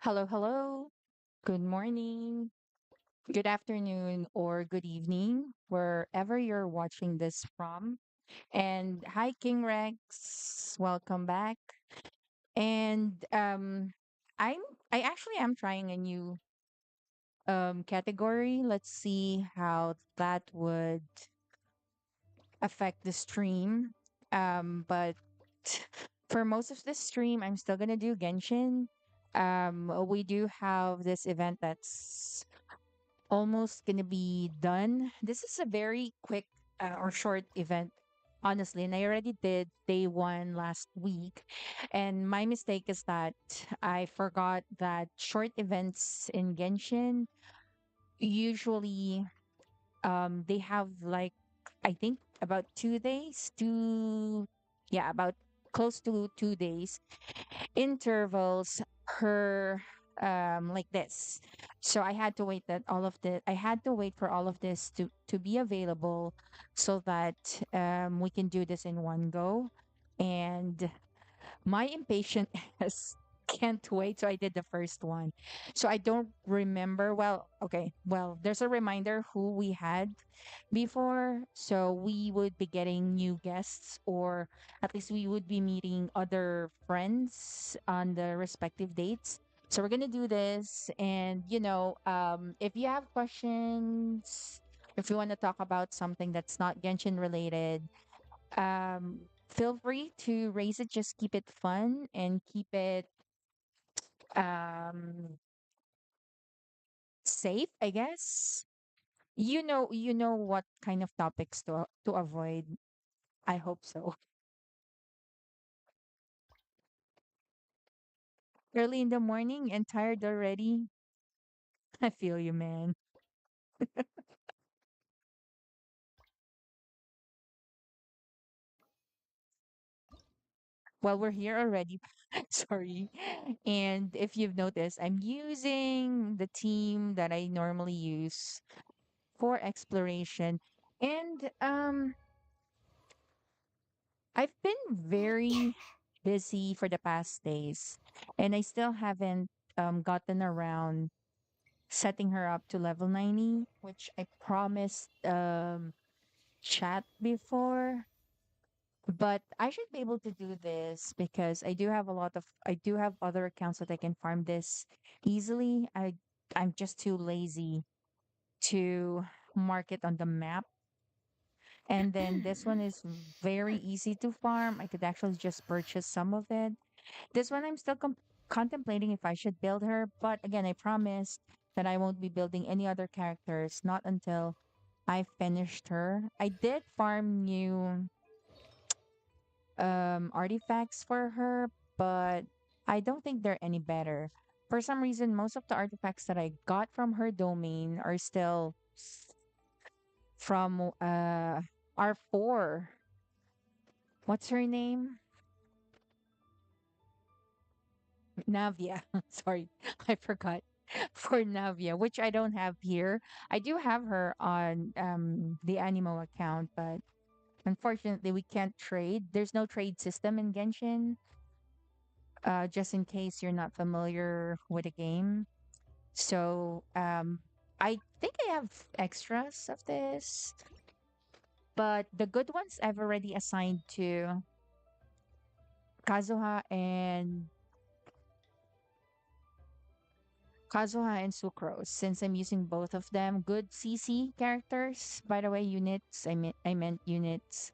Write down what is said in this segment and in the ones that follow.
Hello, hello. Good morning, good afternoon, or good evening, wherever you're watching this from. And hi, King Rex. Welcome back. And I'm I actually am trying a new category. Let's see how that would affect the stream. But for most of this stream, I'm still gonna do Genshin. We do have this event that's almost gonna be done. This is a very quick or short event, honestly, and I already did day one last week. And my mistake is that I forgot that short events in Genshin usually they have like I think about 2 days, about close to 2 days intervals per like this. So I had to wait for all of this to be available so that we can do this in one go. And my impatient ass can't wait. So I did the first one. So I don't remember. Well, okay. Well, there's a reminder who we had before. So we would be getting new guests, or at least we would be meeting other friends on the respective dates. So we're going to do this. And, if you have questions, if you want to talk about something that's not Genshin related, feel free to raise it. Just keep it fun and keep it um, safe, I guess. You know what kind of topics to avoid. I hope so. Early in the morning and tired already. I feel you, man. Well, we're here already. Sorry. And if you've noticed, I'm using the team that I normally use for exploration. And I've been very busy for the past days, and I still haven't gotten around setting her up to level 90, which I promised chat before. But I should be able to do this because I do have other accounts that I can farm this easily. I'm just too lazy to mark it on the map. And then this one is very easy to farm. I could actually just purchase some of it. This one I'm still contemplating if I should build her, but again, I promise that I won't be building any other characters, not until I finished her. I did farm new artifacts for her, but I don't think they're any better. For some reason, most of the artifacts that I got from her domain are still from R4. What's her name? Navia. Sorry, I forgot. For Navia, which I don't have here. I do have her on the Animo account, but unfortunately we can't trade. There's no trade system in Genshin. Just in case you're not familiar with the game. So I think I have extras of this, but the good ones I've already assigned to Kazuha and Sucrose, since I'm using both of them. Good CC characters, by the way, units. I meant units.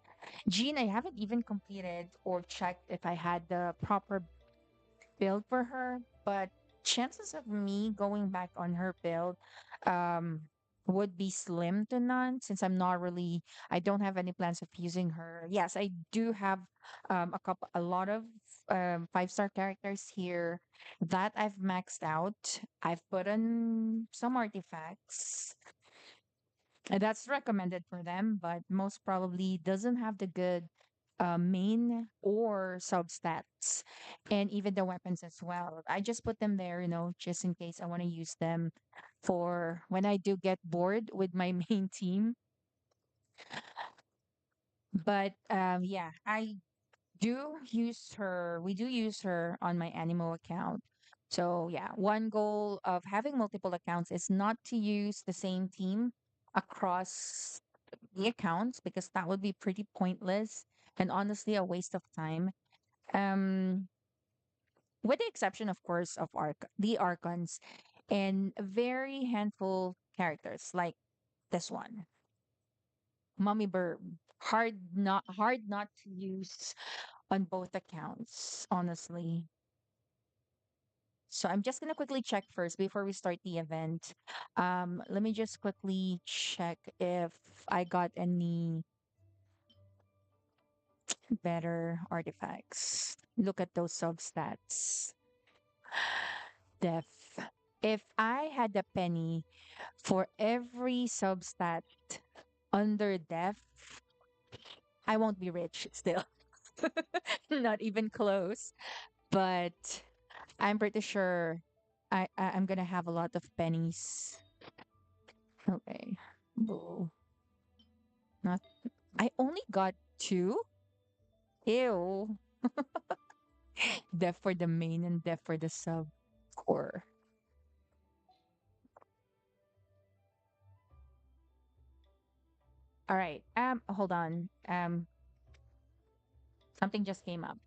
Jean, I haven't even completed or checked if I had the proper build for her, but chances of me going back on her build um would be slim to none since I don't have any plans of using her. Yes, I do have a lot of 5-star characters here that I've maxed out. I've put in some artifacts that's recommended for them, but most probably doesn't have the good main or substats, and even the weapons as well. I just put them there, just in case I want to use them for when I do get bored with my main team. But yeah, I do use her. We do use her on my Animo account. So, yeah, one goal of having multiple accounts is not to use the same team across the accounts because that would be pretty pointless and honestly a waste of time. Um, with the exception, of course, of the Archons and a very handful characters like this one, Mummy Burb. Hard not to use on both accounts, honestly. So I'm just gonna quickly check first before we start the event. Let me just quickly check if I got any better artifacts. Look at those substats. Def. If I had a penny for every substat under def, I won't be rich still. Not even close. But I'm pretty sure I'm gonna have a lot of pennies. Okay. Boo. Not I only got two. Ew. Def for the main and def for the sub core. All right. Hold on. Something just came up.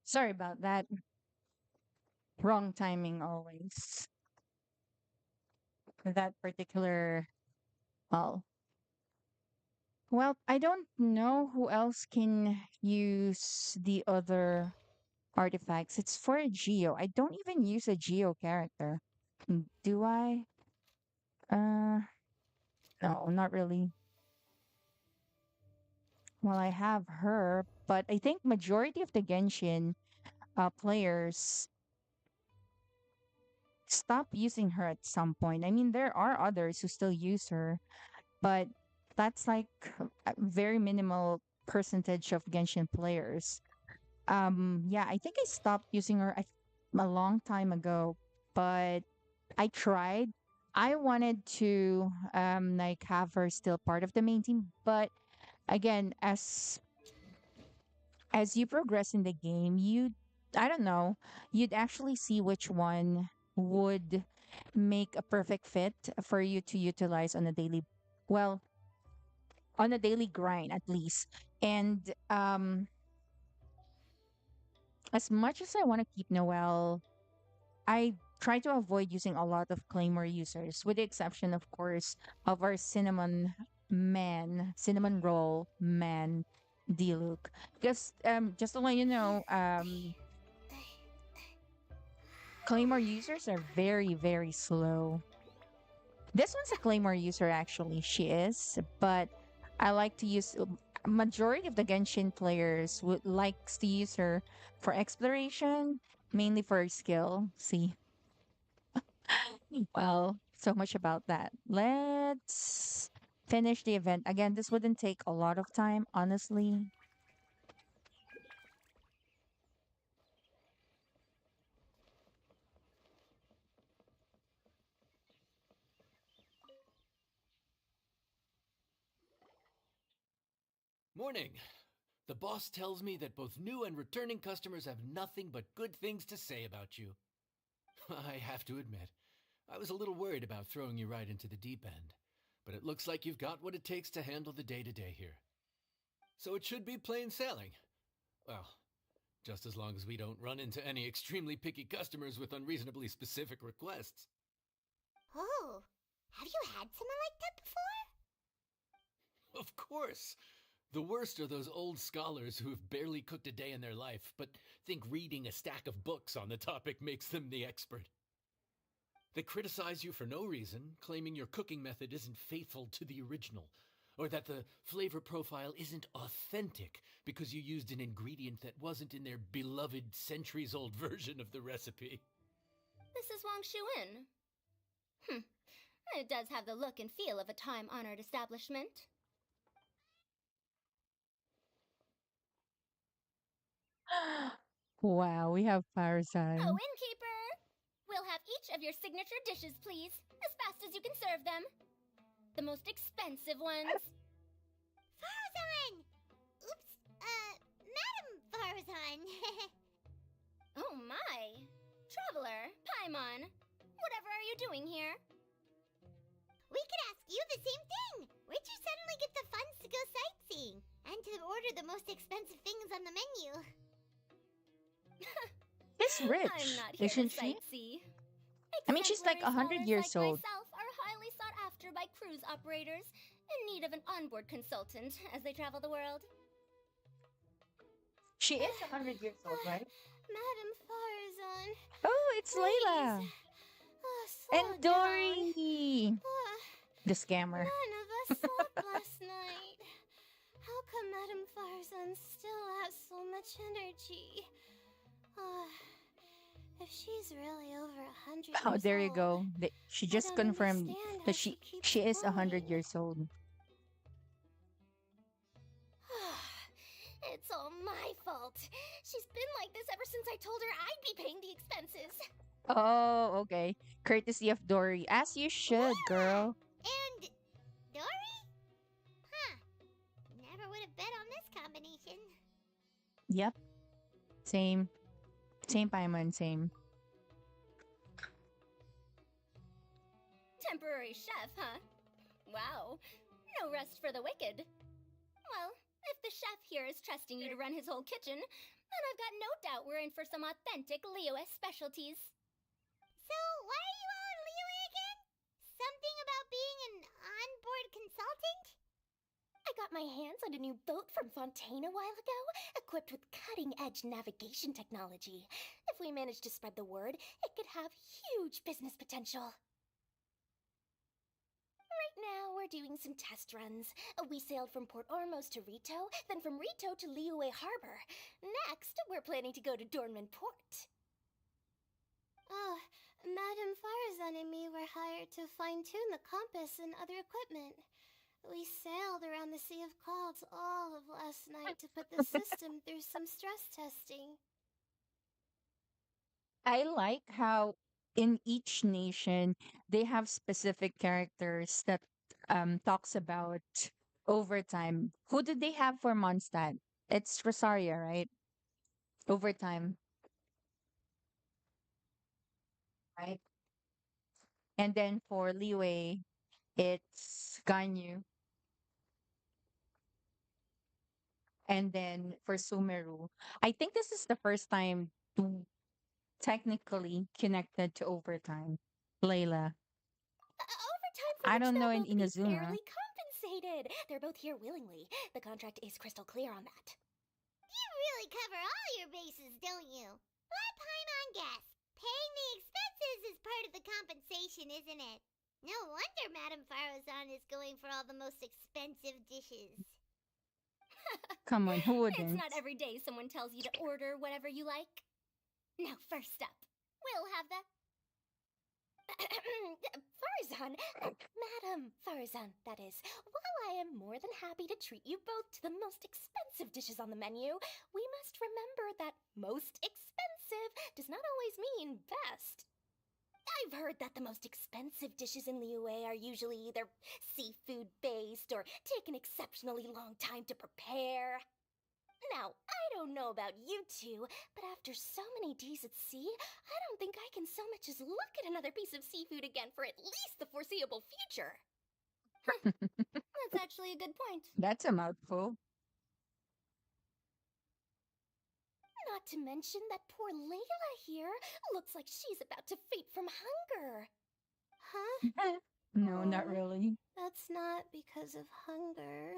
Sorry about that. Wrong timing always. That particular well. Well, I don't know who else can use the other artifacts. It's for a Geo. I don't even use a Geo character. Do I? Uh, no, not really. Well, I have her, but I think majority of the Genshin players stop using her at some point. I mean, there are others who still use her, but that's like a very minimal percentage of Genshin players. Yeah, I think I stopped using her a long time ago, but I tried. I wanted to like have her still part of the main team, but again, as you progress in the game, I don't know, you'd actually see which one would make a perfect fit for you to utilize on a well, on a daily grind at least. And as much as I want to keep Noelle, I try to avoid using a lot of Claymore users, with the exception, of course, of our cinnamon roll man, D-Luke. Because just to let you know, Claymore users are very, very slow. This one's a Claymore user, actually. She is, but I like to use majority of the Genshin players would likes to use her for exploration, mainly for her skill. See, well, so much about that. Let's finish the event. Again, this wouldn't take a lot of time, honestly. Morning. The boss tells me that both new and returning customers have nothing but good things to say about you. I have to admit, I was a little worried about throwing you right into the deep end, but it looks like you've got what it takes to handle the day-to-day here. So it should be plain sailing. Well, just as long as we don't run into any extremely picky customers with unreasonably specific requests. Oh, have you had someone like that before? Of course! The worst are those old scholars who have barely cooked a day in their life, but think reading a stack of books on the topic makes them the expert. They criticize you for no reason, claiming your cooking method isn't faithful to the original, or that the flavor profile isn't authentic because you used an ingredient that wasn't in their beloved centuries-old version of the recipe. This is Wang Shuin. It does have the look and feel of a time-honored establishment. Wow, we have Oh, Parasite. innkeeper! We'll have each of your signature dishes, please, as fast as you can serve them. The most expensive ones. Farazan! Oops, Madam Farazan. Oh my. Traveler, Paimon, whatever are you doing here? We could ask you the same thing. Where'd you suddenly get the funds to go sightseeing? And to order the most expensive things on the menu? She's I'm rich, not here to isn't she? sightsee. I mean, she's like Exemplary 100 scholars years like old. myself are highly sought after by cruise operators in need of an onboard consultant as they travel the world. She is 100 years old, right? Madam Farazan, Oh, it's Layla. please. And Slow down. Dory. The scammer. None of us slept last night. How come Madam Farazan still has so much energy? If she's really over 100 Oh, years there you old, go. She I just don't confirmed understand how that she keeps she is 100 going. years old. It's all my fault. She's been like this ever since I told her I'd be paying the expenses. Oh, okay. Courtesy of Dory. As you should, girl. And Dory? Huh. Never would have bet on this combination. Yep. Same. Same Paimon, same. Temporary chef, huh? Wow. No rest for the wicked. Well, if the chef here is trusting you to run his whole kitchen, then I've got no doubt we're in for some authentic Liyue specialties. So, why are you all in Liyue again? Something about being an onboard consultant? I got my hands on a new boat from Fontaine a while ago, equipped with cutting-edge navigation technology. If we manage to spread the word, it could have huge business potential. Right now, we're doing some test runs. We sailed from Port Ormos to Rito, then from Rito to Liyue Harbor. Next, we're planning to go to Dornman Port. Oh, Madame Farazan and me were hired to fine-tune the compass and other equipment. We sailed around the Sea of Clouds all of last night to put the system through some stress testing. I like how in each nation they have specific characters that talks about overtime. Who did they have for Mondstadt? It's Rosaria, right? Overtime, right? And then for Liwei, it's Ganyu. And then for Sumeru, I think this is the first time technically connected to overtime. Layla. Overtime for I which don't know they'll in both be Inazuma. fairly compensated. They're both here willingly. The contract is crystal clear on that. You really cover all your bases, don't you? Let Paimon guess. Paying the expenses is part of the compensation, isn't it? No wonder Madame Farazan is going for all the most expensive dishes. Come on, who It's wouldn't? not every day someone tells you to order whatever you like. Now, first up, we'll have the Farazan, Madam Farazan, that is. While I am more than happy to treat you both to the most expensive dishes on the menu, we must remember that most expensive does not always mean best. I've heard that the most expensive dishes in Liyue are usually either seafood-based or take an exceptionally long time to prepare. Now, I don't know about you two, but after so many days at sea, I don't think I can so much as look at another piece of seafood again for at least the foreseeable future. That's actually a good point. That's a mouthful. Not to mention that poor Layla here looks like she's about to faint from hunger. Huh? No, not Oh, really. that's not because of hunger.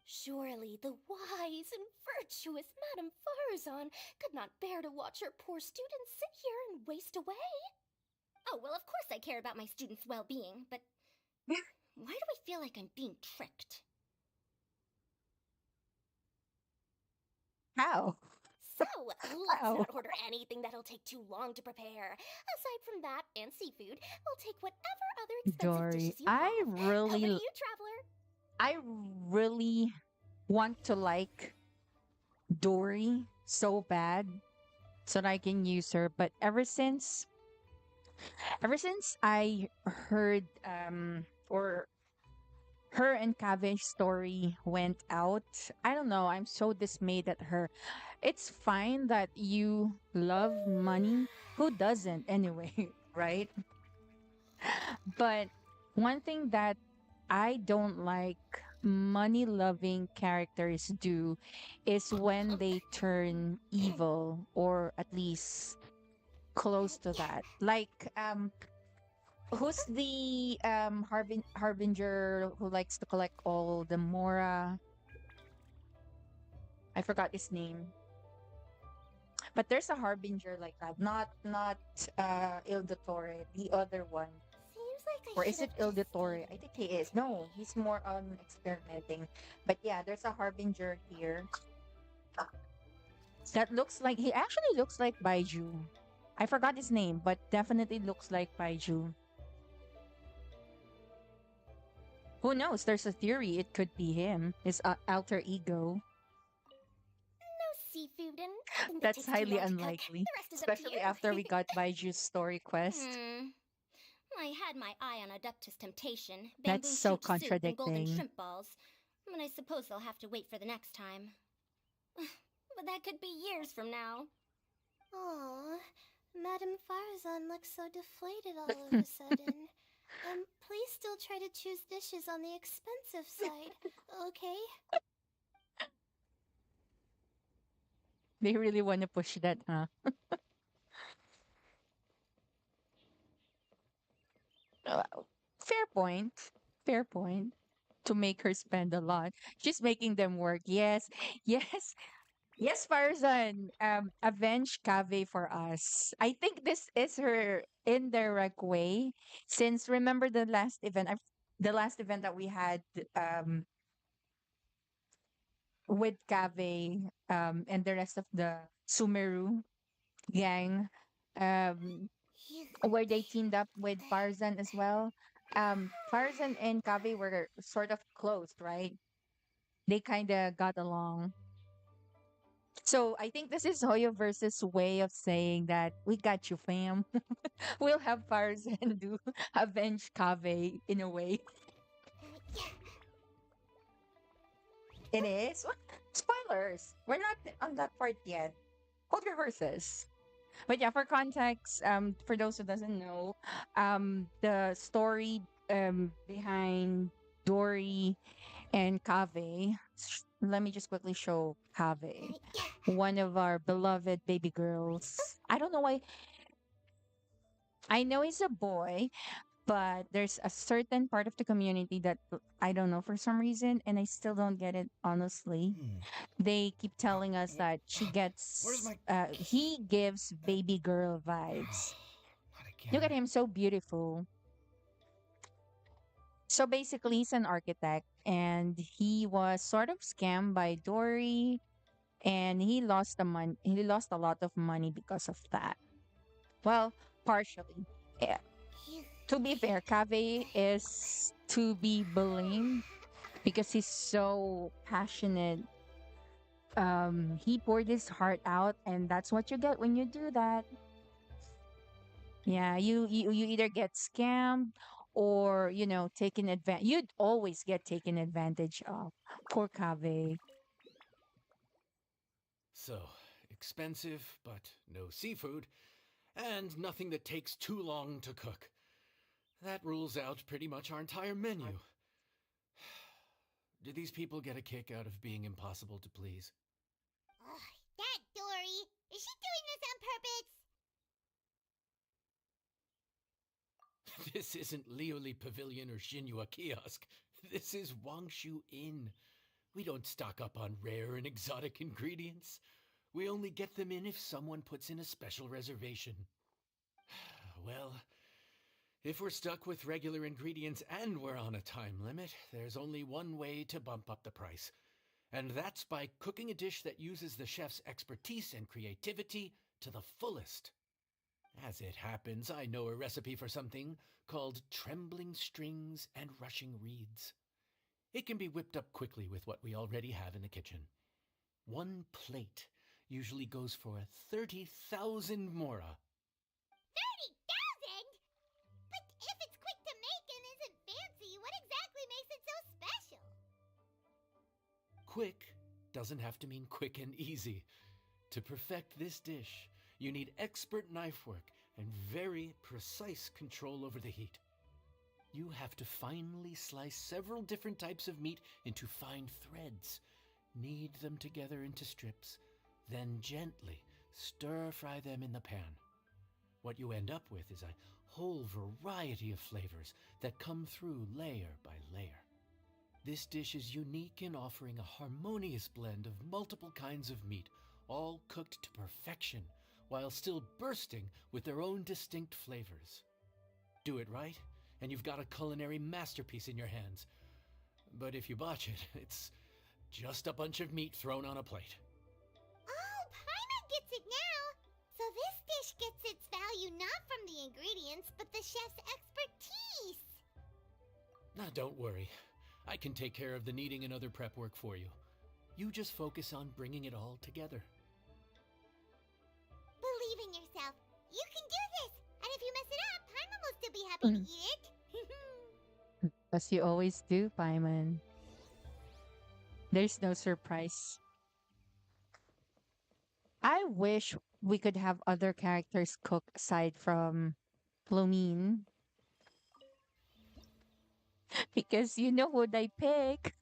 Surely the wise and virtuous Madame Farazan could not bear to watch her poor students sit here and waste away. Oh, well, of course I care about my students' well being, but why do I feel like I'm being tricked? How? So, let's How? not order anything that'll take too long to prepare. Aside from that and seafood, we'll take whatever other expensive Dory, dishes you have. Over to you, traveler. I really want to like Dory so bad so that I can use her. But ever since I heard or her and Kave's story went out, I don't know, I'm so dismayed at her. It's fine that you love money. Who doesn't anyway, right? But one thing that I don't like money loving characters do is when they turn evil or at least close to that. Like who's the harbinger who likes to collect all the Mora? I forgot his name. But there's a harbinger like that. Not Il Dottore, the other one. Seems like I Or should is it have Il just Dottore? stayed I with think the he is. No, military. he's more on experimenting. But yeah, there's a harbinger here that looks like he actually looks like Baiju. I forgot his name, but definitely looks like Baiju. Who knows? There's a theory it could be him, his alter ego. No seafood and nothing that That's takes too highly long to cook. unlikely, The rest is up to especially after we you. got Baiju's story quest. I had my eye on Adeptus Temptation, That's bamboo so shoot soup, and golden contradicting. shrimp balls. But I suppose they'll have to wait for the next time. But that could be years from now. Aw, Madame Farazan looks so deflated all of a sudden. Please still try to choose dishes on the expensive side, okay? They really want to push that, huh? Uh, Fair point. Fair point. To make her spend a lot. She's making them work. Yes. Yes. Yes, Farzan. Avenge Cave for us. I think this is her indirect way. Since remember the last event that we had with Cave and the rest of the Sumeru gang, um, where they teamed up with Farzan as well. Farzan and Cave were sort of close, right? They kind of got along. So I think this is Hoyoverse's way of saying that we got you, fam. We'll have Farzan do avenge Kave in a way. It is. Spoilers. We're not on that part yet. Hold your horses. But yeah, for context, for those who doesn't know, the story behind Dory and Kave. Let me just quickly show Kave, one of our beloved baby girls. I don't know why. I know he's a boy, but there's a certain part of the community that I don't know for some reason, and I still don't get it honestly. They keep telling us that Where's my he gives baby girl vibes. not Look at again? him, so beautiful. So basically, he's an architect, and he was sort of scammed by Dory, and he lost a lot of money because of that. Well, partially. Yeah. To be fair, Cave is to be blamed because he's so passionate. He poured his heart out, and that's what you get when you do that. Yeah, you either get scammed or taken advantage. You'd always get taken advantage of. Poor Cave. So, expensive, but no seafood, and nothing that takes too long to cook. That rules out pretty much our entire menu. Do these people get a kick out of being impossible to please? Ugh, that Dory! Is she doing this on purpose? This isn't Lioli Pavilion or Xinhua Kiosk. This is Wangshu Inn. We don't stock up on rare and exotic ingredients. We only get them in if someone puts in a special reservation. Well, if we're stuck with regular ingredients and we're on a time limit, there's only one way to bump up the price. And that's by cooking a dish that uses the chef's expertise and creativity to the fullest. As it happens, I know a recipe for something called trembling strings and rushing reeds. It can be whipped up quickly with what we already have in the kitchen. One plate usually goes for 30,000 mora. 30,000? But if it's quick to make and isn't fancy, what exactly makes it so special? Quick doesn't have to mean quick and easy. To perfect this dish, you need expert knife work and very precise control over the heat. You have to finely slice several different types of meat into fine threads, knead them together into strips, then gently stir-fry them in the pan. What you end up with is a whole variety of flavors that come through layer by layer. This dish is unique in offering a harmonious blend of multiple kinds of meat, all cooked to perfection, while still bursting with their own distinct flavors. Do it right, and you've got a culinary masterpiece in your hands. But if you botch it, it's just a bunch of meat thrown on a plate. Oh, Paimon gets it now! So this dish gets its value not from the ingredients, but the chef's expertise! Now, don't worry. I can take care of the kneading and other prep work for you. You just focus on bringing it all together. Believe in yourself. You can do this! And if you mess it up, Paimon will still be happy to eat it! As you always do, Paimon. There's no surprise. I wish we could have other characters cook aside from Lumine. Because you know who'd I pick?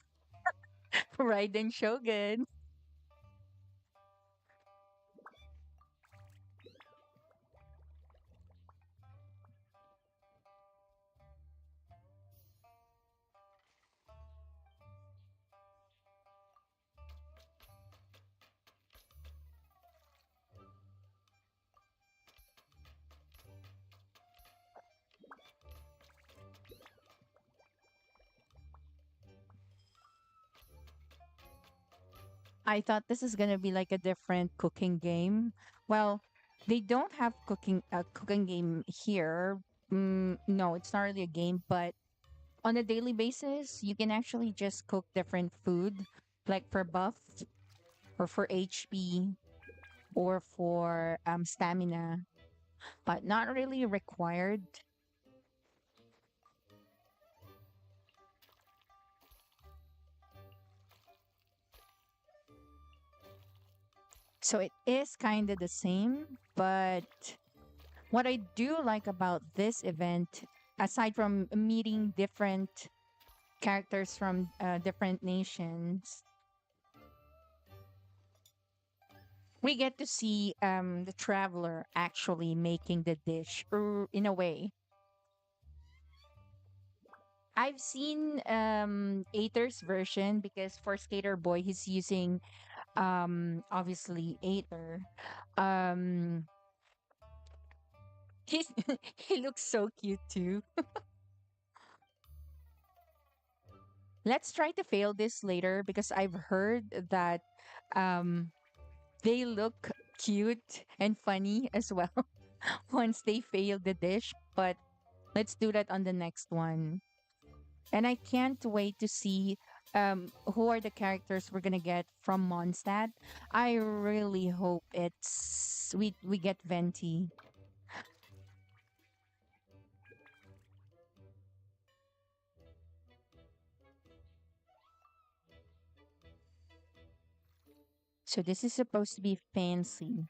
Raiden Shogun. I thought this is gonna be like a different cooking game. Well, they don't have cooking a cooking game here. No, it's not really a game, but on a daily basis, you can actually just cook different food, like for buff or for HP or for stamina, but not really required. So it is kind of the same, but what I do like about this event, aside from meeting different characters from different nations, we get to see the traveler actually making the dish, or in a way. I've seen Aether's version because for Skater Boy he's using obviously Aether. Um he's he looks so cute too. Let's try to fail this later because I've heard that um they look cute and funny as well once they fail the dish, but let's do that on the next one. And I can't wait to see who are the characters we're gonna get from Mondstadt. I really hope we get Venti. So this is supposed to be fancy.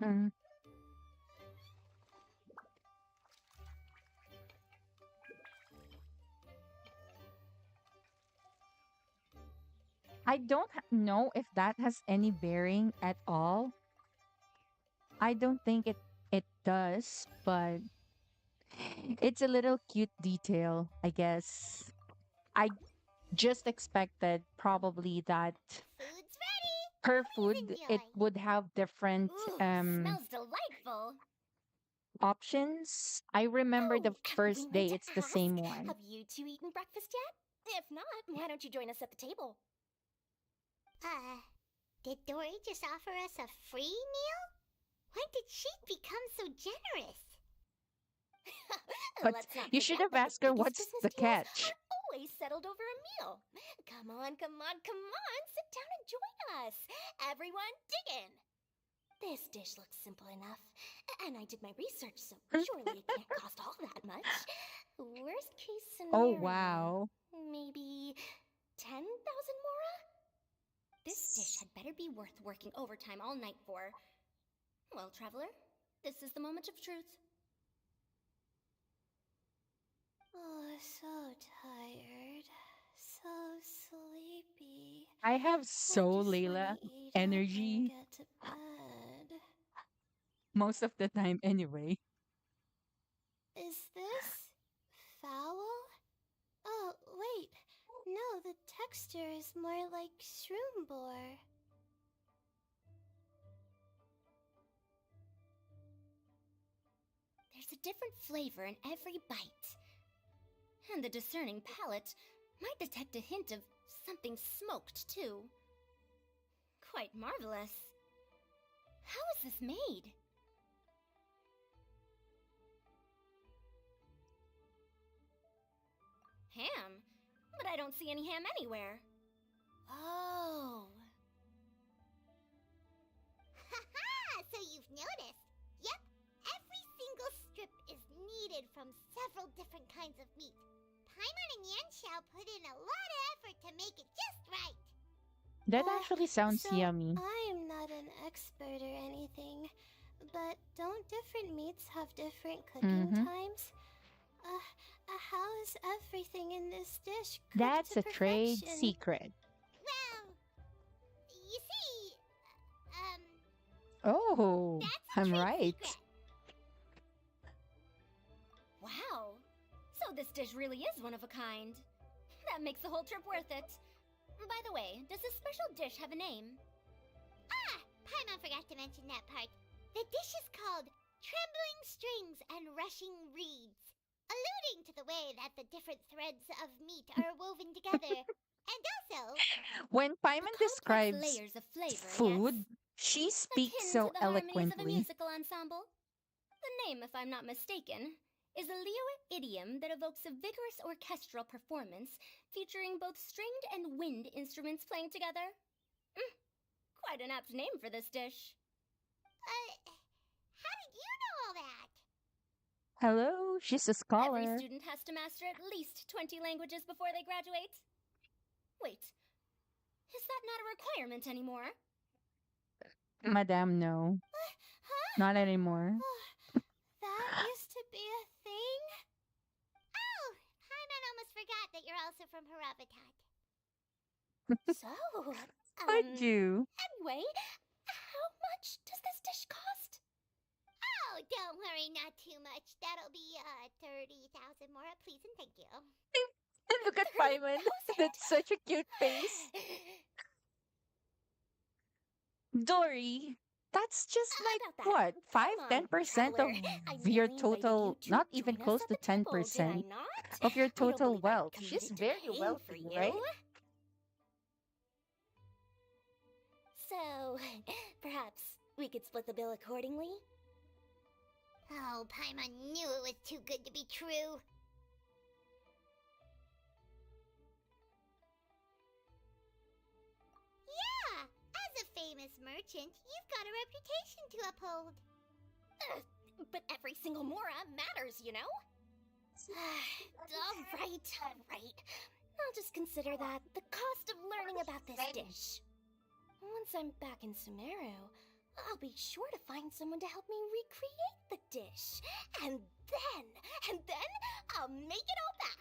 Mm. I don't know if that has any bearing at all. I don't think it does, but it's a little cute detail, I guess. I just expected probably that Food's ready. her Please food it enjoy. would have different Ooh, smells delightful. options. I remember Oh, the I've been first meant day to it's the ask. same one. Have you two eaten breakfast yet? If not, why don't you join us at the table? Did Dory just offer us a free meal? When did she become so generous? But Let's not you forget should have that the asked her biggest what's business the deals catch. are always settled over a meal. Come on, come on, come on. Sit down and join us. Everyone, dig in. This dish looks simple enough. And I did my research, so surely it can't cost all that much. Worst case Oh scenario. wow. Maybe 10,000 mora? This dish had better be worth working overtime all night for. Well, traveler, this is the moment of truth. Oh, so tired. So sleepy. I have I so just Layla wanna eat up and energy get to bed. most of the time anyway. Is this foul? Oh, wait. No, the texture is more like shroom boar. There's a different flavor in every bite. And the discerning palate might detect a hint of something smoked, too. Quite marvelous. How is this made? Ham? But I don't see any ham anywhere. Oh. Haha! So you've noticed. Yep, every single strip is kneaded from several different kinds of meat. Paimon and Yanxiao put in a lot of effort to make it just right. That actually sounds So yummy. I'm not an expert or anything, but don't different meats have different cooking Mm-hmm. times? How is everything in this dish cooked That's to a trade perfection? secret. Well, you see, Oh, that's a I'm trade right. secret. Wow. So this dish really is one of a kind. That makes the whole trip worth it. By the way, does this special dish have a name? Paimon forgot to mention that part. The dish is called Trembling Strings and Rushing Reeds, alluding to the way that the different threads of meat are woven together. And also, When The Paimon complex describes layers of flavor, food, yes? she speaks Akin to so the harmonies of a eloquently. musical ensemble. The name, if I'm not mistaken, is a Liyue idiom that evokes a vigorous orchestral performance featuring both stringed and wind instruments playing together. Quite an apt name for this dish. how did you know all that? Hello, she's a Every scholar. student has to master at least 20 languages before they graduate. Wait, is that not a requirement anymore? Madame, no. Not anymore. That used to be a thing? Oh, Paimon almost forgot that you're also from Harabatat. So, Would you? anyway, how much does this dish cost? Oh, don't worry, not too much. That'll be 30,000 more, please and thank you. Look at Paimon. 30,000? That's such a cute face. Dory, that's just like About that. what? Come 5 on, 10% traveler. of I your merely invited total, you to not even join us close at to the table, did I 10% not? of your You don't total believe I'm wealth. She's committed to very paying for wealthy, you? right? So, perhaps we could split the bill accordingly? Oh, Paimon knew it was too good to be true. Yeah, as a famous merchant, you've got a reputation to uphold. But every single mora matters, you know? All right. I'll just consider that the cost of learning about this dish. Once I'm back in Sumeru, I'll be sure to find someone to help me recreate the dish. And then I'll make it all back.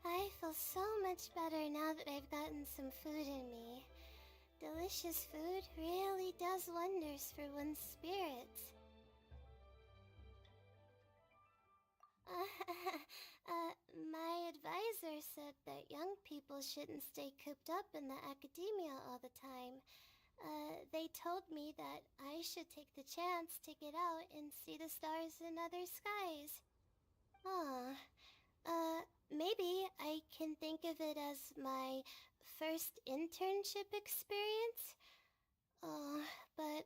I feel so much better now that I've gotten some food in me. Delicious food really does wonders for one's spirits. My advisor said that young people shouldn't stay cooped up in the academia all the time. They told me that I should take the chance to get out and see the stars in other skies. Aw, maybe I can think of it as my first internship experience. Oh, but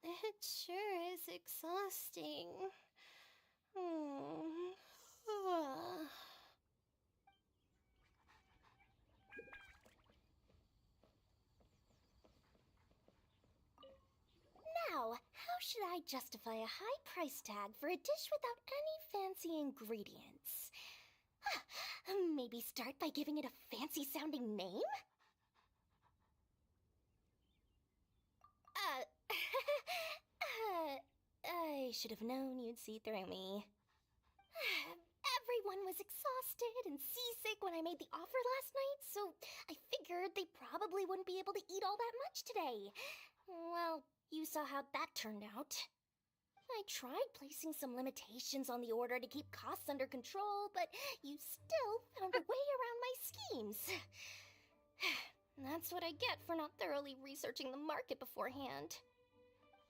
it sure is exhausting. Hmm. Now, how should I justify a high price tag for a dish without any fancy ingredients? Maybe start by giving it a fancy sounding name? Uh, I should have known you'd see through me. Everyone was exhausted and seasick when I made the offer last night, so I figured they probably wouldn't be able to eat all that much today. Well, you saw how that turned out. I tried placing some limitations on the order to keep costs under control, but you still found a way around my schemes. That's what I get for not thoroughly researching the market beforehand.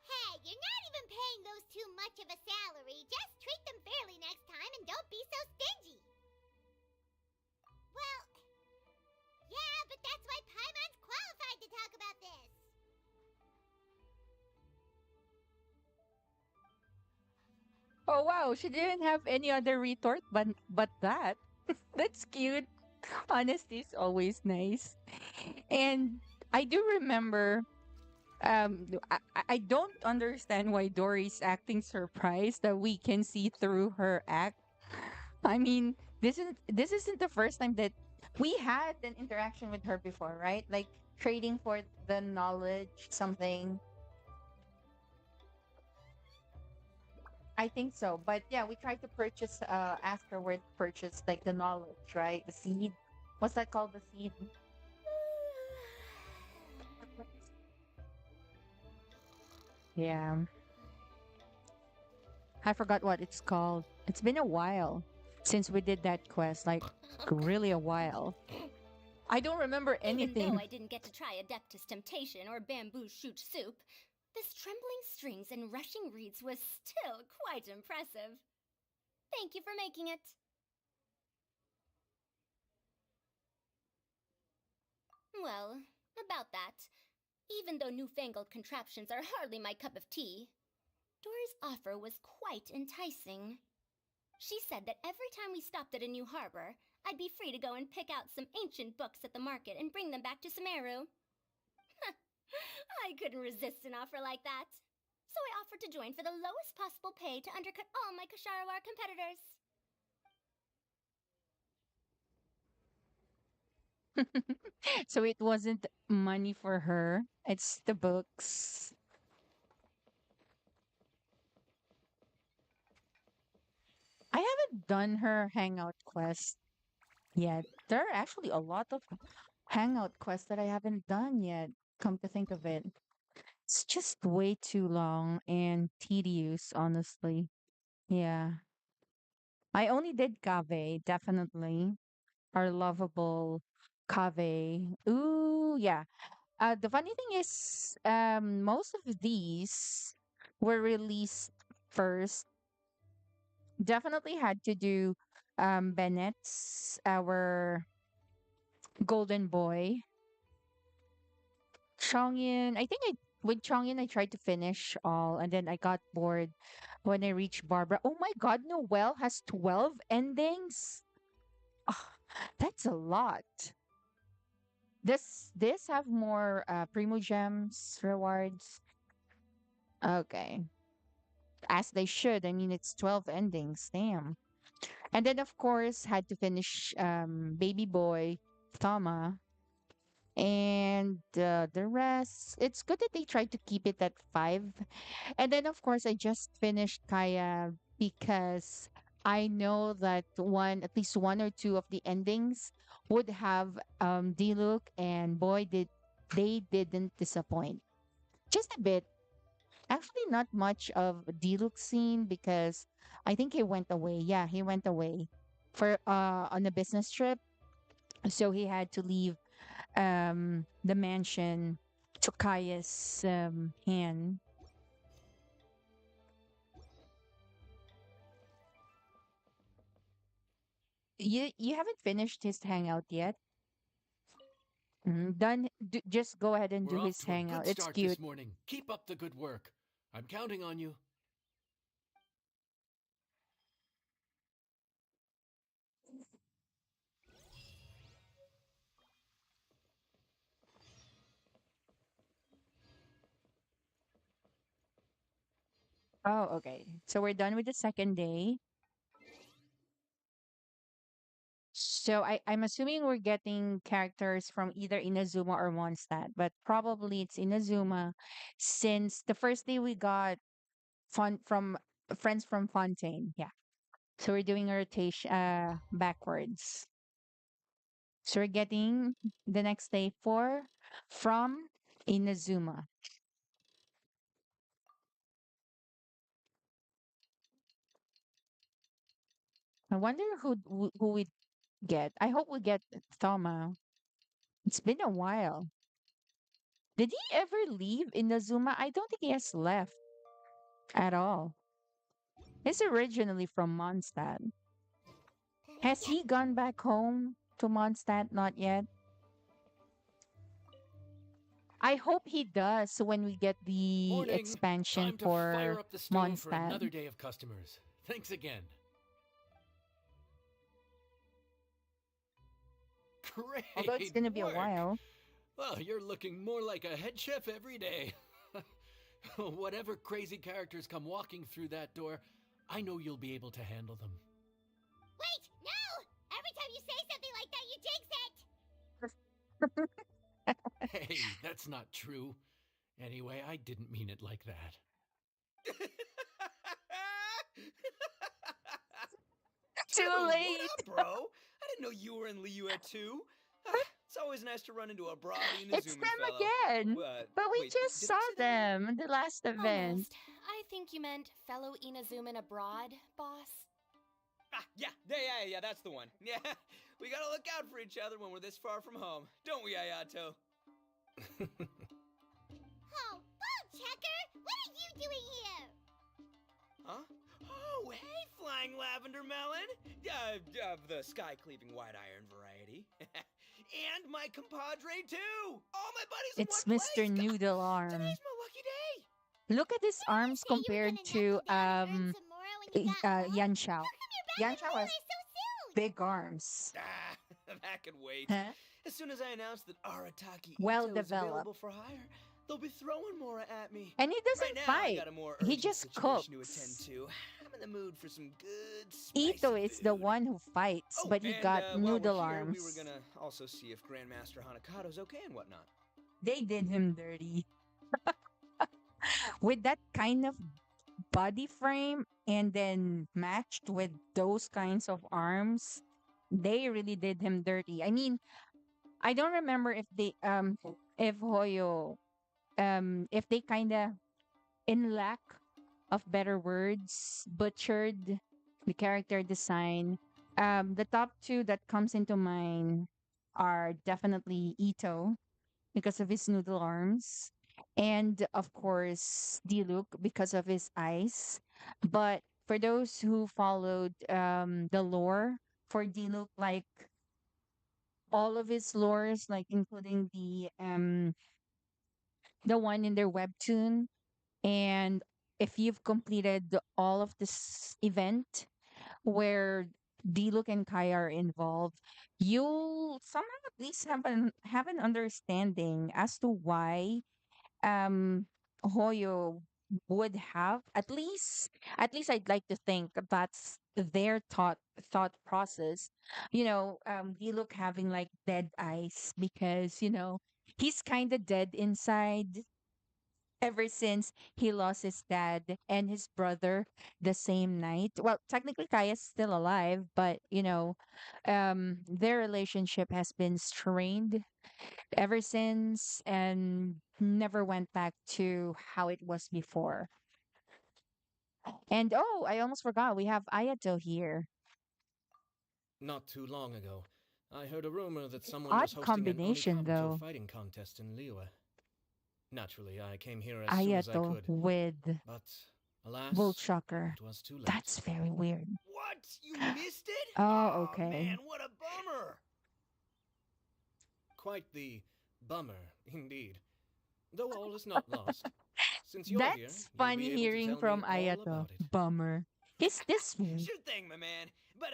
Hey, you're not even paying those two much of a salary. Just treat them fairly next time and don't be so stingy. Well, yeah, but that's why Paimon's qualified to talk about this. Oh wow, she didn't have any other retort but that. That's cute. Honesty is always nice. And I do remember I don't understand why Dory's acting surprised that we can see through her act. I mean, this isn't the first time that we had an interaction with her before, right? Like trading for the knowledge, something. I think so. But yeah, we tried to purchase ask her where to purchase like the knowledge, right? The seed. What's that called? The seed. Yeah. I forgot what it's called. It's been a while since we did that quest, like really a while. I don't remember Even though anything. I didn't get to try Adeptus Temptation or Bamboo Shoot Soup, this trembling strings and rushing reeds was still quite impressive. Thank you for making it. Well, about that, even though newfangled contraptions are hardly my cup of tea, Dory's offer was quite enticing. She said that every time we stopped at a new harbor, I'd be free to go and pick out some ancient books at the market and bring them back to Sumeru. I couldn't resist an offer like that. So I offered to join for the lowest possible pay to undercut all my Kasharawar competitors. So it wasn't money for her, it's the books. I haven't done her hangout quest yet. There are actually a lot of hangout quests that I haven't done yet, come to think of it. It's just way too long and tedious, honestly. Yeah. I only did Kave, definitely. Our lovable Kave. Ooh, yeah. The funny thing is, most of these were released first. Definitely had to do Bennett's, our golden boy. Chongyun, I think with Chongyin, I tried to finish all, and then I got bored when I reached Barbara. Oh my God, Noelle has 12 endings. Ah, that's a lot. This have more Primo Gems rewards. Okay, as they should. I mean, it's 12 endings. Damn. And then of course had to finish Baby Boy, Thama, and the rest. It's good that they tried to keep it at 5. And then of course I just finished Kaya because I know that one at least one or two of the endings would have Diluc, and boy did they didn't disappoint. Just a bit. Actually not much of Diluc scene because I think he went away. Yeah, he went away for on a business trip. So he had to leave the mansion to Kaya's hand. You haven't finished his hangout yet. Done. Just go ahead and We're do off his to a hangout. good It's start this cute. morning. Keep up the good work. I'm counting on you. Oh, okay. So we're done with the second day. So I'm assuming we're getting characters from either Inazuma or Mondstadt, but probably it's Inazuma since the first day we got fun from friends from Fontaine. Yeah. So we're doing a rotation backwards. So we're getting the next day for from Inazuma. I wonder who we get. I hope we get Thoma. It's been a while. Did he ever leave Inazuma? I don't think he has left at all. He's originally from Mondstadt. Has he gone back home to Mondstadt? Not yet. I hope he does when we get the Morning. expansion Time to fire for up the stove for Mondstadt. another day of customers. Thanks again. Although it's Great gonna be a work. while. Well, you're looking more like a head chef every day. Whatever crazy characters come walking through that door, I know you'll be able to handle them. Wait, no! Every time you say something like that, you jinx it! Hey, that's not true. Anyway, I didn't mean it like that. Too Dude, what late. up, bro? I didn't know you were in Liyue too. It's always nice to run into a broadie in the It's Zoomy them fellow. again. What? But we Wait, just did saw I say that right? them in the last event. Almost. I think you meant fellow Inazuman abroad, boss. Yeah, that's the one. Yeah, we gotta look out for each other when we're this far from home, don't we, Ayato? Oh, Checker! What are you doing here? Huh? Oh, hey, flying lavender melon! Of the sky-cleaving white iron variety. And my compadre, too! All my buddies in It's one Mr. place! Noodle Arm. Today's my lucky day! Look at his Didn't you arms say you were compared gonna to knuckle down and earn some more when you got home? Yan Shao. How come you're back Yan in Shao has Liyue so soon? big arms. Ah, that can wait. Huh? As soon as I announce that Arataki Well Ito is developed. available for hire, they'll be throwing Mora at me. And he Right doesn't now, I fight. got a more He urgent just situation to attend cooks. to. I'm in the mood for some good, spicy Ito is the food. one who fights, Oh, but he and got while we're noodle here, we were arms. gonna also see if Grandmaster Hanakado's okay and whatnot. They did him dirty. With that kind of body frame and then matched with those kinds of arms, they really did him dirty. I mean, I don't remember if Hoyo if they kind of in lack of better words butchered the character design. The top two that comes into mind are definitely Ito because of his noodle arms, and of course Diluc because of his eyes. But for those who followed the lore for Diluc, like all of his lores, like including the one in their webtoon. And if you've completed all of this event where Diluc and Kai are involved, you'll somehow at least have an understanding as to why um Hoyo would have at least I'd like to think that's their thought process. Diluc having like dead eyes because he's kind of dead inside ever since he lost his dad and his brother the same night. Well, technically Kaya's still alive, but their relationship has been strained ever since and never went back to how it was before. And oh, I almost forgot we have Ayato here. Not too long ago, I heard a rumor that someone was Odd hosting an combination Onikabuto though. fighting contest in Liyue. Naturally, I came here as soon as I Ayato could, with but alas, Vulchucker. it was too late. That's very weird. What? You missed it? Oh, Oh okay. man, what a bummer! Quite the bummer, indeed. Though all is not lost. Since you're here, That's you'll funny be able to hearing tell me from all Ayato. about it. Bummer. He's this Sure thing, my man. But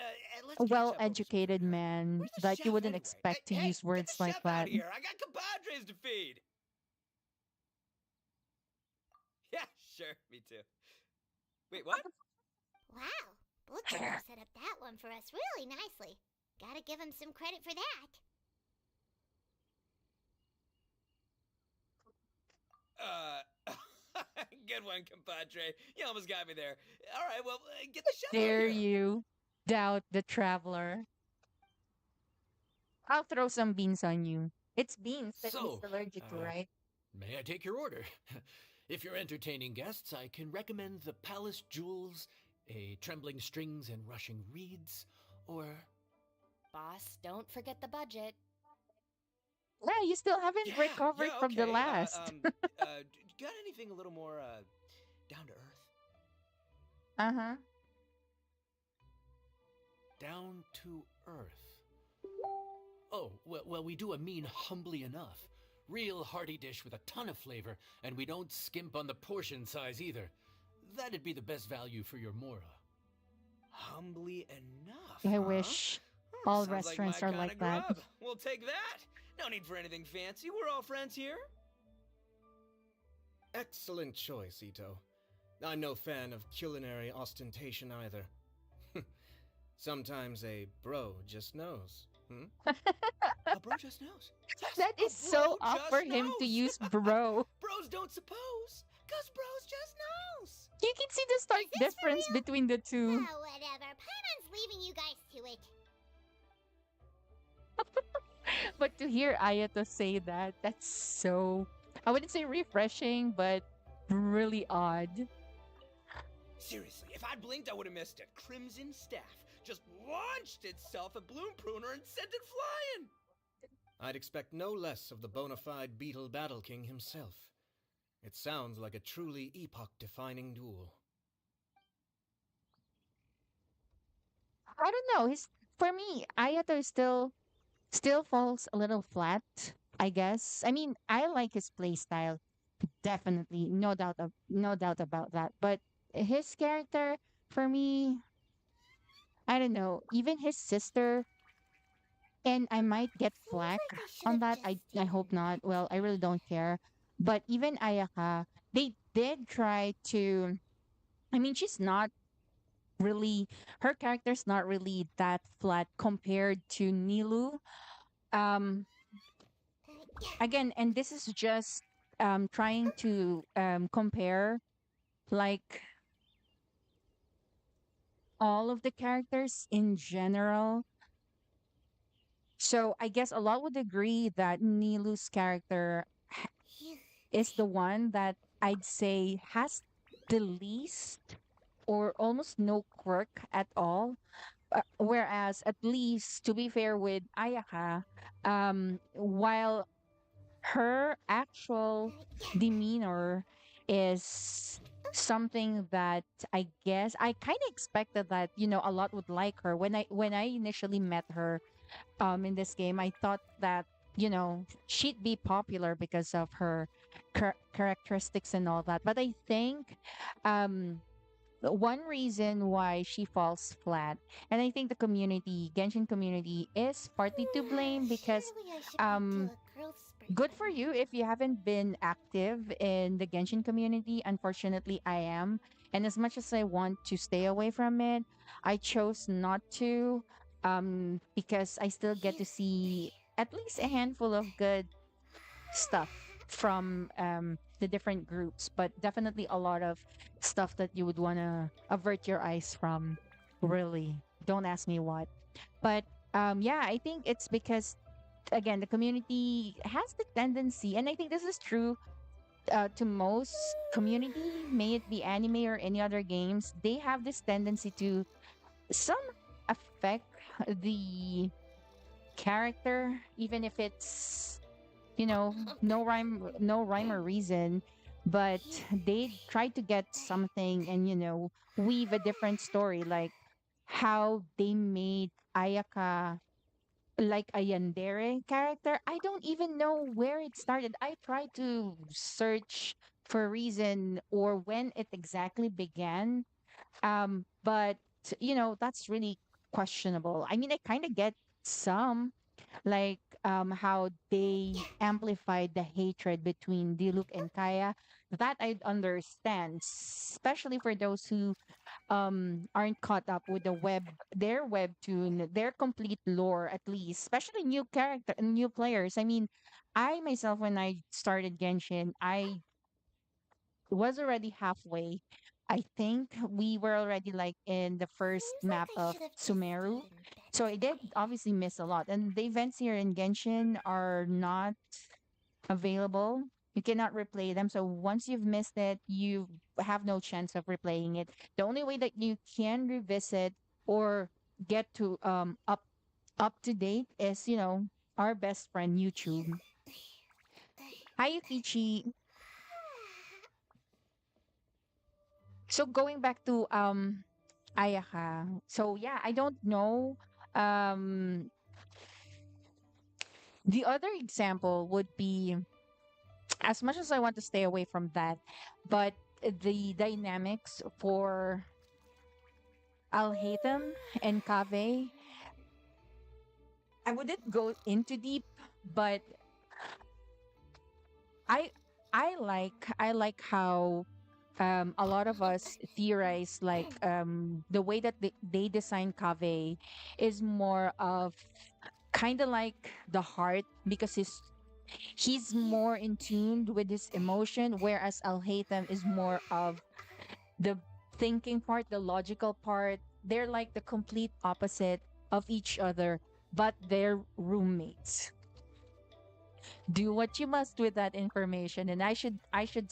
let's a catch up over some well-educated food, huh? man Where's the that you chef wouldn't anyway? expect to Hey, use get words the like chef out that. here. I got compadres to feed. Yeah, sure, me too. Wait, what? Wow, Butcher set up that one for us really nicely. Gotta give him some credit for that. Good one, compadre. You almost got me there. All right, well, get the chef out Dare here. you doubt the traveler? I'll throw some beans on you. It's beans that he's So, allergic to, right? may I take your order? If you're entertaining guests, I can recommend the Palace Jewels, a Trembling Strings and Rushing Reeds, or Boss, don't forget the budget. Yeah, you still haven't recovered Yeah, from the okay. last. Got anything a little more down to earth? Uh-huh. down to earth. Oh, well, we do a mean humbly enough. Real hearty dish with a ton of flavor, and we don't skimp on the portion size either. That'd be the best value for your Mora. Humbly enough. I huh? wish all Sounds like my restaurants are kind like of that. grub. We'll take that. No need for anything fancy. We're all friends here. Excellent choice, Ito. I'm no fan of culinary ostentation either. Sometimes a bro just knows. A bro just knows. Yes, That a is so bro off just for him to knows. use bro. Bros don't suppose, cause bros just knows. You can see the stark Is this for difference real? between the two. Oh, whatever. Paimon's leaving you guys to it. But to hear Ayato say that, that's so, I wouldn't say refreshing, but really odd. Seriously, if I'd blinked, I would have missed it. Crimson Staff just launched itself at Bloom Pruner and sent it flying. I'd expect no less of the bona fide Beetle Battle King himself. It sounds like a truly epoch-defining duel. I don't know. For me, Ayato is still falls a little flat, I guess. I mean, I like his play style, definitely, no doubt about that. But his character, for me, I don't know. Even his sister, and I might get Seems flack like I should on have that. I just I hope not. Well, I really don't care. But even Ayaka, they did try to. I mean, she's not really, her character's not really that flat compared to Nilu. Um, Again, and this is just trying to compare like all of the characters in general. So I guess a lot would agree that Nilu's character is the one that I'd say has the least or almost no quirk at all. Whereas, at least to be fair with Ayaka, while her actual demeanor is something that I guess I kind of expected that a lot would like her when I initially met her in this game. I thought that she'd be popular because of her characteristics and all that. But I think um one reason why she falls flat, and I think the community, Genshin community, is partly to blame because Surely I should wait till um a growth good spurt for then. you if you haven't been active in the Genshin community. Unfortunately, I am. And as much as I want to stay away from it, I chose not to, because I still get to see at least a handful of good stuff from the different groups, but definitely a lot of stuff that you would want to avert your eyes from. Really. Don't ask me what. But yeah, I think it's because again the community has the tendency, and I think this is true to most community, may it be anime or any other games, they have this tendency to some affect the character, even if it's no rhyme or reason, but they try to get something and weave a different story, like how they made Ayaka like a yandere character. I don't even know where it started. I tried to search for a reason or when it exactly began. But that's really questionable. I mean, I kind of get some, like how they amplified the hatred between Diluc and Kaya. That I'd understand, especially for those who aren't caught up with their webtoon, their complete lore, at least, especially new character and new players. I mean, I myself, when I started Genshin, I was already halfway. I think we were already like in the first Seems like map I of should have just Sumeru. stayed in bed So I did today. obviously miss a lot. And the events here in Genshin are not available. You cannot replay them. So once you've missed it, you have no chance of replaying it. The only way that you can revisit or get to up to date is, our best friend YouTube. Hi Yukichi. So going back to Ayaka. So yeah, I don't know. Um the other example would be, as much as I want to stay away from that, but the dynamics for Alhaitham and Kave, I wouldn't go into deep, but I I like how a lot of us theorize, like the way that they design Kave is more of kind of like the heart, because he's more in tune with his emotion, whereas Alhaitham is more of the thinking part, the logical part. They're like the complete opposite of each other, but they're roommates. Do what you must with that information, and I should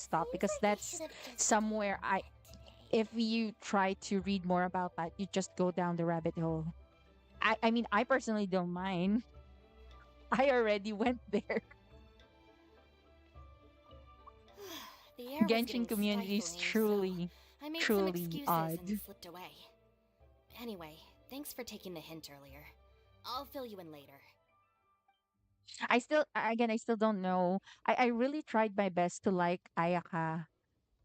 stop Seems because like I should that's have just stayed somewhere in I bed today. if you try to read more about that, you just go down the rabbit hole. I mean, I personally don't mind. I already went there. The air was Genshin getting community is stifling, so truly I made some truly excuses and odd. slipped away. Anyway, thanks for taking the hint earlier. I'll fill you in later. I still don't know. I really tried my best to like Ayaka.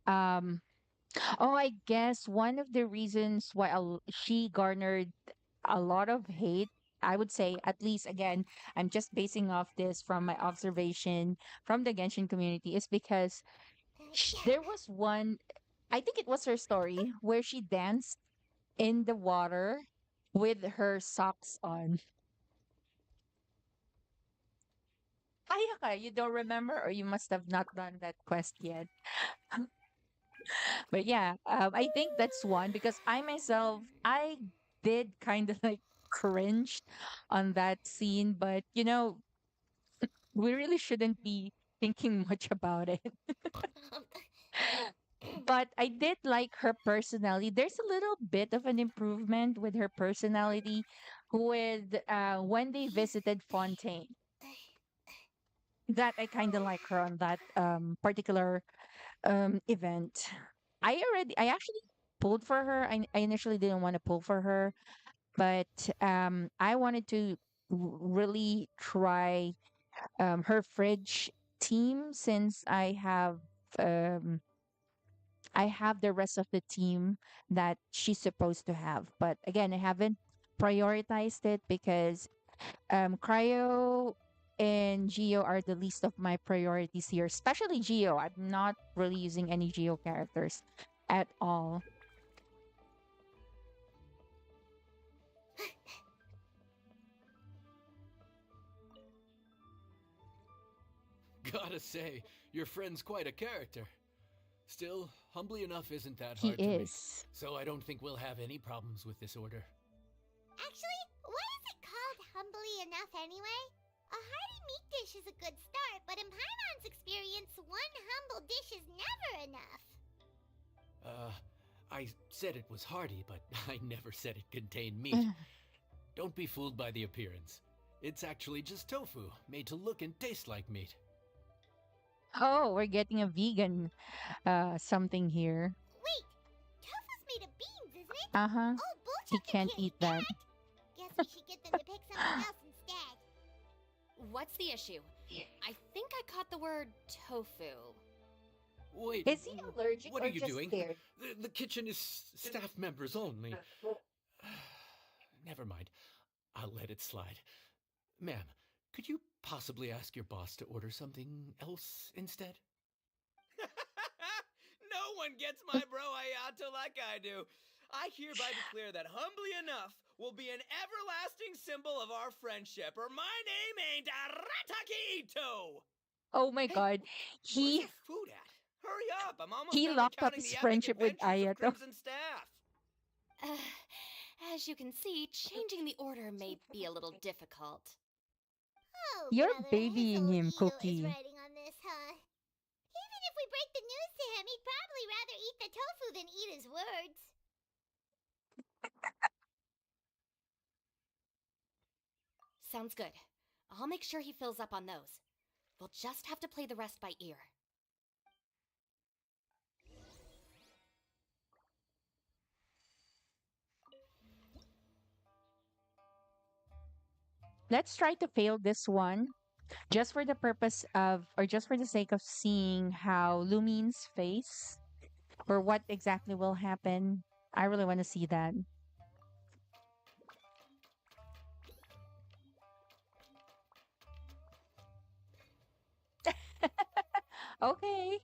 Um oh, I guess one of the reasons why she garnered a lot of hate, I would say, at least again, I'm just basing off this from my observation from the Genshin community, is because there was one, I think it was her story, where she danced in the water with her socks on. Ayaka, you don't remember, or you must have not done that quest yet. But yeah, I think that's one, because I myself, I did kind of like cringe on that scene, but we really shouldn't be thinking much about it. But I did like her personality. There's a little bit of an improvement with her personality with when they visited Fontaine. That I kind of like her on that particular event. I actually pulled for her. I initially didn't want to pull for her, but I wanted to really try her fridge team, since um I have the rest of the team that she's supposed to have. But again, I haven't prioritized it because Cryo and Geo are the least of my priorities here, especially Geo. I'm not really using any Geo characters at all. Gotta say, your friend's quite a character. Still, humbly enough isn't that He hard to make, is. so I don't think we'll have any problems with this order. Actually, why is it called humbly enough anyway? A hearty meat dish is a good start, but in Paimon's experience, one humble dish is never enough. I said it was hearty, but I never said it contained meat. Don't be fooled by the appearance. It's actually just tofu, made to look and taste like meat. Oh, we're getting a vegan something here. Wait, tofu's made of beans, isn't it? Uh-huh. Oh, He bullshit, can't eat that. Guess we should get them to pick something else instead. What's the issue? I think I caught the word tofu. Wait, Is he allergic what or are you just doing? scared? The kitchen is staff members only. Never mind. I'll let it slide. Ma'am, could you possibly ask your boss to order something else instead? No one gets my bro Ayato like I do. I hereby declare that humbly enough will be an everlasting symbol of our friendship, or my name ain't Arataki Ito! Oh my Hey, god. Where's He the food at? Hurry up! I'm almost he done locked up recounting his the epic friendship with adventures of Ayato. Crimson Staff. As you can see, changing the order may be a little difficult. Oh, You're brother, babying his him, old ego is Cookie. riding on this, huh? Even if we break the news to him, he'd probably rather eat the tofu than eat his words. Sounds good. I'll make sure he fills up on those. We'll just have to play the rest by ear. Let's try to fail this one just for the purpose of, or just for the sake of seeing how Lumine's face or what exactly will happen. I really want to see that. Okay.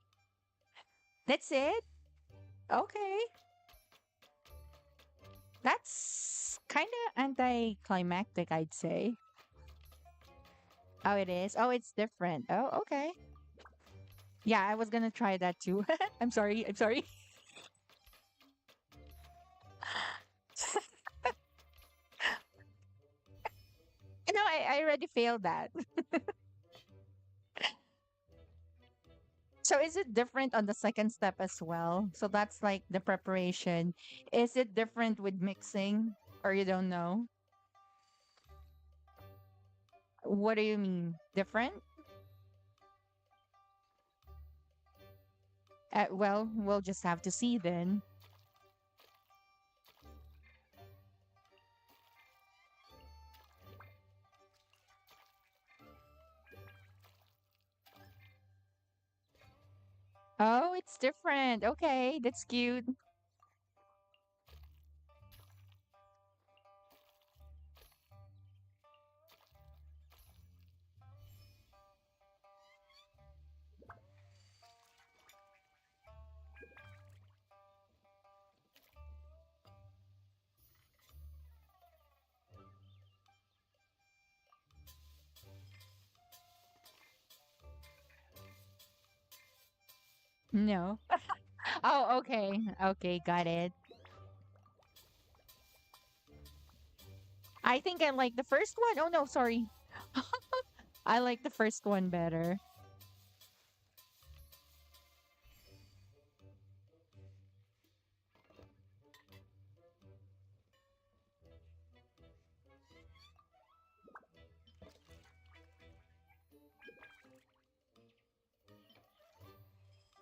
That's it. Okay. That's kind of anticlimactic, I'd say. Oh, it is. Oh, it's different. Oh, okay. Yeah, I was gonna try that too. I'm sorry. I'm sorry. No, I already failed that. So is it different on the second step as well? So that's like the preparation. Is it different with mixing, or you don't know? What do you mean? Different? Well, we'll just have to see then. Oh, it's different. Okay, that's cute. No. Oh, okay. Okay, got it. I think I like the first one. Oh no, sorry. I like the first one better.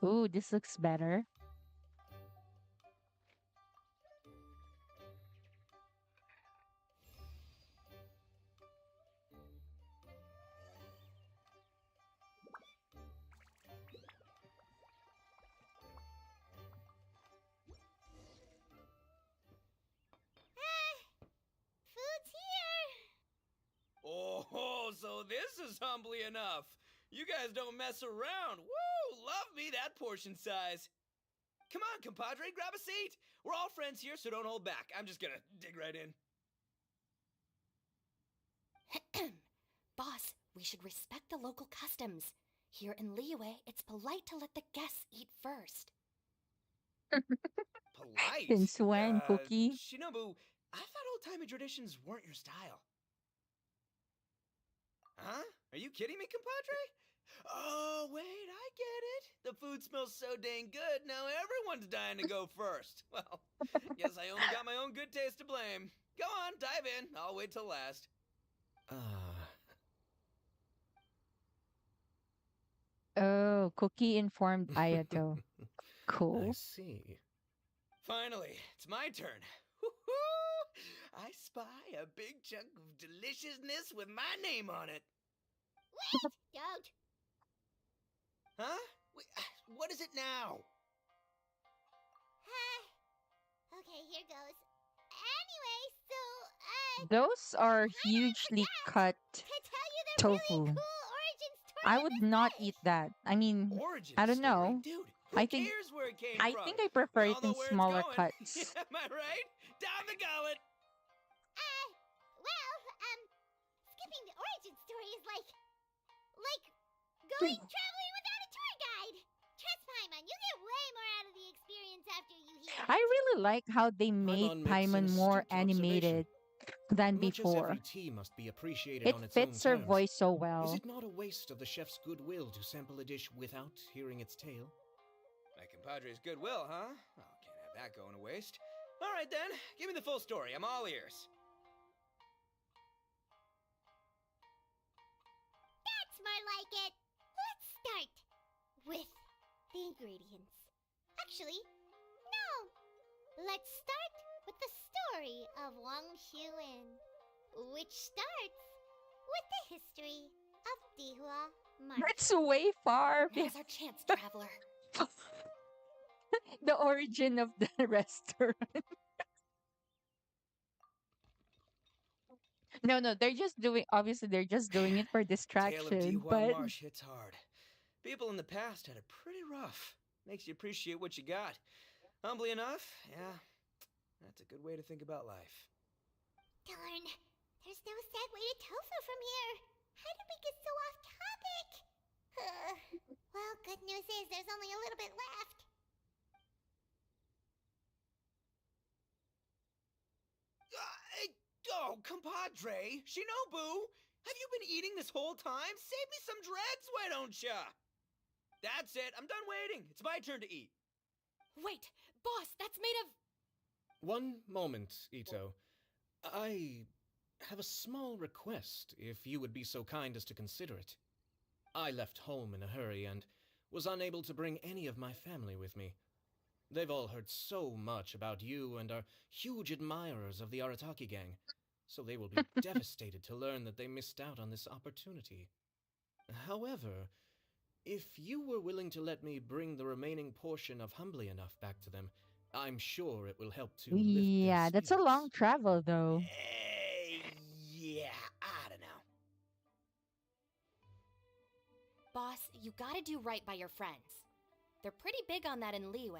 Ooh, this looks better. is humbly enough. You guys don't mess around. Woo! Love me that portion size. Come on, compadre, grab a seat. We're all friends here, so don't hold back. I'm just gonna dig right in. Boss, we should respect the local customs. Here in Liyue, it's polite to let the guests eat first. Polite? Since when, Cookie? Shinobu, I thought old-timey traditions weren't your style. Huh? Are you kidding me, compadre? Oh, wait, I get it. The food smells so dang good, now everyone's dying to go first. Well, guess I only got my own good taste to blame. Go on, dive in. I'll wait till last. Oh, Cookie informed Ayato. I Cool. see. Finally, it's my turn. Woo-hoo! I spy a big chunk of deliciousness with my name on it. Wait! Don't. Huh? Wait, what is it now? Okay, here goes. Anyway, so, Those are kinda hugely forgot cut to tell you the tofu. really cool origin story I of would this not dish. eat that. I mean, Origin I don't story? know. Dude, who I think cares where it came I from? think I We prefer it all in know where it's smaller going. cuts. Am I right? Down the gullet. Well, skipping the origin story is like going traveling without a tour guide. Trust Paimon, you get way more out of the experience after you hear I it. really like how they made Paimon makes an Paimon more astute observation. animated than Much as before. every tea must be appreciated It on its own fits her terms, voice so is well. it not a waste of the chef's goodwill to sample a dish without hearing its tale? My compadre's goodwill, huh? Oh, can't have that going to waste. All right then, give me the full story. I'm all ears. That's more like it. Let's start with the ingredients. Actually, no. Let's start with the story of Wang Xuan, which starts with the history of Dihua Market. That's way far. Now's our chance, traveler. The origin of the restaurant. No, they're just doing, obviously, they're just doing it for Tale of distraction. Dihua But Marsh hits hard. People in the past had it pretty rough. Makes you appreciate what you got. Humbly enough, yeah, that's a good way to think about life. Darn, there's no segue to tofu from here. How did we get so off topic? Well, good news is there's only a little bit left. Oh, compadre, Shinobu, have you been eating this whole time? Save me some dreads, why don't ya? That's it, I'm done waiting. It's my turn to eat. Wait, boss, that's made of. One moment, Ito. I have a small request, if you would be so kind as to consider it. I left home in a hurry and was unable to bring any of my family with me. They've all heard so much about you and are huge admirers of the Arataki gang, so they will be devastated to learn that they missed out on this opportunity. However, if you were willing to let me bring the remaining portion of Humbly Enough back to them, I'm sure it will help to lift their yeah, that's a spirits. long travel though. Yeah, I don't know. Boss, you gotta do right by your friends. They're pretty big on that in Liyue.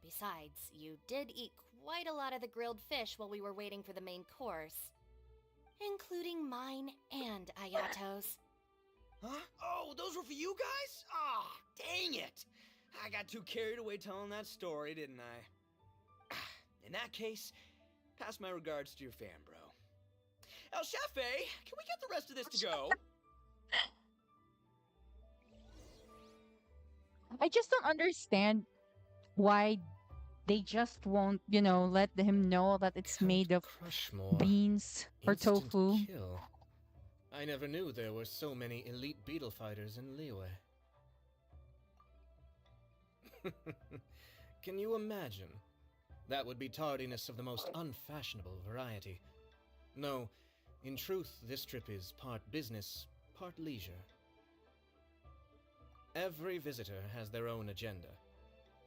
Besides, you did eat quite a lot of the grilled fish while we were waiting for the main course. Including mine and Ayato's. Huh? Oh, those were for you guys? Ah, dang it. I got too carried away telling that story, didn't I? In that case, pass my regards to your fan, bro. El Chefe, can we get the rest of this to go? I just don't understand why they just won't, let him know that it's Count made of Crushmore. beans or Instant tofu. kill. I never knew there were so many elite beetle fighters in Liyue. Can you imagine? That would be tardiness of the most unfashionable variety. No, in truth, this trip is part business, part leisure. Every visitor has their own agenda.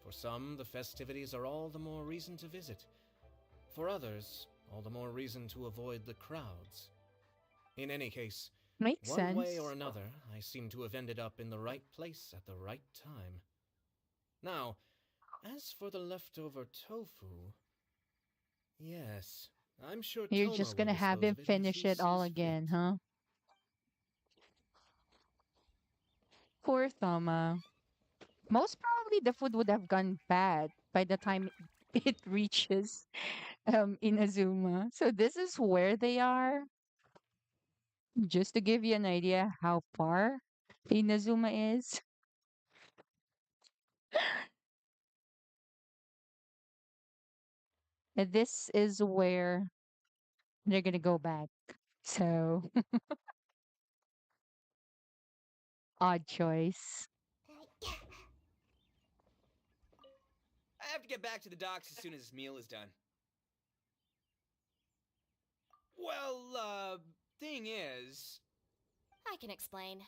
For some, the festivities are all the more reason to visit. For others, all the more reason to avoid the crowds. In any case, Makes One way or sense. another, I seem to have ended up in the right place at the right time. Now, as for the leftover tofu, yes, I'm sure You're Toma just will gonna have dispose him of it as finish he it all sees fit. again, huh? Poor Thoma. Most probably the food would have gone bad by the time it reaches Inazuma. So this is where they are. Just to give you an idea how far Inazuma is. And this is where they're gonna go back. So odd choice. I have to get back to the docks as soon as this meal is done. Well, thing is, I can explain.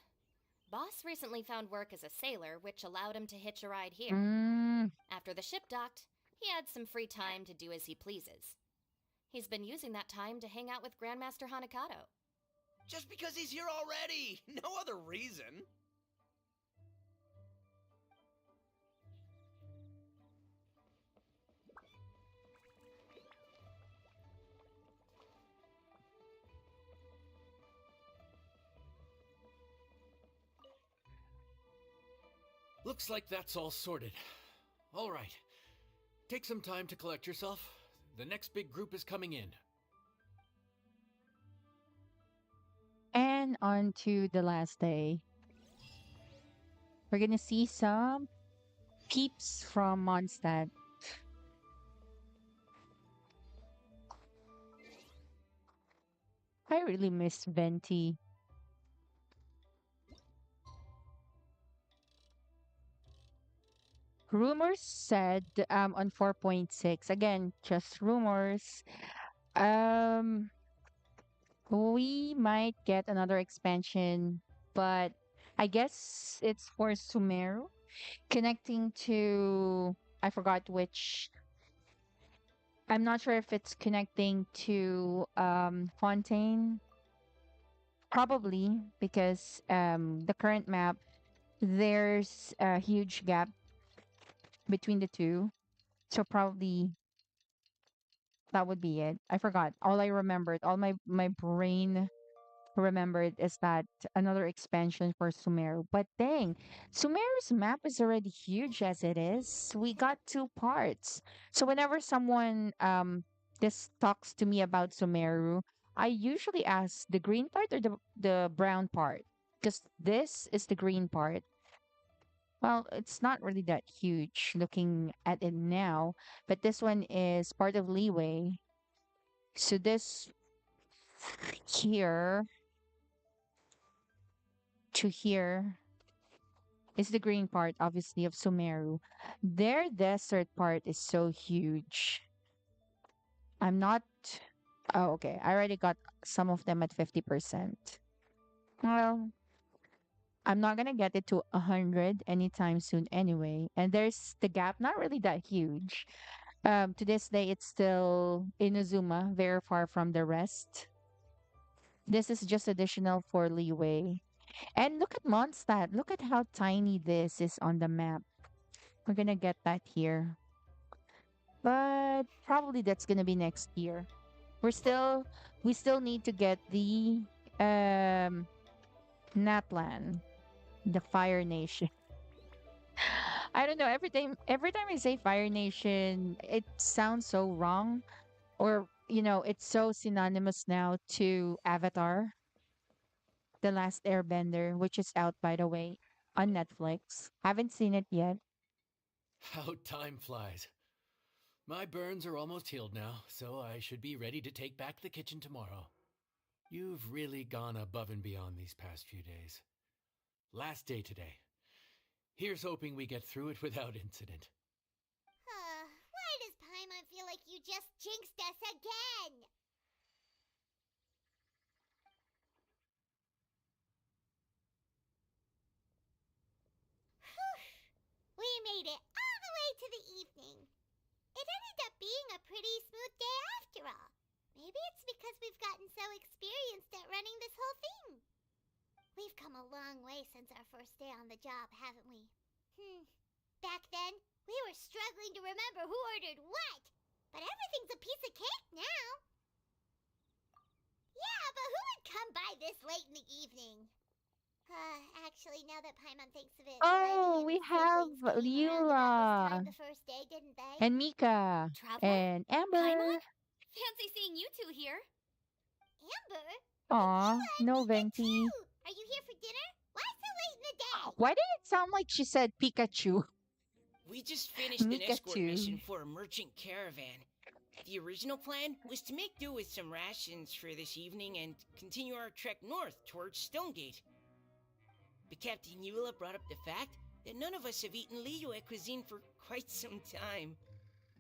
Boss recently found work as a sailor, which allowed him to hitch a ride here. Mm, After the ship docked, he had some free time to do as he pleases. He's been using that time to hang out with Grandmaster Hanakato. just because he's here already, no other reason. Looks like that's all sorted. All right. Take some time to collect yourself. The next big group is coming in. and on to the last day. We're gonna see some peeps from Mondstadt. I really miss Venti. Rumors said on 4.6. Again, just rumors. Um we might get another expansion, but I guess it's for Sumeru connecting to I forgot which. I'm not sure if it's connecting to Fontaine. Probably because the current map there's a huge gap between the two. So probably that would be it. I forgot. All I remembered, all my brain remembered is that another expansion for Sumeru. But dang, Sumeru's map is already huge as it is. We got two parts. So whenever someone this talks to me about Sumeru, I usually ask the green part or the brown part. Because this is the green part. Well, it's not really that huge looking at it now, but this one is part of Leeway. So this here to here is the green part, obviously, of Sumeru. Their desert part is so huge. I'm not. Oh, okay. I already got some of them at 50%. Well, I'm not gonna get it to 100 anytime soon anyway. And there's the gap, not really that huge. To this day, it's still Inazuma, very far from the rest. This is just additional for Leeway. And look at Mondstadt. Look at how tiny this is on the map. We're gonna get that here. But probably that's gonna be next year. We still need to get the um Naplan, the Fire Nation. I don't know, every time I say Fire Nation, it sounds so wrong. Or, it's so synonymous now to Avatar, The Last Airbender, which is out by the way on Netflix. Haven't seen it yet. How time flies. My burns are almost healed now, so I should be ready to take back the kitchen tomorrow. You've really gone above and beyond these past few days. Last day today. Here's hoping we get through it without incident. Why does Paimon feel like you just jinxed us again? We made it all the way to the evening. It ended up being a pretty smooth day after all. Maybe it's because we've gotten so experienced at running this whole thing. We've come a long way since our first day on the job, haven't we? Back then, we were struggling to remember who ordered what. But everything's a piece of cake now. Yeah, but who would come by this late in the evening? Actually, now that Paimon thinks of it, Oh, Freddy and we his have siblings came around about this time Leela the first day, didn't they? and Mika Traveler? and Paimon? Amber. Fancy seeing you two here. Amber? And Aw, Leela and no Mika venti. too! Are you here for dinner? Why so late in the day? Why did it sound like she said Pikachu? We just finished an Mika escort too. mission for a merchant caravan. The original plan was to make do with some rations for this evening and continue our trek north towards Stonegate. But Captain Eula brought up the fact that none of us have eaten Liyue cuisine for quite some time.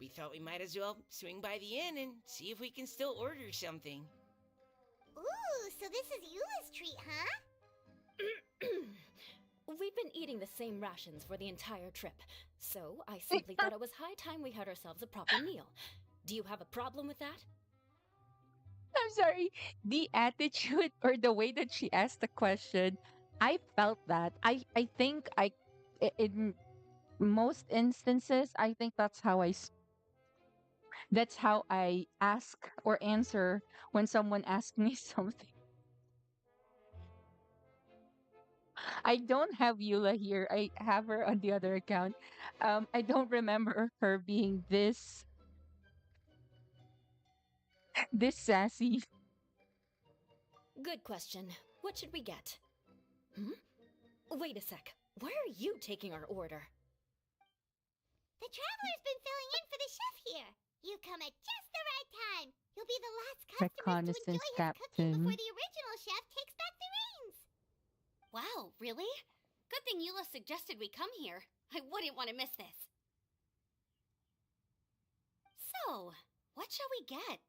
We thought we might as well swing by the inn and see if we can still order something. Ooh, so this is Eula's treat, huh? We've been eating the same rations for the entire trip, so I simply thought it was high time we had ourselves a proper meal. Do you have a problem with that? I'm sorry. The attitude or the way that she asked the question, I felt that. I think in most instances, I think that's how I ask or answer when someone asks me something. I don't have Eula here. I have her on the other account. I don't remember her being this sassy. Good question. What should we get? Hmm? Wait a sec. Why are you taking our order? The traveler's been filling in for the chef here. You come at just the right time. You'll be the last customers to Reconnaissance enjoy his cooking captain. before the original chef takes back the reins. Wow, really? Good thing Eula suggested we come here. I wouldn't want to miss this. So, what shall we get?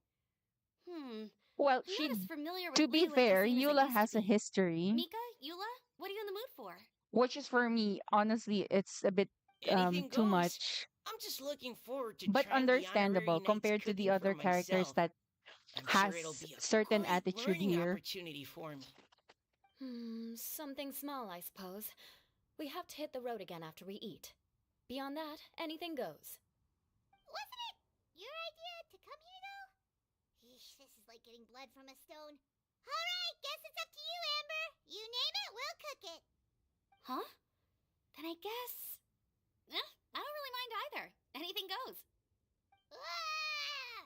Well, I'm not as familiar with to be Liyue fair, cuisine as I Eula used has to a be. history, Mika, Eula, what are you in the mood for? which is for me, honestly, it's a bit Anything too goes. much, I'm just looking forward to but trying the understandable honorary knight's compared to the cooking for other characters myself. that I'm sure it'll has be a certain great attitude learning here. opportunity for me. Something small, I suppose. We have to hit the road again after we eat. Beyond that, anything goes. Wasn't it your idea to come here, though? Eesh, this is like getting blood from a stone. All right, guess it's up to you, Amber. You name it, we'll cook it. Huh? Then I guess... I don't really mind either. Anything goes. Ah!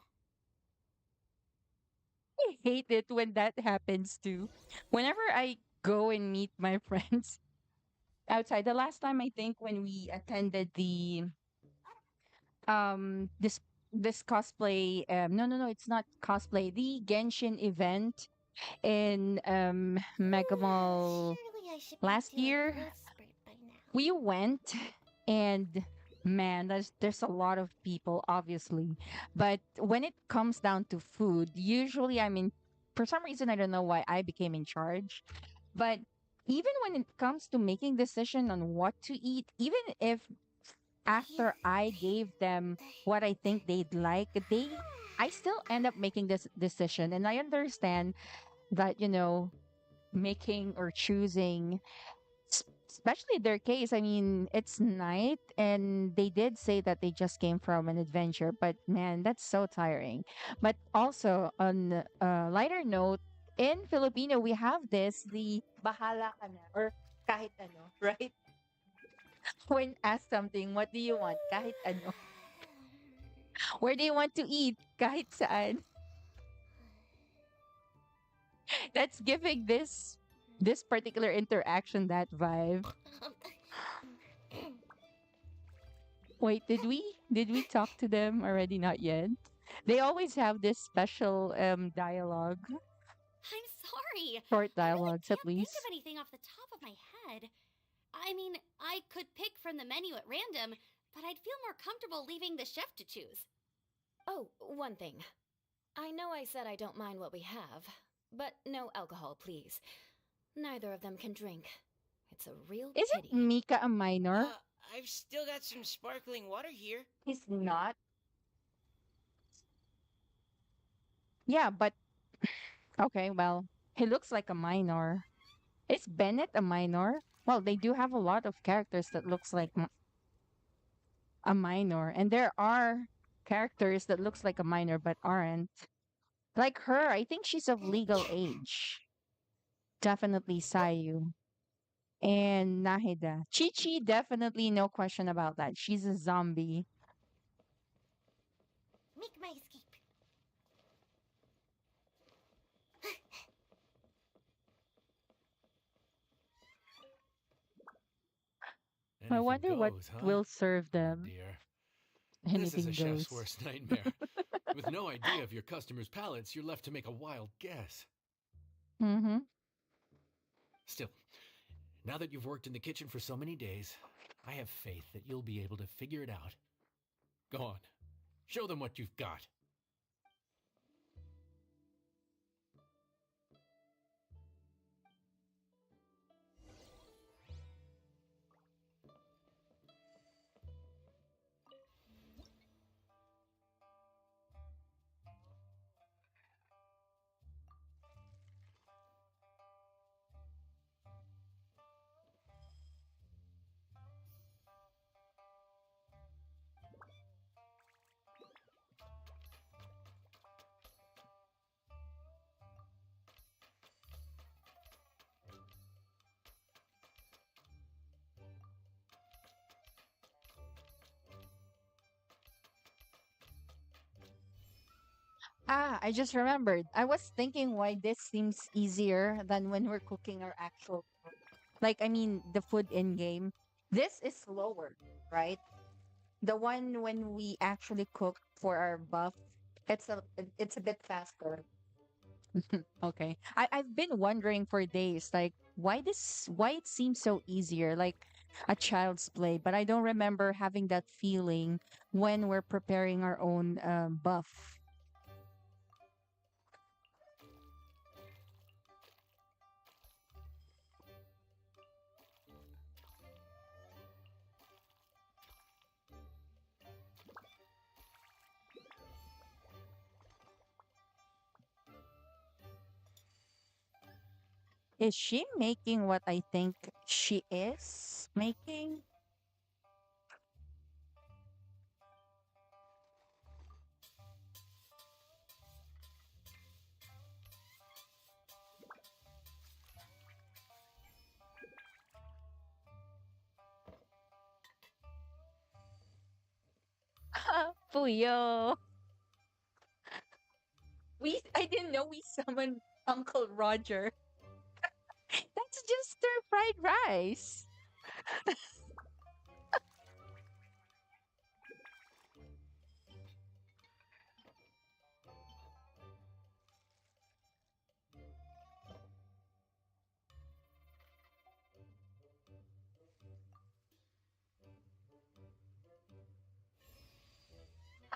I hate it when that happens too. Whenever I go and meet my friends outside, the last time I think when we attended the this cosplay no, it's not cosplay, the Genshin event in Mega Mall Surely I should be last to a year, growth spurt by now. we went, and man, there's a lot of people obviously, but when it comes down to food, usually I mean, for some reason I don't know why I became in charge, but even when it comes to making decision on what to eat, even if after I gave them what I think they'd like, I still end up making this decision. And I understand that, making or choosing, especially their case, I mean, it's night and they did say that they just came from an adventure, but man, that's so tiring. But also, on a lighter note, in Filipino, we have the bahala ka na or kahit ano, right? When asked something, what do you want? Kahit ano. Where do you want to eat? Kahit saan. That's giving this particular interaction that vibe. Wait, did we talk to them already? Not yet. They always have this special dialogue, I'm sorry. short I really dialogues can't at think least. of anything off the top of my head. I mean, I could pick from the menu at random, but I'd feel more comfortable leaving the chef to choose. Oh, one thing. I know I said I don't mind what we have, but no alcohol, please. Neither of them can drink. It's a real Isn't pity. Mika a minor? I've still got some sparkling water here. He's not. Yeah, but okay, well, he looks like a minor. Is Bennett a minor? Well, they do have a lot of characters that looks like a minor, and there are characters that looks like a minor but aren't. Like her, I think she's of legal age. Definitely Sayu. And Nahida. Chi Chi, definitely no question about that. She's a zombie. Make my escape. I Anything wonder what goes, huh? will serve Oh them. dear. This is a Anything chef's goes. worst nightmare. With no idea of your customers' palates, you're left to make a wild guess. Mm-hmm. Still, now that you've worked in the kitchen for so many days, I have faith that you'll be able to figure it out. Go on, show them what you've got. Ah, I just remembered. I was thinking why this seems easier than when we're cooking our actual like I mean the food in game. This is slower, right? The one when we actually cook for our buff, it's a bit faster. Okay. I've been wondering for days, like why it seems so easier, like a child's play, but I don't remember having that feeling when we're preparing our own buff. Is she making what I think she is making? Puyo. I didn't know we summoned Uncle Roger. That's just stir fried rice.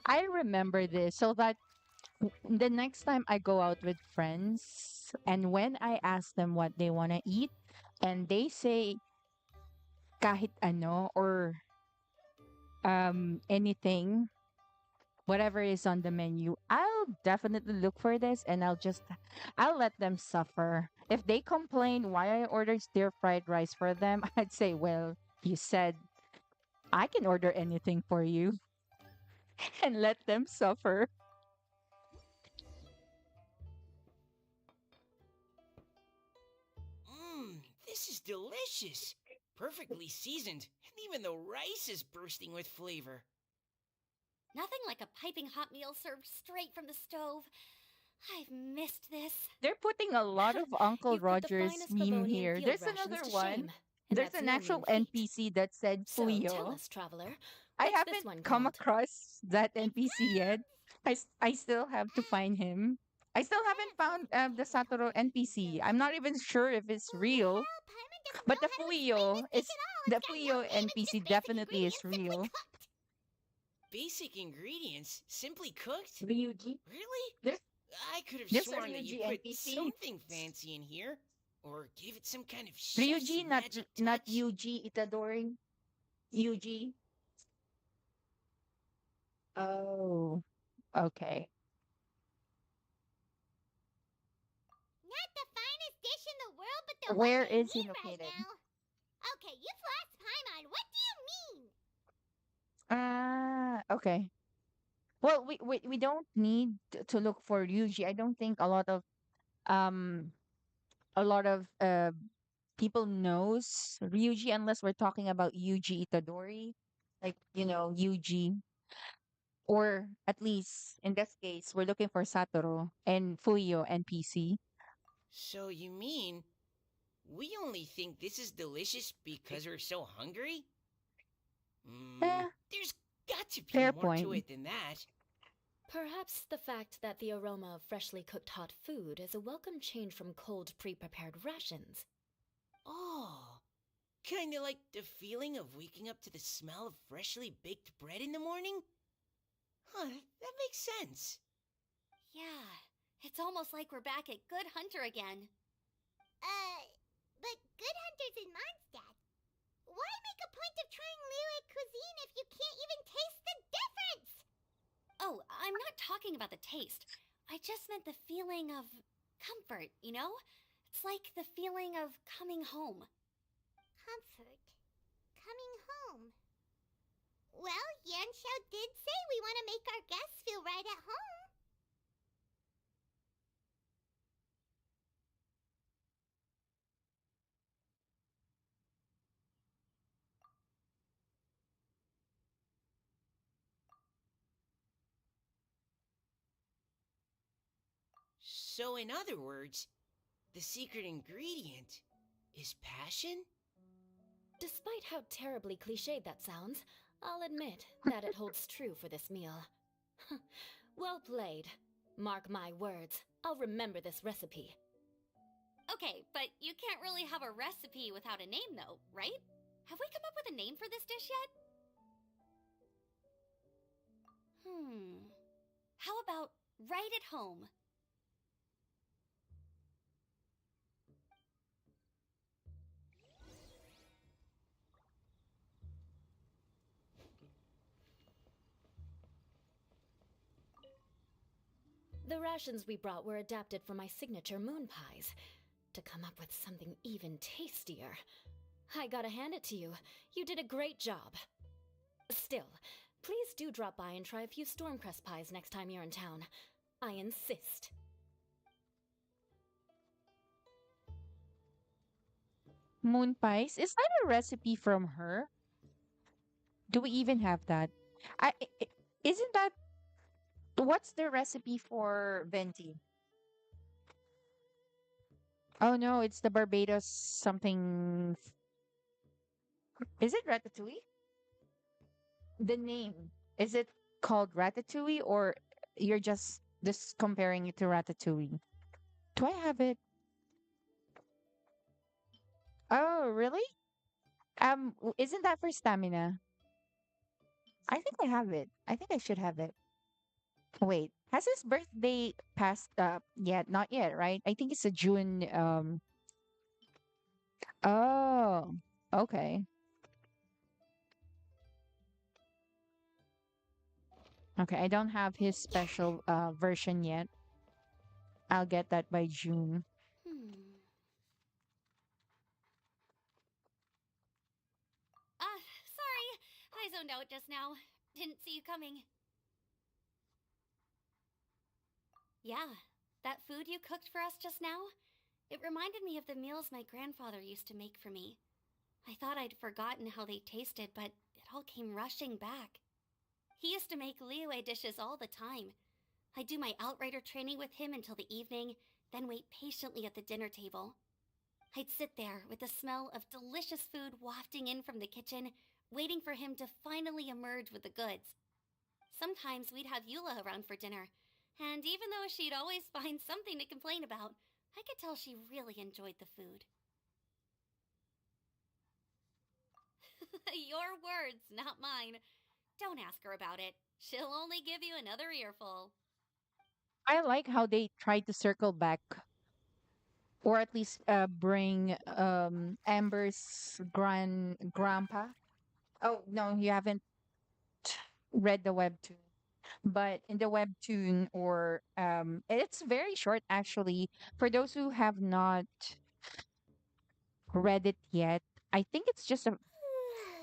I remember this so that the next time I go out with friends and when I ask them what they want to eat and they say kahit ano or anything, whatever is on the menu, I'll definitely look for this and I'll let them suffer. If they complain why I ordered stir fried rice for them, I'd say, well, you said I can order anything for you and let them suffer. Mmm, this is delicious. Perfectly seasoned, and even the rice is bursting with flavor. Nothing like a piping hot meal served straight from the stove. I've missed this. They're putting a lot of Uncle You've put the Rogers finest meme Babonian here. field There's rations another to one. shame. And There's that's an no mean actual feat. NPC that said So tell Fuyo. us, traveler, I what's this haven't one come called? across that It's NPC yet. I still have to find him. I still haven't found the Satoru NPC. I'm not even sure if it's Holy real, hell, Paimon doesn't but know how to explain this dish at all. The It's got no Fuyo name, it's NPC just basic definitely is ingredients simply real. cooked. Basic ingredients, simply cooked? Ryuji. Really? There's I could have there's a sworn that you Ryuji put NPC. something fancy in here. Or gave it some kind of chef's Ryuji, magic not touch. Yuji Itadori. Yuji. Oh, okay. Not the finest dish in the world, but know what Where they is he mean right located? now. Okay, you've lost Paimon. What do you mean? Ah, okay. Well, we don't need to look for Ryuji. I don't think um a lot of people knows Ryuji unless we're talking about Yuji Itadori, like Yuji, or at least in this case we're looking for Satoru and Fuyo NPC. So you mean we only think this is delicious because we're so hungry? Eh, There's got to be fair more to point. it than that. Perhaps the fact that the aroma of freshly cooked hot food is a welcome change from cold pre prepared rations. Oh, kinda like the feeling of waking up to the smell of freshly baked bread in the morning? Huh, that makes sense. Yeah, it's almost like we're back at Good Hunter again. Uh, but Good Hunter's in Mondstadt. Why make a point of trying Liyue cuisine if you can't even taste the difference? Oh, I'm not talking about the taste. I just meant the feeling of comfort, you know? It's like the feeling of coming home. Comfort. Coming home. Well, Yanshao did say we want to make our guests feel right at home. So, in other words, the secret ingredient is passion? Despite how terribly cliched that sounds, I'll admit that it holds true for this meal. Well played. Mark my words, I'll remember this recipe. Okay, but you can't really have a recipe without a name, though, right? Have we come up with a name for this dish yet? How about right at home? The rations we brought were adapted for my signature moon pies. To come up with something even tastier. I gotta hand it to you. You did a great job. Still, please do drop by and try a few Stormcrest pies next time you're in town. I insist. Moon pies, is that a recipe from her? Do we even have that? Isn't that what's the recipe for venti? Oh no, it's the Barbados something. Is it ratatouille? The name, is it called ratatouille, or you're just comparing it to ratatouille? Do I have it? Oh, really? Isn't that for stamina? I think I have it. I think I should have it. Wait, has his birthday passed up yet? Not yet, right? I think it's a June. Oh, okay. Okay, I don't have his special version yet. I'll get that by June. Hmm. Sorry. I zoned out just now. Didn't see you coming. Yeah, that food you cooked for us just now? It reminded me of the meals my grandfather used to make for me. I thought I'd forgotten how they tasted, but it all came rushing back. He used to make Liyue dishes all the time. I'd do my outrider training with him until the evening, then wait patiently at the dinner table. I'd sit there with the smell of delicious food wafting in from the kitchen, waiting for him to finally emerge with the goods. Sometimes we'd have Eula around for dinner, and even though she'd always find something to complain about, I could tell she really enjoyed the food. Your words, not mine. Don't ask her about it. She'll only give you another earful. I like how they tried to circle back, or at least bring Amber's grandpa. Oh no, you haven't read the webtoon. But in the webtoon, or it's very short actually. For those who have not read it yet. I think it's just a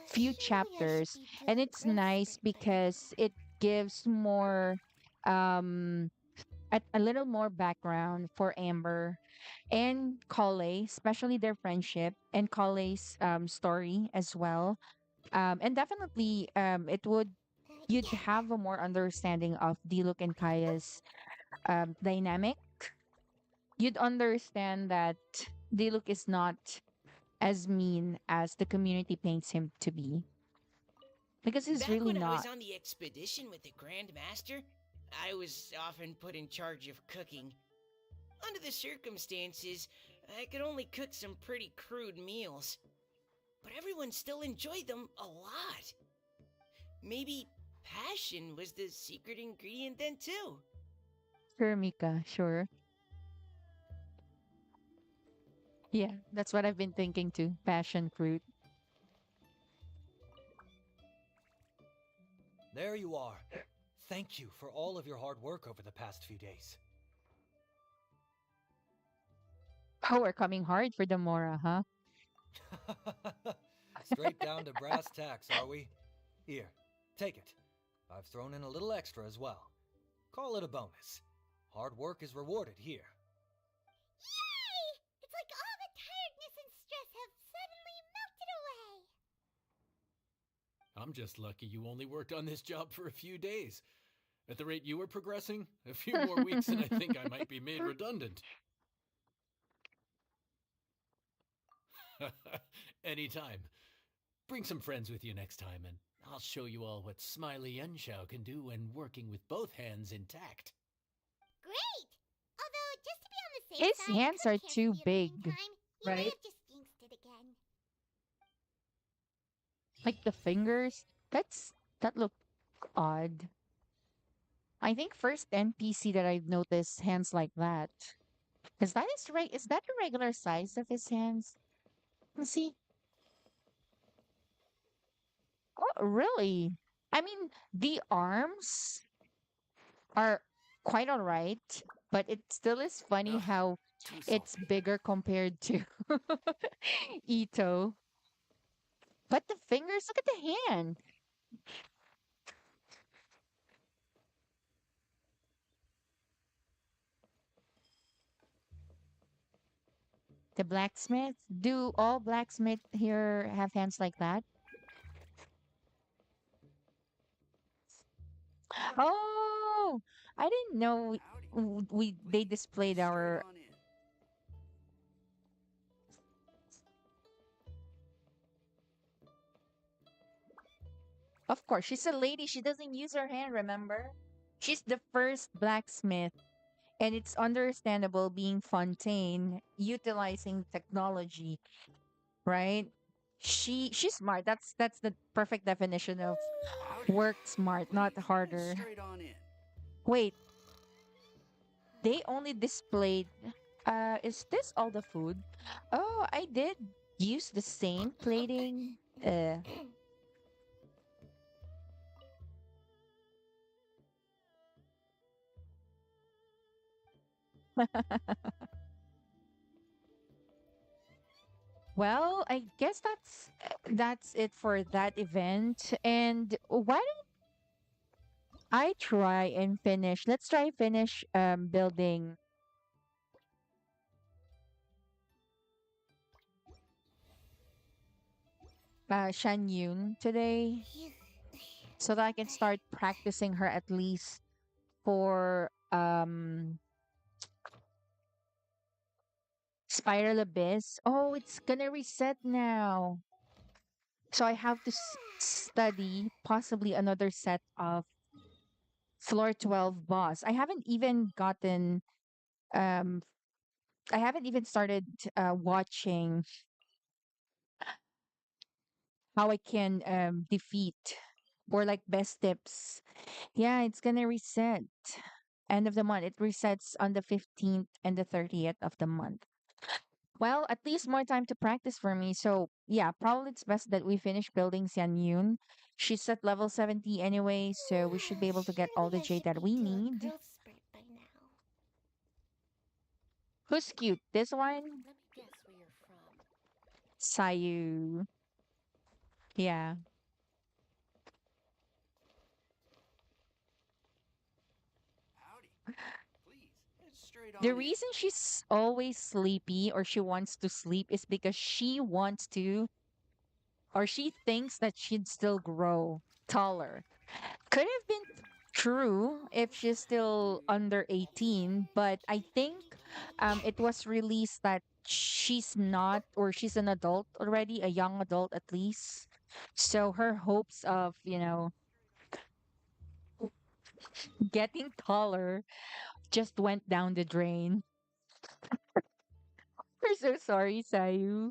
few Surely I should chapters, be and doing it's growth nice spurt by because now. it gives more um a little more background for Amber and Kale, especially their friendship and Kale's story as well. And definitely it would you'd Yeah. have a more understanding of Diluk and Kaya's dynamic. You'd understand that Diluk is not as mean as the community paints him to be because he's Back really when I was not. on the expedition with the Grand Master, I was often put in charge of cooking. Under the circumstances, I could only cook some pretty crude meals, but everyone still enjoyed them a lot. Maybe passion was the secret ingredient then, too. Sure, Mika, sure. Yeah, that's what I've been thinking too. Passion fruit. There you are. Thank you for all of your hard work over the past few days. Oh, we're coming hard for the Mora, huh? Straight down to brass tacks, are we? Here, take it. I've thrown in a little extra as well. Call it a bonus. Hard work is rewarded here. Yay! It's like all the tiredness and stress have suddenly melted away. I'm just lucky you only worked on this job for a few days. At the rate you were progressing, a few more weeks and I think I might be made redundant. Anytime. Bring some friends with you next time, and I'll show you all what Smiley Yenshao can do when working with both hands intact. Great! Although, just to be on the safe His side, hands Cook are can't too see in the big, meantime. You may right? have just jinxed it again. Like the fingers. That look odd. I think first NPC that I've noticed hands like that. Is that the regular size of his hands? Let's see. Oh, really? I mean, the arms are quite all right, but it still is funny Ugh, how too it's salty. bigger compared to Ito. But the fingers, look at the hand. The blacksmith. Do all blacksmith here have hands like that? Oh, I didn't know Howdy. we they Please, displayed straight our. on in. Of course, she's a lady. She doesn't use her hand, remember? She's the first blacksmith, and it's understandable being Fontaine utilizing technology, right? She's smart. That's the perfect definition of Howdy. work smart, not Please, harder. straight on in. Wait, they only displayed is this all the food? Oh, I did use the same plating. Well, I guess that's it for that event. And why don't I try and finish? Let's try and finish building Shan Yun today so that I can start practicing her at least for Spiral Abyss. Oh, it's gonna reset now. So I have to study possibly another set of floor 12 boss. Um I haven't even started watching how I can defeat or like best tips. Yeah, it's gonna reset end of the month. It resets on the 15th and the 30th of the month. Well, at least more time to practice for me. So yeah, probably it's best that we finish building Xian Yun. She's at level 70 anyway, so we should be able to get all Surely the I jade should that be we doing need. growth spurt by now. Who's cute? This one? Let me guess where you're from. Sayu. Yeah. Howdy. Please, it's straight The on in. reason she's always sleepy or she wants to sleep is because she wants to, or she thinks that she'd still grow taller. Could have been true if she's still under 18, but I think it was released that she's not, or she's an adult already, a young adult at least. So her hopes of, getting taller just went down the drain. We're so sorry, Sayu.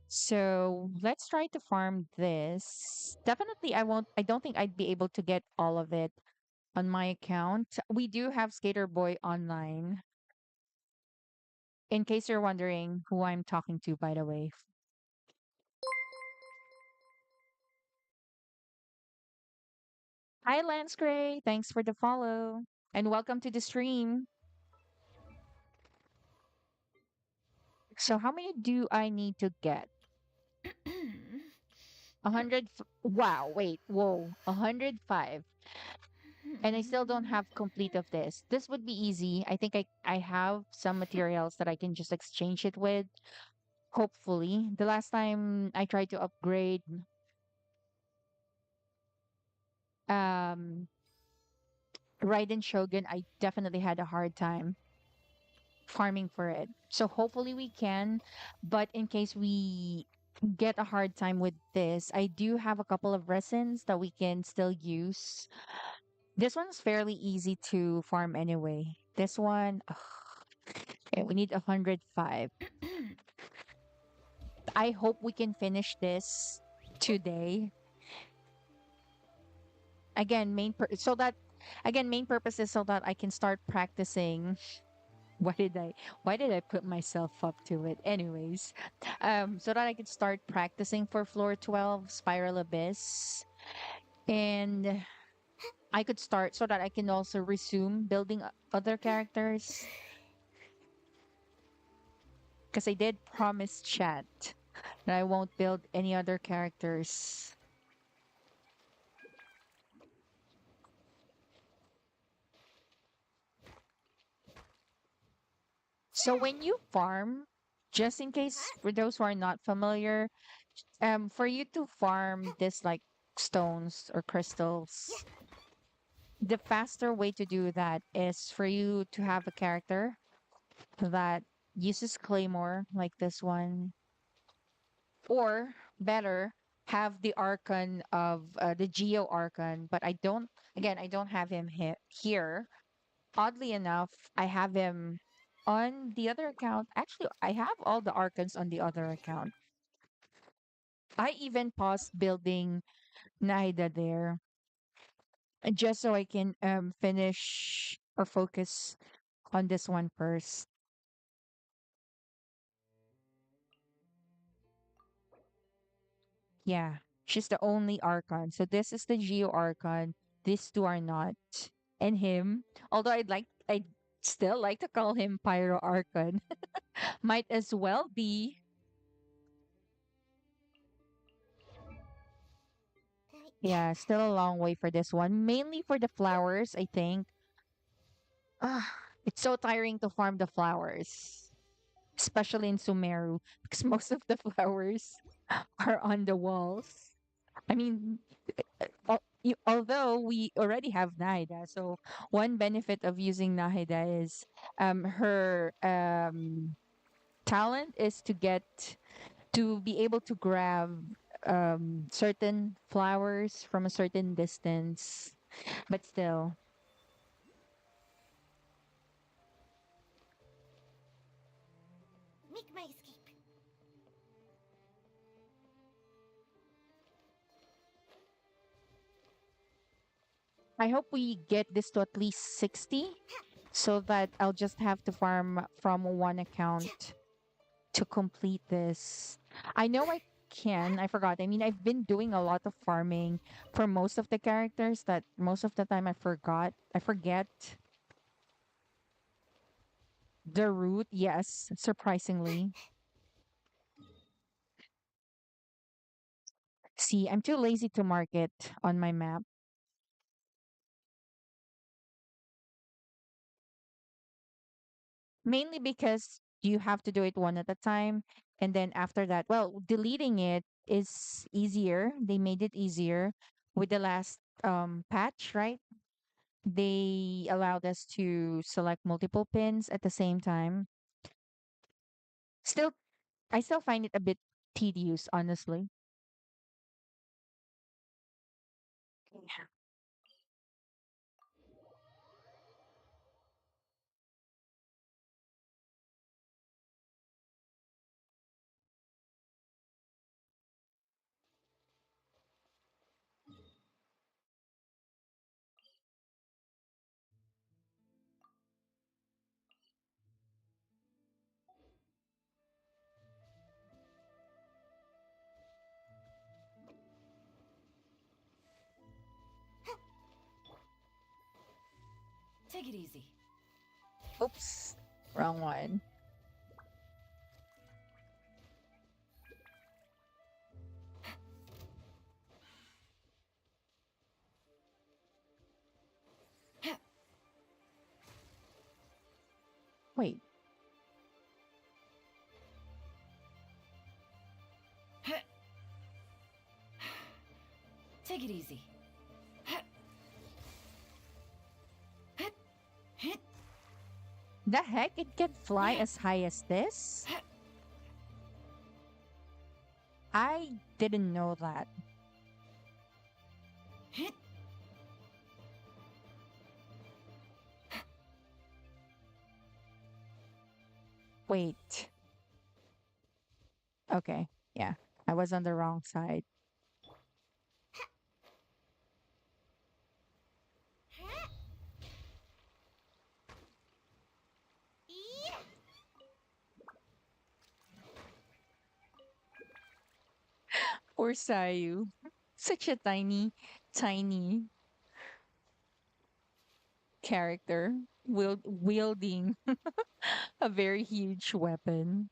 So let's try to farm this. Definitely, I don't think I'd be able to get all of it on my account. We do have Skater Boy online. In case you're wondering who I'm talking to, by the way. Hi, Lance Gray. Thanks for the follow. And welcome to the stream. So, how many do I need to get? 100. Wow, wait, whoa, 105. And I still don't have complete of this. This would be easy. I think I have some materials that I can just exchange it with. Hopefully. The last time I tried to upgrade um Raiden Shogun, I definitely had a hard time farming for it. So hopefully we can. But in case we get a hard time with this, I do have a couple of resins that we can still use. This one's fairly easy to farm anyway. This one, okay, we need 105. I hope we can finish this today. Again, main purpose is so that I can start practicing. Why did I put myself up to it? Anyways, so that I can start practicing for floor 12, Spiral Abyss, and I could start so that I can also resume building other characters. Because I did promise chat that I won't build any other characters. So when you farm, just in case for those who are not familiar, for you to farm this like stones or crystals, the faster way to do that is for you to have a character that uses claymore like this one, or better, have the archon of the geo archon. But I don't have him here. Oddly enough, I have him on the other account. Actually, I have all the archons on the other account. I even paused building Naida there just so I can finish or focus on this one first. Yeah, she's the only Archon. So this is the Geo Archon. These two are not. And him, although I'd still like to call him Pyro Archon, might as well be. Yeah, still a long way for this one. Mainly for the flowers, I think. Ah, it's so tiring to farm the flowers, especially in Sumeru, because most of the flowers are on the walls. I mean, although we already have Nahida, so one benefit of using Nahida is her talent is to be able to grab certain flowers from a certain distance, but still. Make my escape. I hope we get this to at least 60 so that I'll just have to farm from one account to complete this. I know I can. I forgot. I mean, I've been doing a lot of farming for most of the characters that most of the time I forgot. I forget. The route, yes, surprisingly. See, I'm too lazy to mark it on my map. Mainly because you have to do it one at a time. And then after that, well, deleting it is easier. They made it easier with the last patch, right? They allowed us to select multiple pins at the same time. Still, I still find it a bit tedious, honestly. Take it easy. Oops, wrong one. Wait, Take it easy. the heck? It can fly as high as this? I didn't know that. Wait. Okay. Yeah. I was on the wrong side. Yeah. Poor Sayu. Such a tiny character wielding a very huge weapon.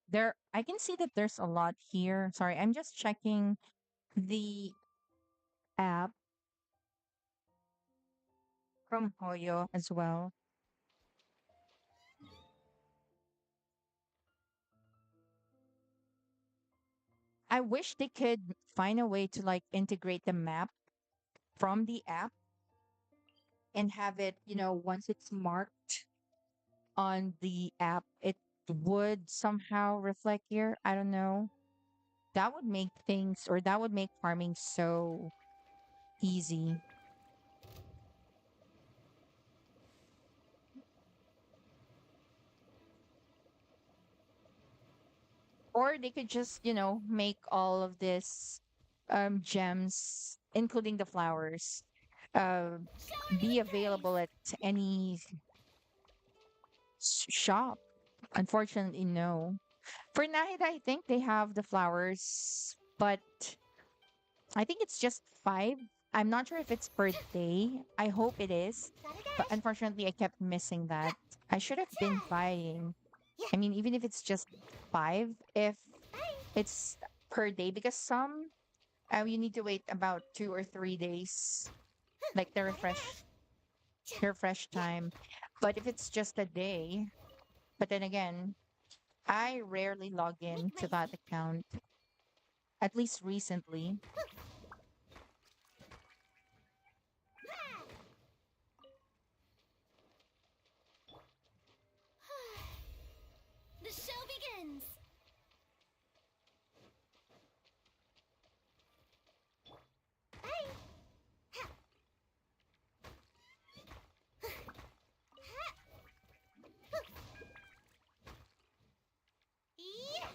There, I can see that there's a lot here. Sorry, I'm just checking the app from Hoyo as well. I wish they could find a way to like integrate the map from the app and have it, once it's marked on the app, it would somehow reflect here. I don't know. That would make things, or that would make farming so easy. Or they could just, make all of this gems, including the flowers, uh, Show her to be his face! available at any shop. Unfortunately, no. For Nahida, I think they have the flowers, but I think it's just five. I'm not sure if it's per day. I hope it is. Gotta But dash. unfortunately, I kept missing that. I should have been Cha. buying. Yeah. I mean, even if it's just five, if Bye. it's per day, because some you need to wait about 2 or 3 days, like the Gotta dash. Cha. refresh Yeah. time. But if it's just a day, but then again, I rarely log Make in to my that feet. account, at least recently. The show begins! Bye. Yeah.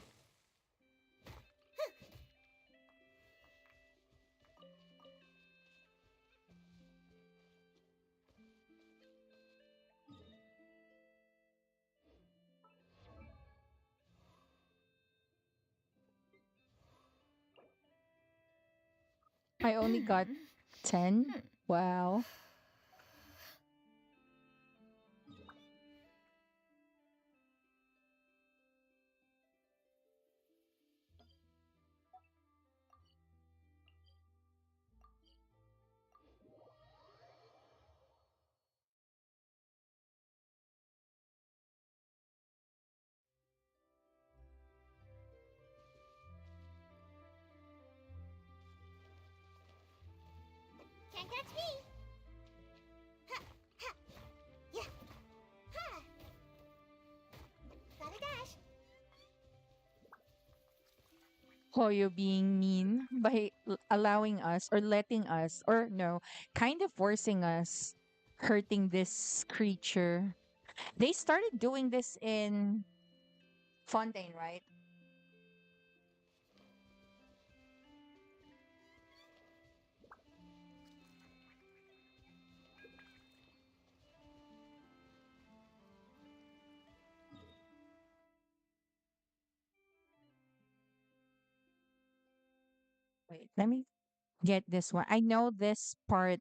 I only got 10. Wow. Can't catch me! Ha! Ha! Yeah! Ha! Gotta dash! Hoyo being mean by allowing us or letting us, or no, kind of forcing us hurting this creature. They started doing this in Fontaine, right? Wait, let me get this one. I know this part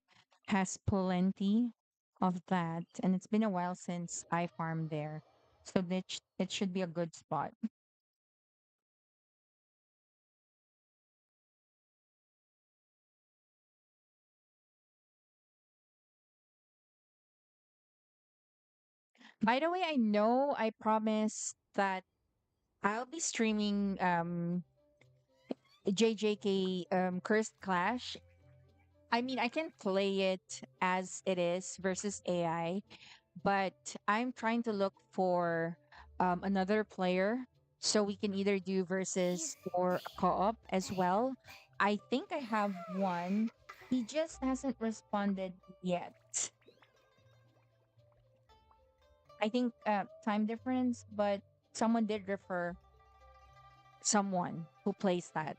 has plenty of that, and it's been a while since I farmed there. So it should be a good spot. By the way, I know I promised that I'll be streaming JJK Cursed Clash. I mean, I can play it as it is versus AI, but I'm trying to look for another player so we can either do Phew. versus or a co-op as well. I think I have one. He just hasn't responded yet. I think time difference, but someone did refer someone who plays that.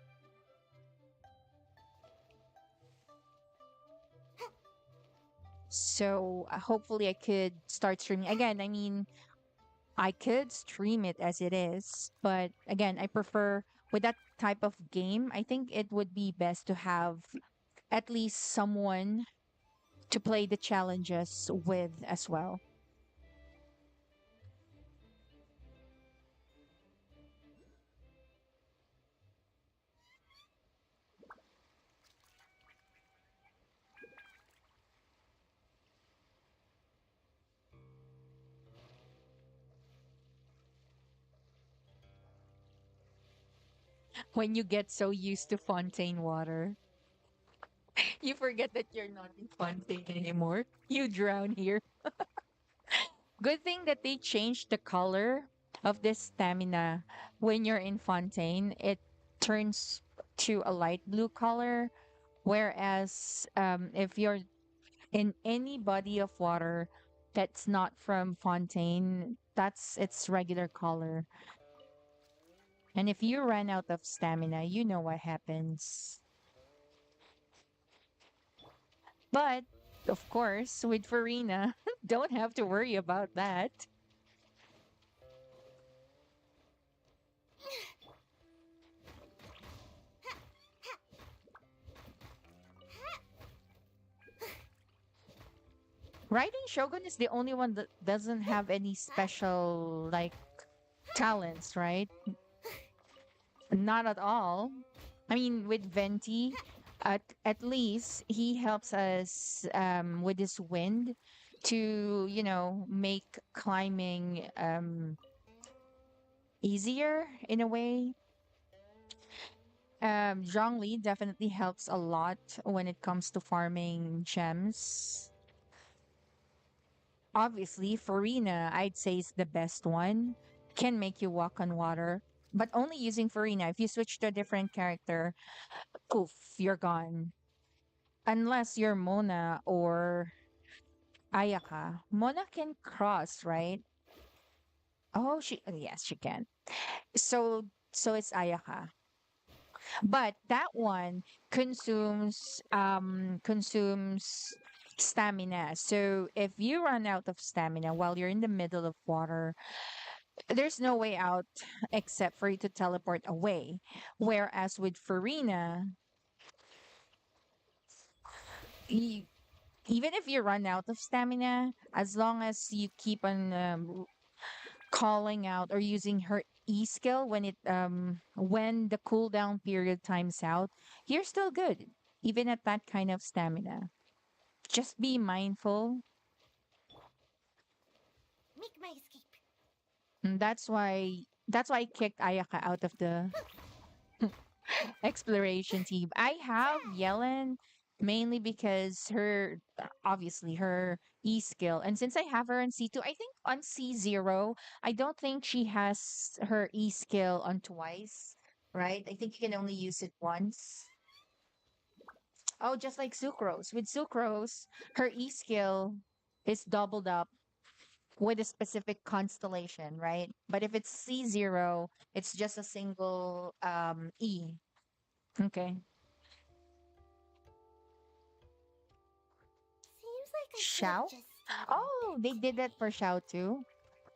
So hopefully I could start streaming again. I mean, I could stream it as it is, but again, I prefer with that type of game, I think it would be best to have at least someone to play the challenges with as well. When you get so used to Fontaine water, you forget that you're not in Fontaine anymore. You drown here. Good thing that they changed the color of this stamina when you're in Fontaine. It turns to a light blue color, whereas if you're in any body of water that's not from Fontaine, that's its regular color. And if you run out of stamina, you know what happens. But of course, with Farina, don't have to worry about that. Riding Shogun is the only one that doesn't have any special like talents, right? Not at all. I mean, with Venti, at least he helps us with his wind to, make climbing easier in a way. Zhongli definitely helps a lot when it comes to farming gems. Obviously, Farina, I'd say is the best one. Can make you walk on water, but only using Farina. If you switch to a different character, poof, you're gone. Unless you're Mona or Ayaka. Mona can cross, right? Oh, yes, she can. So it's Ayaka. But that one consumes stamina. So if you run out of stamina while you're in the middle of water, there's no way out except for you to teleport away. Whereas with Farina, e- even if you run out of stamina, as long as you keep on calling out or using her E skill when the cooldown period times out, you're still good, even at that kind of stamina. Just be mindful. Make my escape. And that's why I kicked Ayaka out of the exploration team. I have Yellen mainly because obviously her E skill. And since I have her on C2, I think on C0, I don't think she has her E skill on twice, right? I think you can only use it once. Oh, just like Sucrose. With Sucrose, her E skill is doubled up with a specific constellation, right? But if it's C0, it's just a single E. Okay. Seems like I should have Xiao? just stayed in Oh, they bed. did that for Xiao too.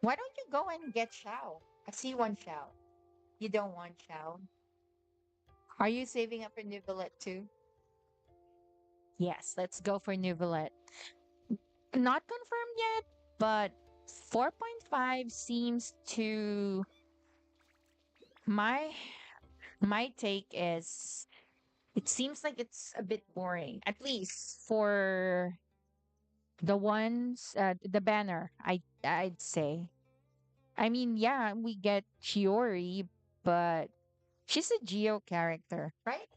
Why don't you go and get Xiao? I see one Xiao. You don't want Xiao. Are you saving up for Nuvolette too? Yes, let's go for Nuvolette. Not confirmed yet, but 4.5 seems to my my take is it seems like it's a bit boring. At least for the banner, I'd say. I mean, yeah, we get Chiori, but she's a Geo character, right?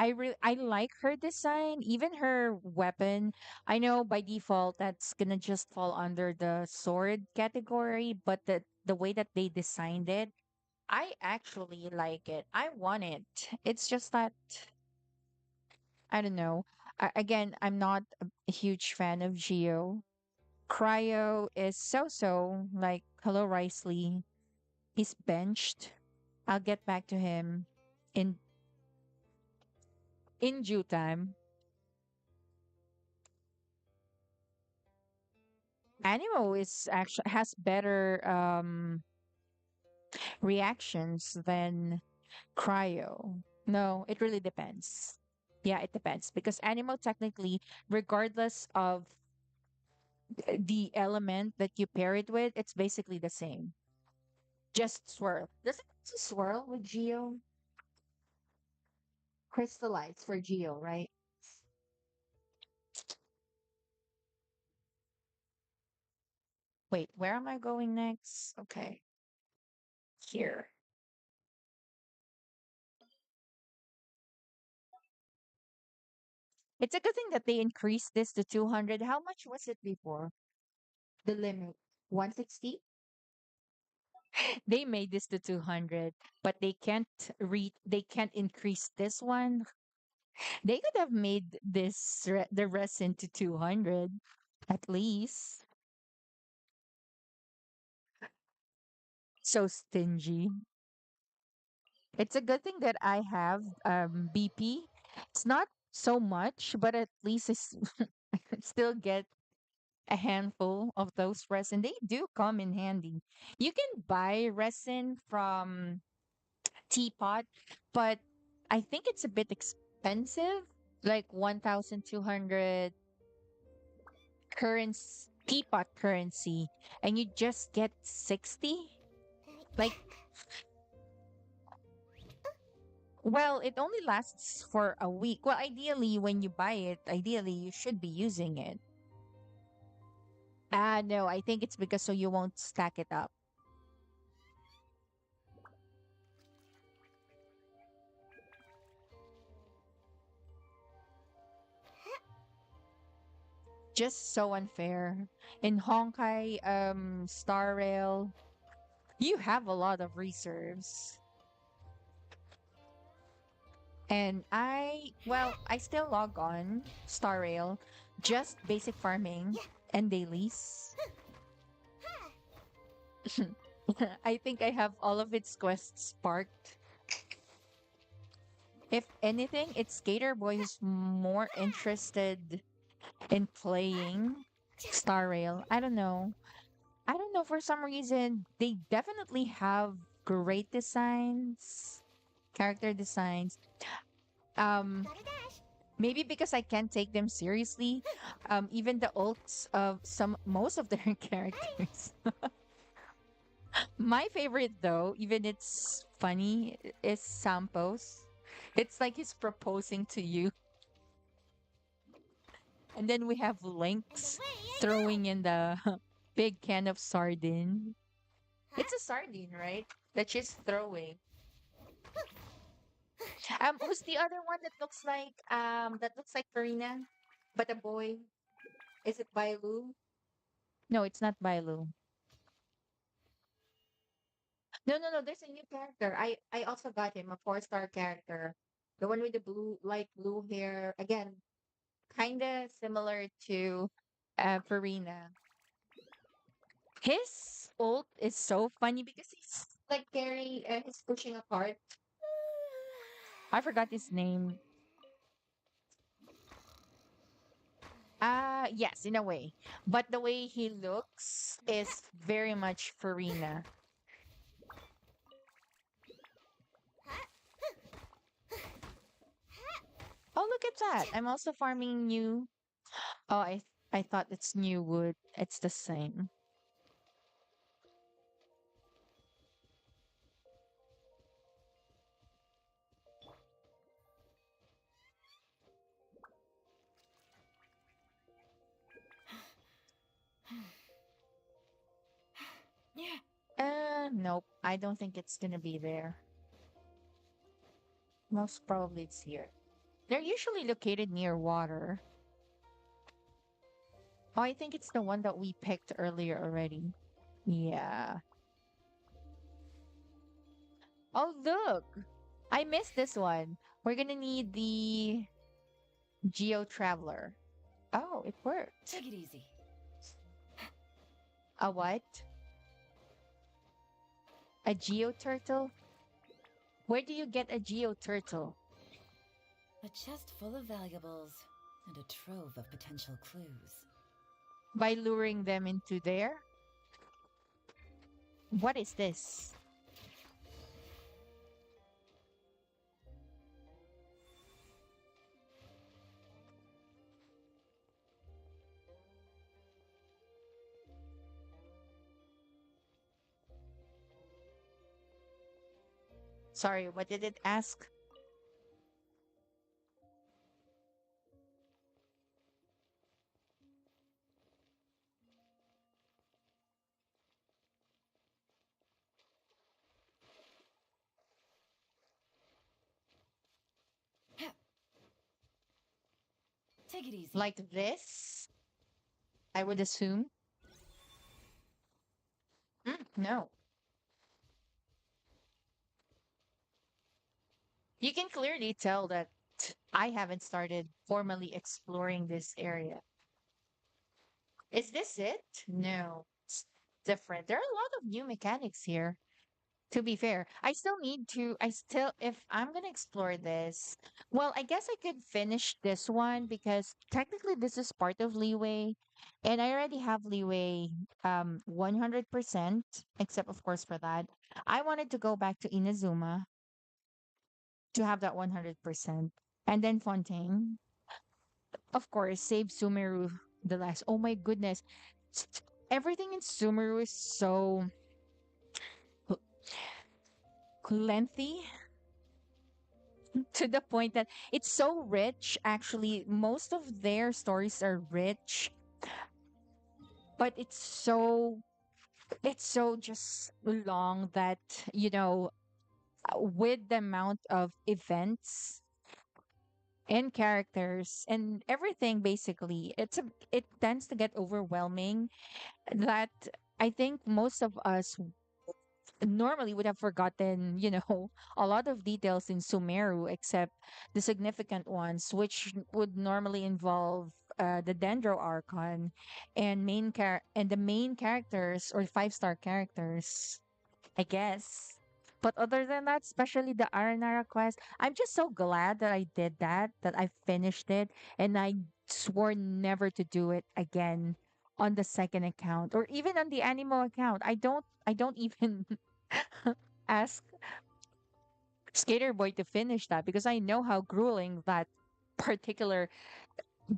I like her design, even her weapon. I know by default that's gonna just fall under the sword category, but the way that they designed it, I actually like it. I want it. It's just that I don't know. Again, I'm not a huge fan of Geo. Cryo is so like hello Riceley. He's benched. I'll get back to him in due time. Animo is actually has better reactions than Cryo. No, it really depends. Yeah, it depends because Animo technically, regardless of the element that you pair it with, it's basically the same. Just swirl. Does it also swirl with Geo? Crystallize for Geo, right? Wait, where am I going next? Okay, here. It's a good thing that they increased this to 200. How much was it before? The limit 160? They made this to 200, but they can't increase this one. They could have made the resin to 200 at least. So stingy. It's a good thing that I have BP. It's not so much, but at least I still get a handful of those resin. They do come in handy. You can buy resin from Teapot, but I think it's a bit expensive, like 1,200 currency Teapot currency, and you just get 60. Like, well, it only lasts for a week. Well, ideally, when you buy it, ideally you should be using it. Ah, no, I think it's because so you won't stack it up. Just so unfair. In Honkai, Star Rail, you have a lot of reserves. And I still log on Star Rail, just basic farming and dailies. I think I have all of its quests sparked. If anything, it's Skater Boy who's more interested in playing Star Rail. I don't know. I don't know. For some reason, they definitely have great designs. character designs. Um, Gotta dash. maybe because I can't take them seriously. Even the ults of most of their Hi. characters. My favorite though, even it's funny, is Sampos. It's like he's proposing to you. And then we have And Lynx away I go. throwing in the big can of sardine. Huh? It's a sardine, right? That she's throwing. Who's the other one that looks like Farina, but a boy? Is it Bailu? No, it's not Bailu. No, no, no. There's a new character. I also got him, a 4-star character. The one with the light blue hair. Again, kind of similar to Farina. His ult is so funny because he's like he's pushing a cart. I forgot his name. Yes, in a way. But the way he looks is very much Farina. Oh, look at that. I'm also farming new. Oh, I thought it's new wood. It's the same. Yeah. Nope. I don't think it's gonna be there. Most probably it's here. They're usually located near water. Oh, I think it's the one that we picked earlier already. Yeah. Oh, look. I missed this one. We're gonna need the Geo Traveler. Oh, it worked. Take it easy. A what? A Geo Turtle? Where do you get a Geo Turtle? A chest full of valuables and a trove of potential clues. By luring them into there? What is this? Sorry, what did it ask? Take it easy. Like this? I would assume. No. You can clearly tell that I haven't started formally exploring this area. Is this it? No. It's different. There are a lot of new mechanics here. To be fair, if I'm going to explore this, well, I guess I could finish this one because technically this is part of Leeway and I already have Leeway 100%, except of course for that. I wanted to go back to Inazuma to have that 100%. And then Fontaine, of course, save Sumeru the last. Oh my goodness. Everything in Sumeru is so lengthy to the point that it's so rich. Actually, most of their stories are rich, but it's so just long that with the amount of events and characters and everything, basically it tends to get overwhelming that I think most of us normally would have forgotten, a lot of details in Sumeru, except the significant ones, which would normally involve the Dendro Archon and the main characters or 5-star characters, I guess. But other than that, especially the Aranara quest, I'm just so glad that I did that I finished it, and I swore never to do it again on the second account or even on the Animo account. I don't even ask Skater Boy to finish that because I know how grueling that particular.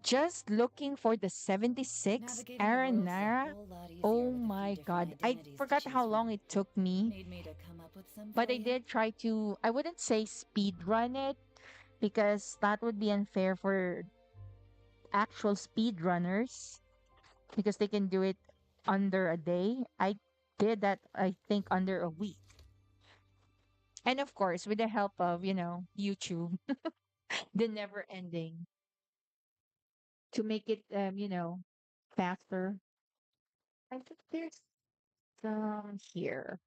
Just looking for the 76 Navigating the world's a Aranara. whole lot easier Oh with a few my different god. I identities to forgot choose how long from. it took me, Need me to come up with some but for I you? did try to, I wouldn't say speed run it because that would be unfair for actual speed runners because they can do it under a day. I did that, I think, under a week. And of course, with the help of, YouTube, the never ending to make it, faster. I think there's some here.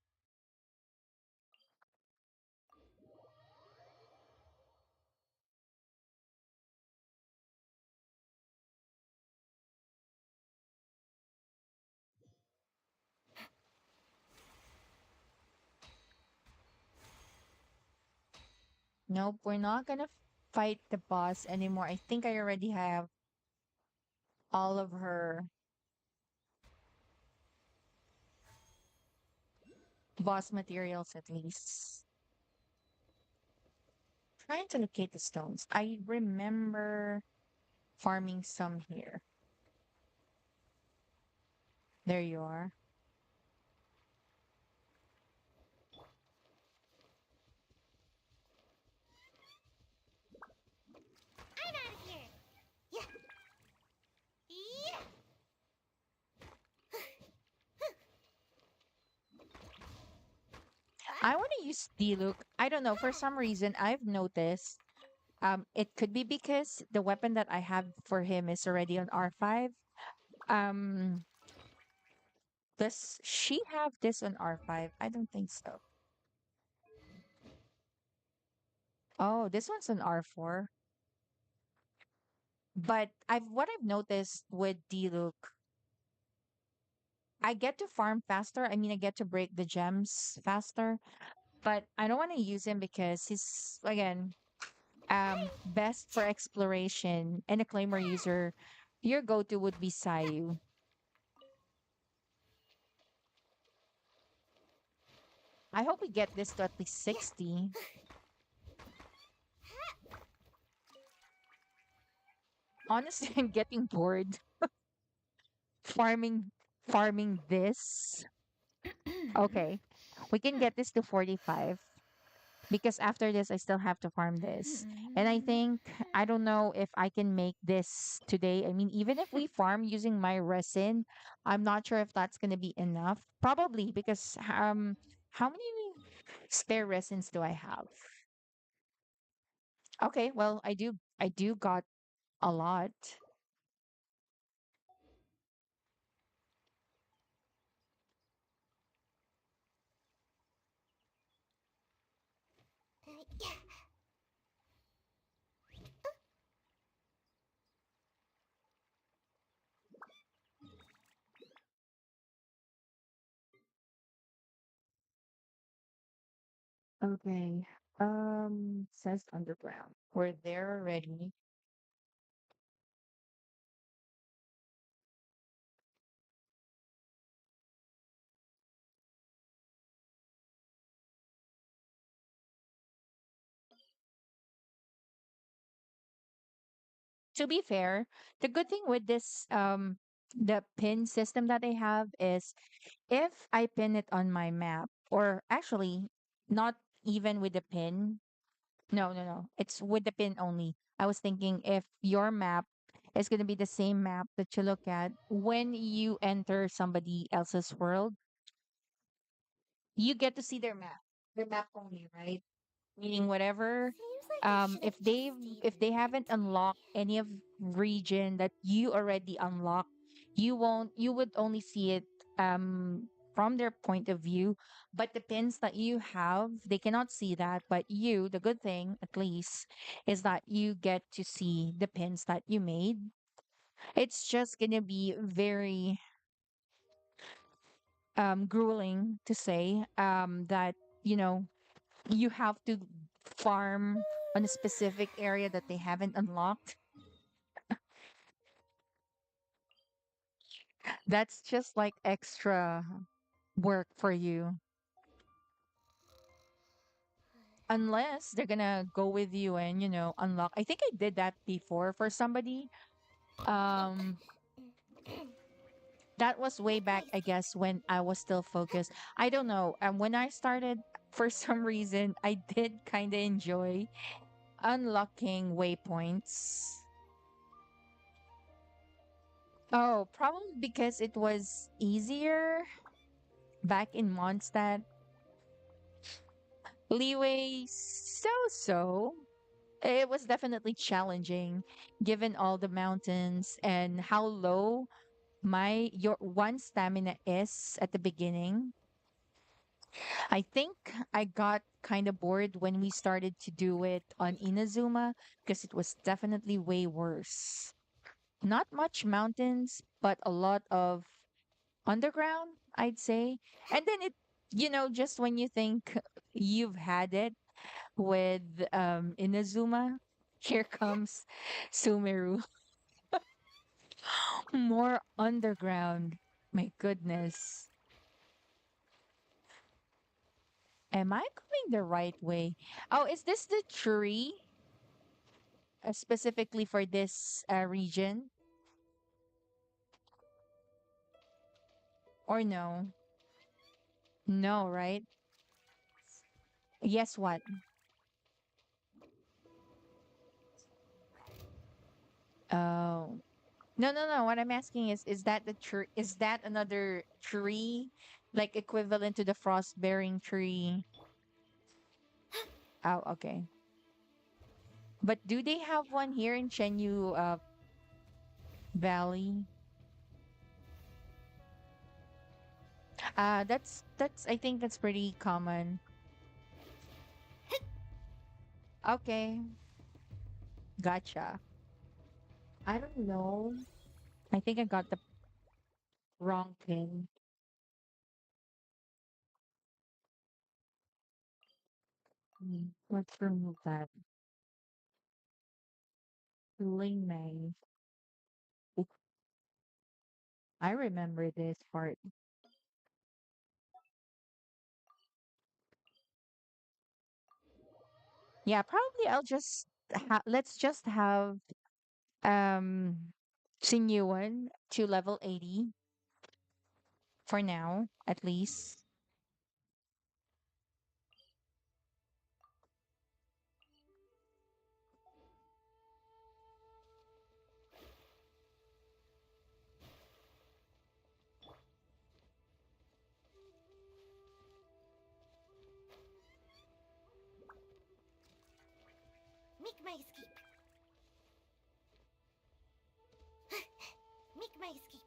Nope, we're not gonna fight the boss anymore. I think I already have all of her boss materials at least. Trying to locate the stones. I remember farming some here. There you are. I'm out of here. Yeah. Yeah. I want to use Diluc. I don't know. For some reason, I've noticed. It could be because the weapon that I have for him is already on R5. Um, does she have this on R5? I don't think so. Oh, this one's on R4. But I've noticed with Diluc, I get to farm faster. I mean, I get to break the gems faster, but I don't want to use him because he's again best for exploration and a claimer user. Your go-to would be Sayu. I hope we get this to at least 60. Honestly, I'm getting bored farming farming this. Okay. We can get this to 45 because after this I still have to farm this. And I think I don't know if I can make this today. I mean, even if we farm using my resin, I'm not sure if that's going to be enough. Probably because how many spare resins do I have? Okay, well, I do got a lot. Yeah. Okay. Says underground. We're there already. To be fair, the good thing with this the pin system that I have is if I pin it on my map, or actually not even with the pin. No, no, no. It's with the pin only. I was thinking if your map is going to be the same map that you look at when you enter somebody else's world, you get to see their map only, right? Meaning whatever Seems like I should if have just stayed they in haven't inventory. unlocked any of region that you already unlocked, you would only see it from their point of view, but the pins that you have, they cannot see that, but you, the good thing at least is that you get to see the pins that you made. It's just gonna be very grueling to say that you know you have to farm on a specific area that they haven't unlocked. That's just like extra work for you. unless they're gonna go with you and unlock. I think I did that before for somebody. Um, that was way Make my back, I guess, when I was still focused. I don't know. And when I started, for some reason, I did kind of enjoy unlocking waypoints. Oh, probably because it was easier back in Mondstadt. Leeway, so so. It was definitely challenging given all the mountains and how low your one stamina is at the beginning. I think I got kind of bored when we started to do it on Inazuma because it was definitely way worse. Not much mountains, but a lot of underground, I'd say. And then just when you think you've had it with Inazuma, here comes Sumeru. More underground. My goodness. Am I going the right way? Oh, is this the tree specifically for this region? Or no? No, right? Yes, what? Oh. No, no, no. What I'm asking is that the tree? Is that another tree, like equivalent to the frost-bearing tree? Oh, okay. But do they have one here in Chenyu Valley? That's I think that's pretty common. Okay, gotcha. I don't know. I think I got the wrong pin. Let's remove that. Ling Mei. Oop, I remember this part. Yeah, probably I'll just let's just have um Sinyuan to level 80 for now, at least. Make my escape. Make my escape.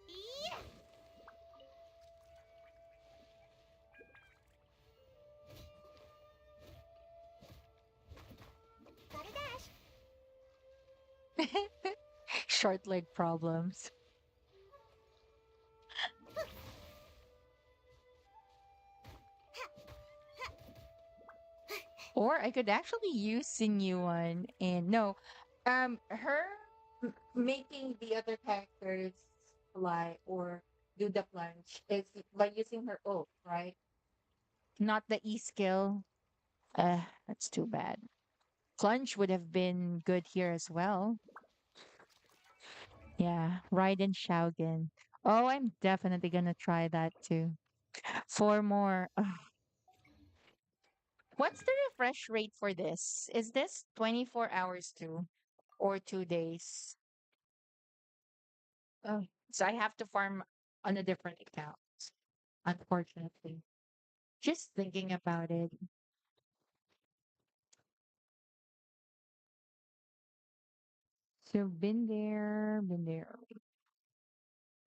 Yeah! Gotta dash. Short leg problems. Or I could actually use Sinyuan and no, her making the other characters fly or do the plunge is by using her ult, right? Not the E skill. That's too bad. Plunge would have been good here as well. Yeah, Raiden Shaugen. Oh, I'm definitely gonna try that too. Four more. Ugh. What's the refresh rate for this? Is this 24 hours too? Or 2 days? Oh, so I have to farm on a different account, unfortunately. Just thinking about it. So been there, been there.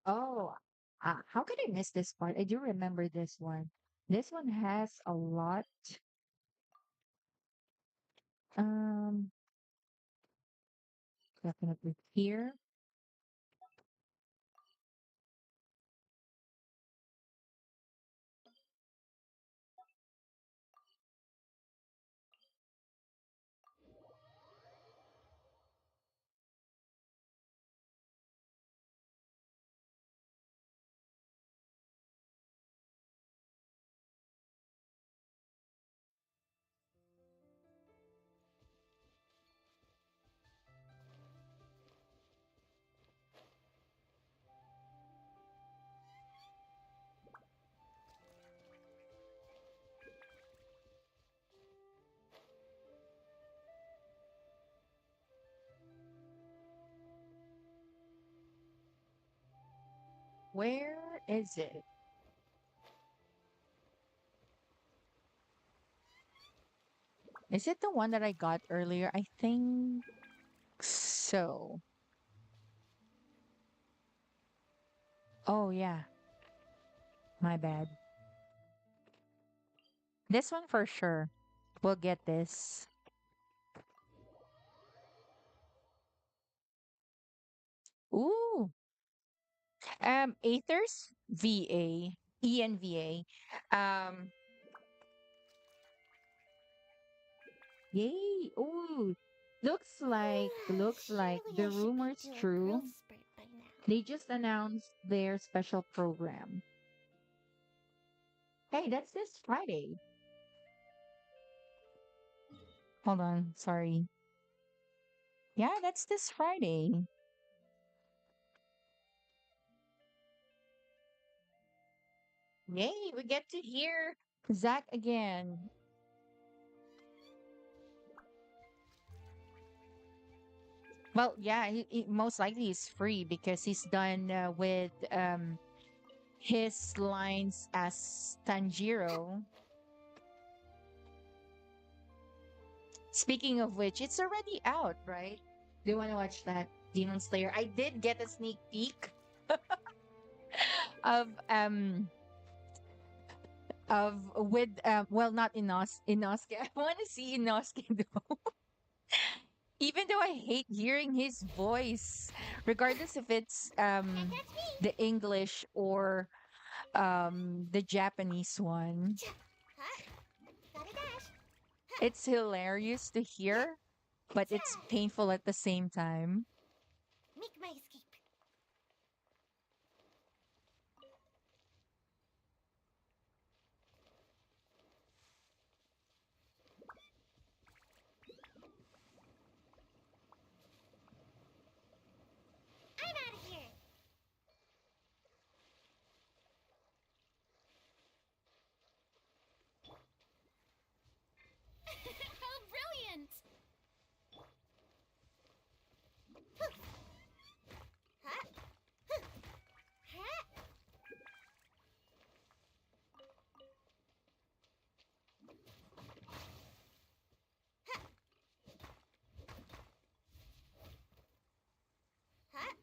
Oh, how could I miss this part? I do remember this one. This one has a lot. Um, definitely here. Where is it? Is it the one that I got earlier? I think so. Oh, yeah. My bad. This one for sure. We'll get this. Ooh. Aethers VA. ENVA. Yay. Ooh. Looks like Surely I the should be rumor's doing true. growth spurt by now. They just announced their special program. Hey, that's this Friday. Hold on. Sorry. Yeah, that's this Friday. Yay, we get to hear Zach again. Well, yeah, he most likely is free because he's done with his lines as Tanjiro. Speaking of which, it's already out, right? Do you want to watch that Demon Slayer? I did get a sneak peek of with well, not Inosuke. I want to see Inosuke though. Even though I hate hearing his voice, regardless if it's Can't catch me! the English or the Japanese one. Huh? Gotta dash. It's hilarious to hear, but it's Cha! painful at the same time. Make my escape. I'm out of here! How brilliant! Huh? Huh? Huh?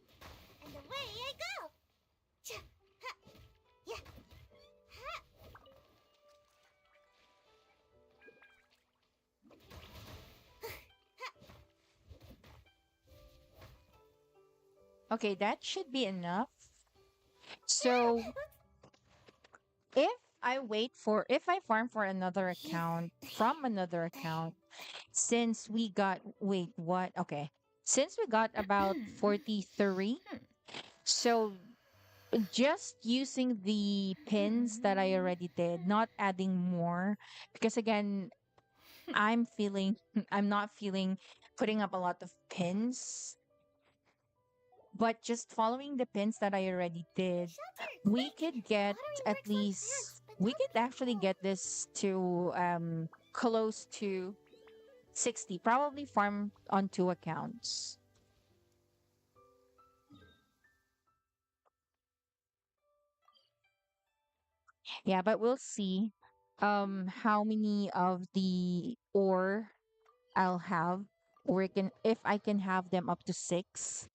And away I go! Cha! Ha! Yeah! Ha! Okay, that should be enough. So if if I farm for another account from another account, since we got, wait, what? Okay. Since we got about 43, so just using the pins that I already did, not adding more, because again, I'm feeling, I'm not feeling putting up a lot of pins, but just following the pins that I already did, Shelter, we quick! could get Watering at works like least, plants, but we not could with the actually pool. get this to close to 60, probably farm on two accounts. Yeah, but we'll see how many of the ore I'll have, or if I can have them up to six.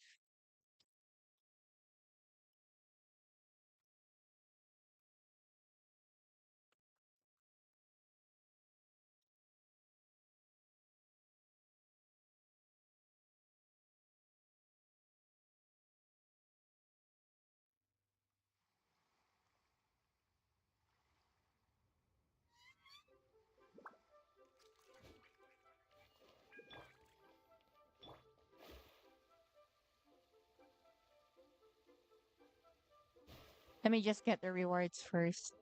Let me just get the rewards first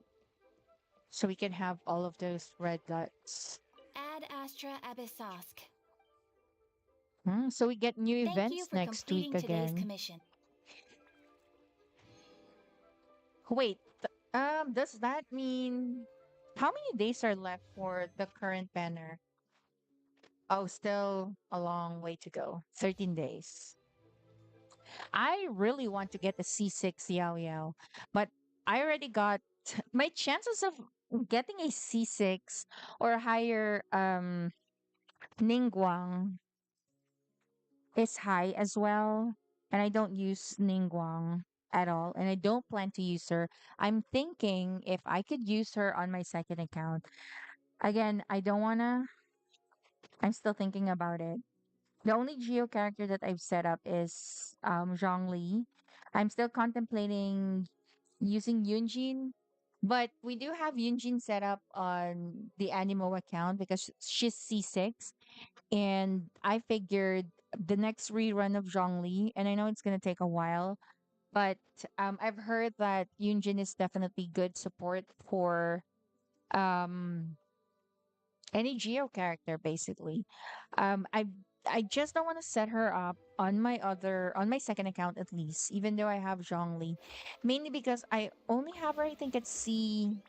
so we can have all of those red dots. Ad Astra Abyssosk. So we get new Thank you events for next week completing today's again. commission. Wait, does that mean how many days are left for the current banner? Oh, still a long way to go. 13 days. I really want to get the C6 Yao Yao, but I already got my chances of getting a C6 or higher Ningguang is high as well. And I don't use Ningguang at all. And I don't plan to use her. I'm thinking if I could use her on my second account. Again, I don't wanna I'm still thinking about it. The only Geo character that I've set up is Zhongli. I'm still contemplating using Yunjin, but we do have Yunjin set up on the Animo account because she's C6, and I figured the next rerun of Zhongli, and I know it's gonna take a while, but I've heard that Yunjin is definitely good support for um any Geo character basically. I just don't want to set her up on my second account at least, even though I have Zhongli. Mainly because I only have her I think at C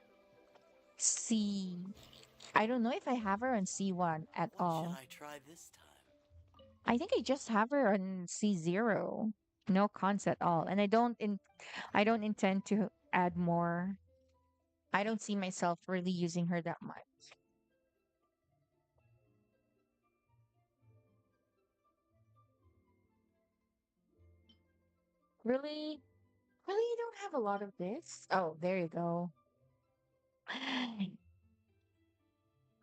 I don't know if I have her on C1 at What should all. I try this time? I think I just have her on C0. No cons at all. And I don't intend to add more. I don't see myself really using her that much. Really? Really, you don't have a lot of this? Oh, there you go.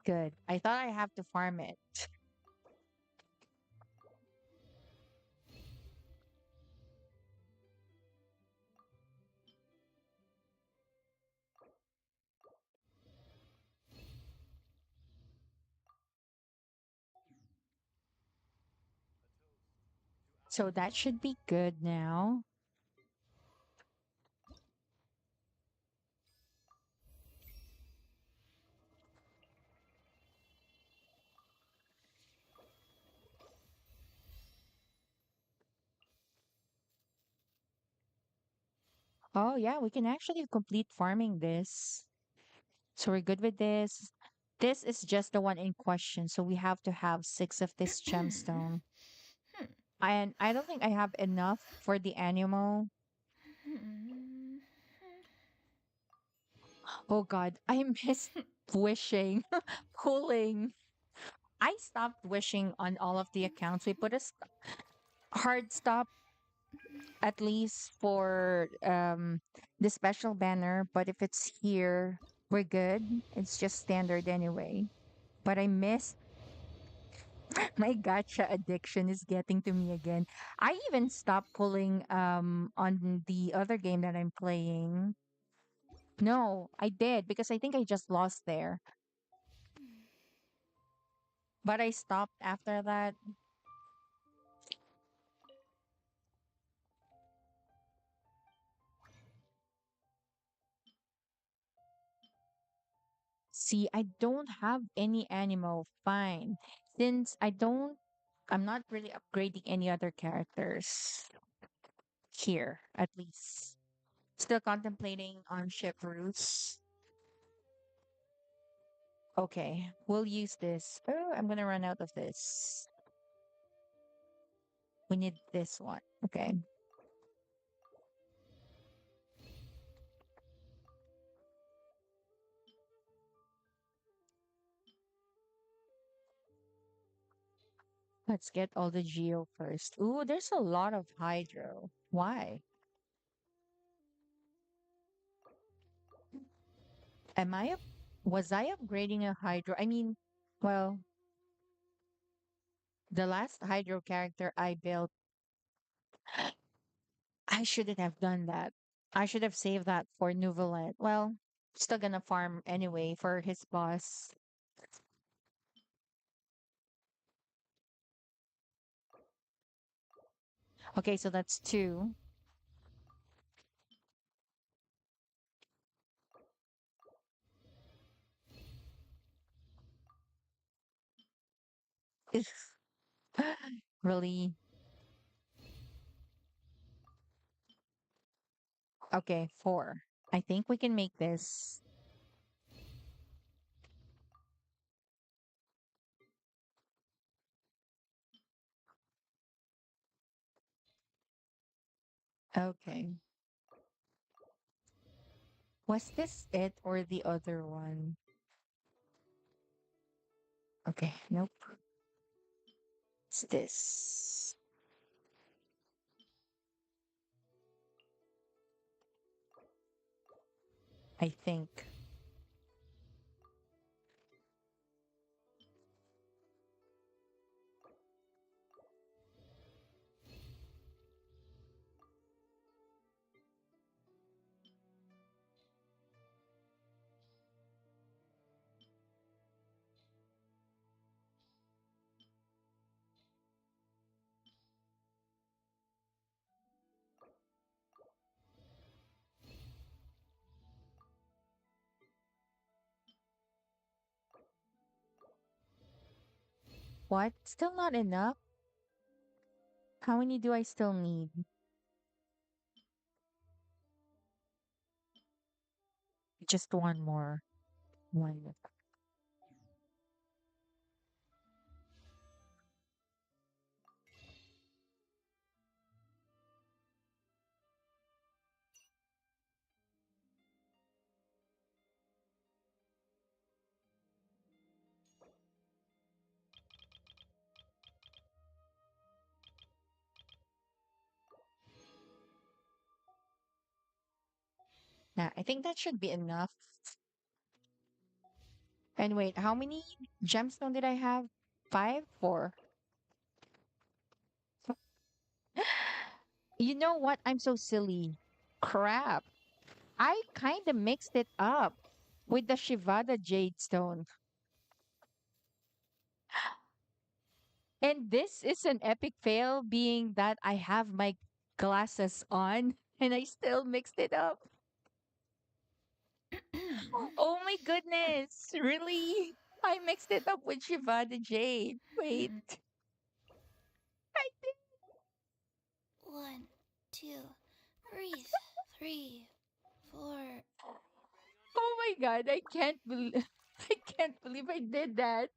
Good. I thought I have to farm it. So that should be good now. Oh, yeah, we can actually complete farming this. So we're good with this. This is just the one in question. So we have to have 6 of this gemstone. And I don't think I have enough for the animal. Oh, God. I miss wishing, pulling. I stopped wishing on all of the accounts. We put a hard stop at least for the special banner, but if it's here, we're good. It's just standard anyway. But I miss my gacha addiction is getting to me again. I even stopped pulling on the other game that I'm playing. No, I did because I think I just lost there. But I stopped after that. See, I don't have any animal. Fine. Since I'm not really upgrading any other characters here, at least. Still contemplating on ship routes. Okay, we'll use this. Oh, I'm gonna run out of this. We need this one. Okay. Let's get all the geo first. Ooh, there's a lot of hydro. Why? Am I up? Was I upgrading a hydro? I mean, well, the last hydro character I built, I shouldn't have done that. I should have saved that for Nuvolet. Well, still gonna farm anyway for his boss. Okay, so that's two. Really? Okay, 4. I think we can make this. Okay. Was this it or the other one? Okay, nope. It's this. I think. What? Still not enough? How many do I still need? Just one more. One. Yeah, I think that should be enough. And wait, how many gemstone did I have? 5? 4. You know what? I'm so silly. Crap. I kind of mixed it up with the Shivada Jade Stone. And this is an epic fail, being that I have my glasses on and I still mixed it up. Oh my goodness. Really? I mixed it up with Shivada Jade. Wait. I did. One, two, breathe. Three, four. Oh my god, I can't believe I can't believe I did that.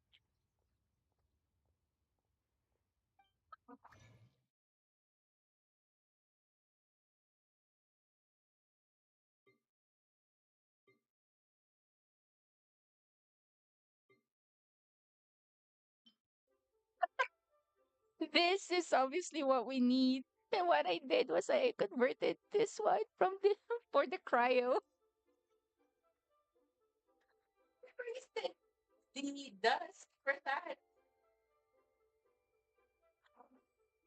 This is obviously what we need. And what I did was I converted this one from the for the cryo. Wasted the dust for that.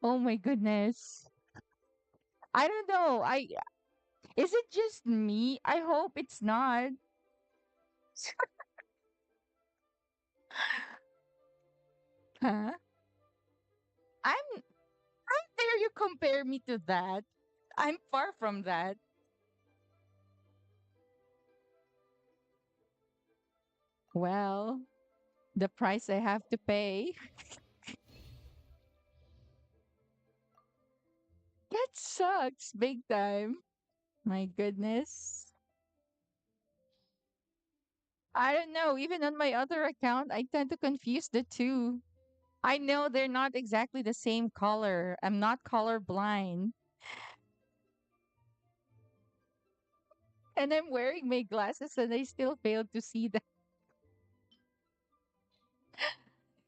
Oh my goodness. I don't know. I Is it just me? I hope it's not. Huh? How dare you compare me to that? I'm far from that. Well, the price I have to pay. That sucks big time. My goodness. I don't know. Even on my other account, I tend to confuse the two. I know they're not exactly the same color. I'm not color blind. And I'm wearing my glasses and I still failed to see that.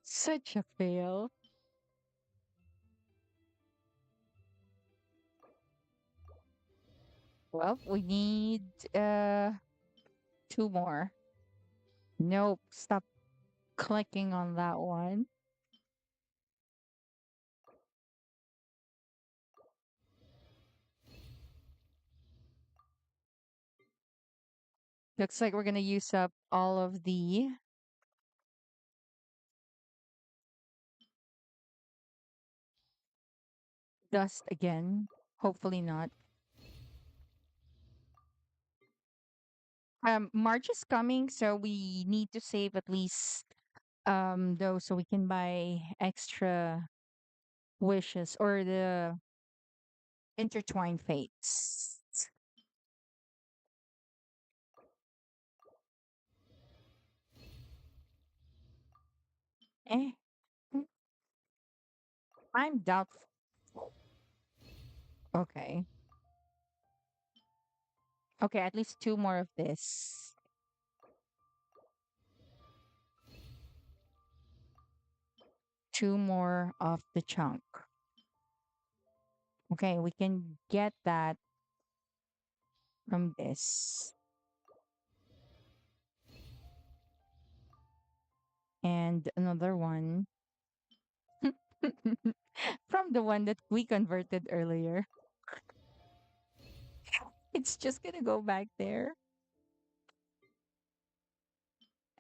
Such a fail. Well, we need two more. Nope. Stop clicking on that one. Looks like we're gonna use up all of the dust again. Hopefully not. March is coming, so we need to save at least Though, so we can buy extra wishes or the intertwined fates. Eh, mm, I'm doubtful. Okay. Okay, at least two more of this. Two more of the chunk. Okay, we can get that from this. And another one from the one that we converted earlier. It's just gonna go back there.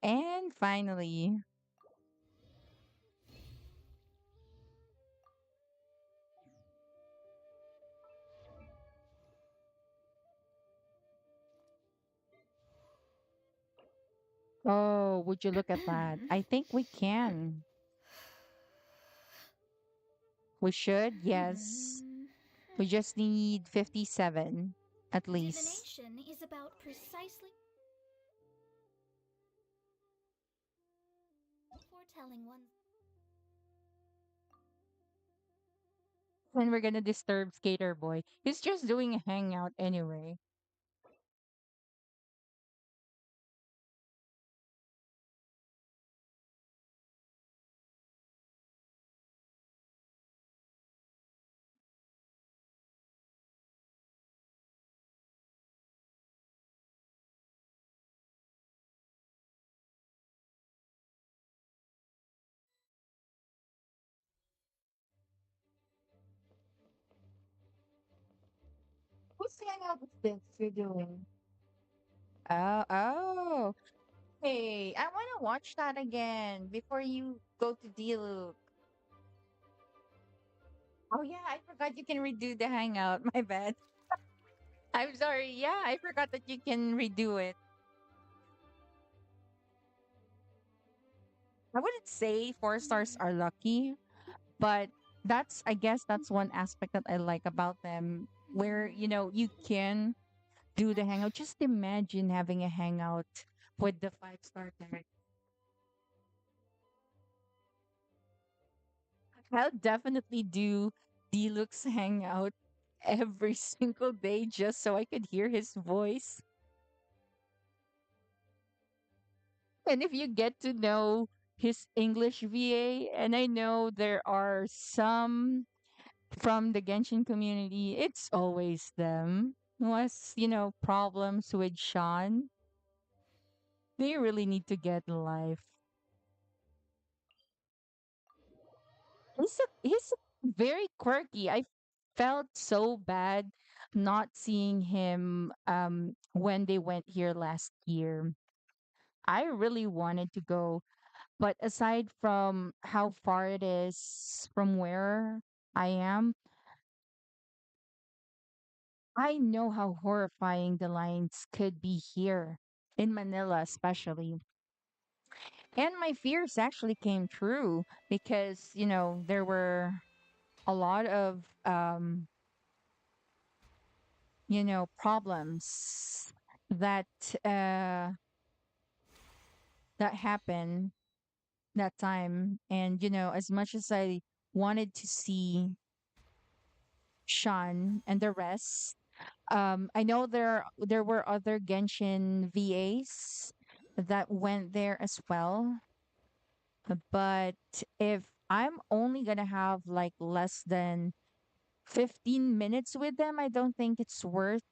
And finally, oh, would you look at that? I think we can. We should, yes. We just need 57 at least. Divination is about precisely foretelling one. When we're gonna disturb Skater Boy. He's just doing a hangout anyway. Whose hangout is this you're doing? Oh. Hey, I want to watch that again before you go to Diluc. Oh yeah, I forgot you can redo the hangout. My bad. I'm sorry. Yeah, I forgot that you can redo it. I wouldn't say four stars are lucky, but that's I guess that's one aspect that I like about them where you can do the hangout. Just imagine having a hangout with the five-star tag. I'll definitely do Deluxe hangout every single day just so I could hear his voice. And if you get to know his English VA, and I know there are some from the Genshin community, it's always them who has, problems with Sean. They really need to get a life. He's very quirky. I felt so bad not seeing him when they went here last year. I really wanted to go, but aside from how far it is from where I am, I know how horrifying the lines could be here in Manila, especially. And my fears actually came true because, there were a lot of problems that uh that happened that time. And as much as I wanted to see Sean and the rest, I know there were other Genshin VAs that went there as well, but if I'm only gonna have like less than 15 minutes with them, I don't think it's worth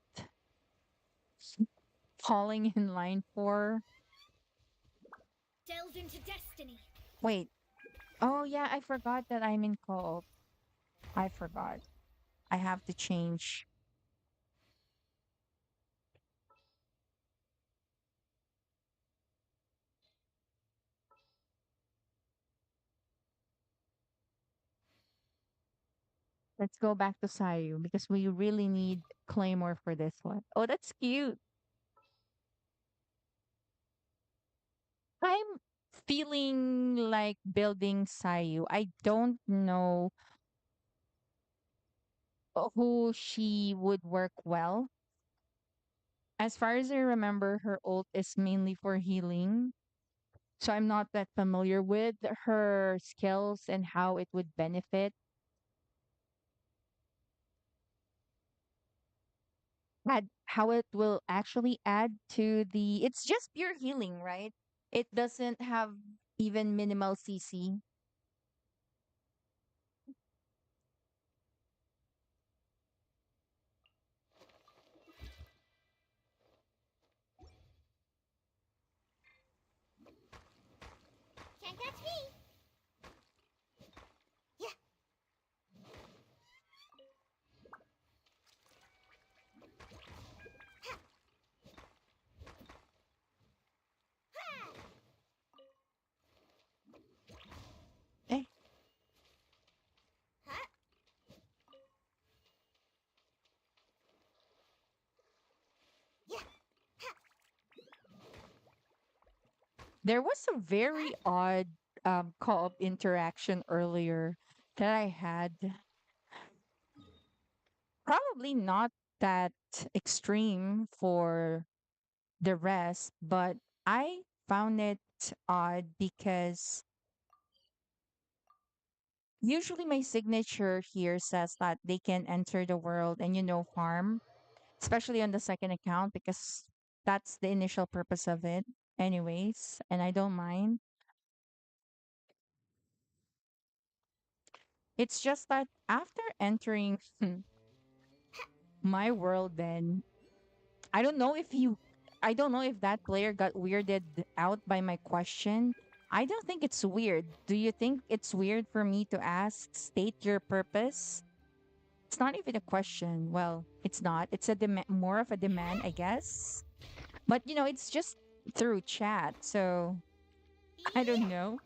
falling in line for. Delve into destiny. Wait. Oh yeah, I forgot that I'm in co-op. I forgot. I have to change. Let's go back to Sayu because we really need Claymore for this one. Oh, that's cute. I'm feeling like building Sayu. I don't know who she would work well. As far as I remember, her ult is mainly for healing. So I'm not that familiar with her skills and how it would benefit, how it will actually add to the. It's just pure healing, right? It doesn't have even minimal CC. Can't catch me. Yeah. Eh, Huh? Yeah. there was a very odd co-op interaction earlier that I had. Probably not that extreme for the rest, but I found it odd because usually my signature here says that they can enter the world and farm, especially on the second account because that's the initial purpose of it anyways, and I don't mind. It's just that after entering my world, then I don't know if you I don't know if that player got weirded out by my question. I don't think it's weird. Do you think it's weird for me to ask state your purpose? It's not even a question. Well, it's not. It's a more of a demand, I guess. But it's just through chat. So, I don't Yeah. know.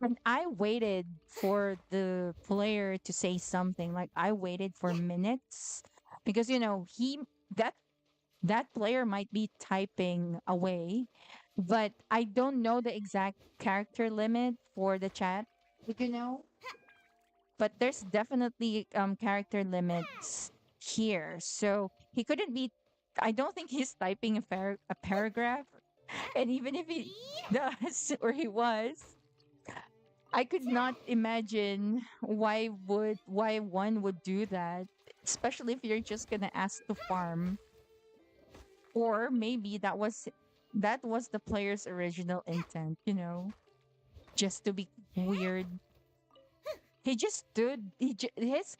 And I waited for the player to say something. Like I waited for minutes because he that that player might be typing away, but I don't know the exact character limit for the chat. Did you know? But there's definitely character limits here. So he couldn't be. I don't think he's typing a paragraph. And even if he does or he was, I could not imagine why one would do that, especially if you're just gonna ask to farm. Or maybe that was the player's original intent, just to be weird. His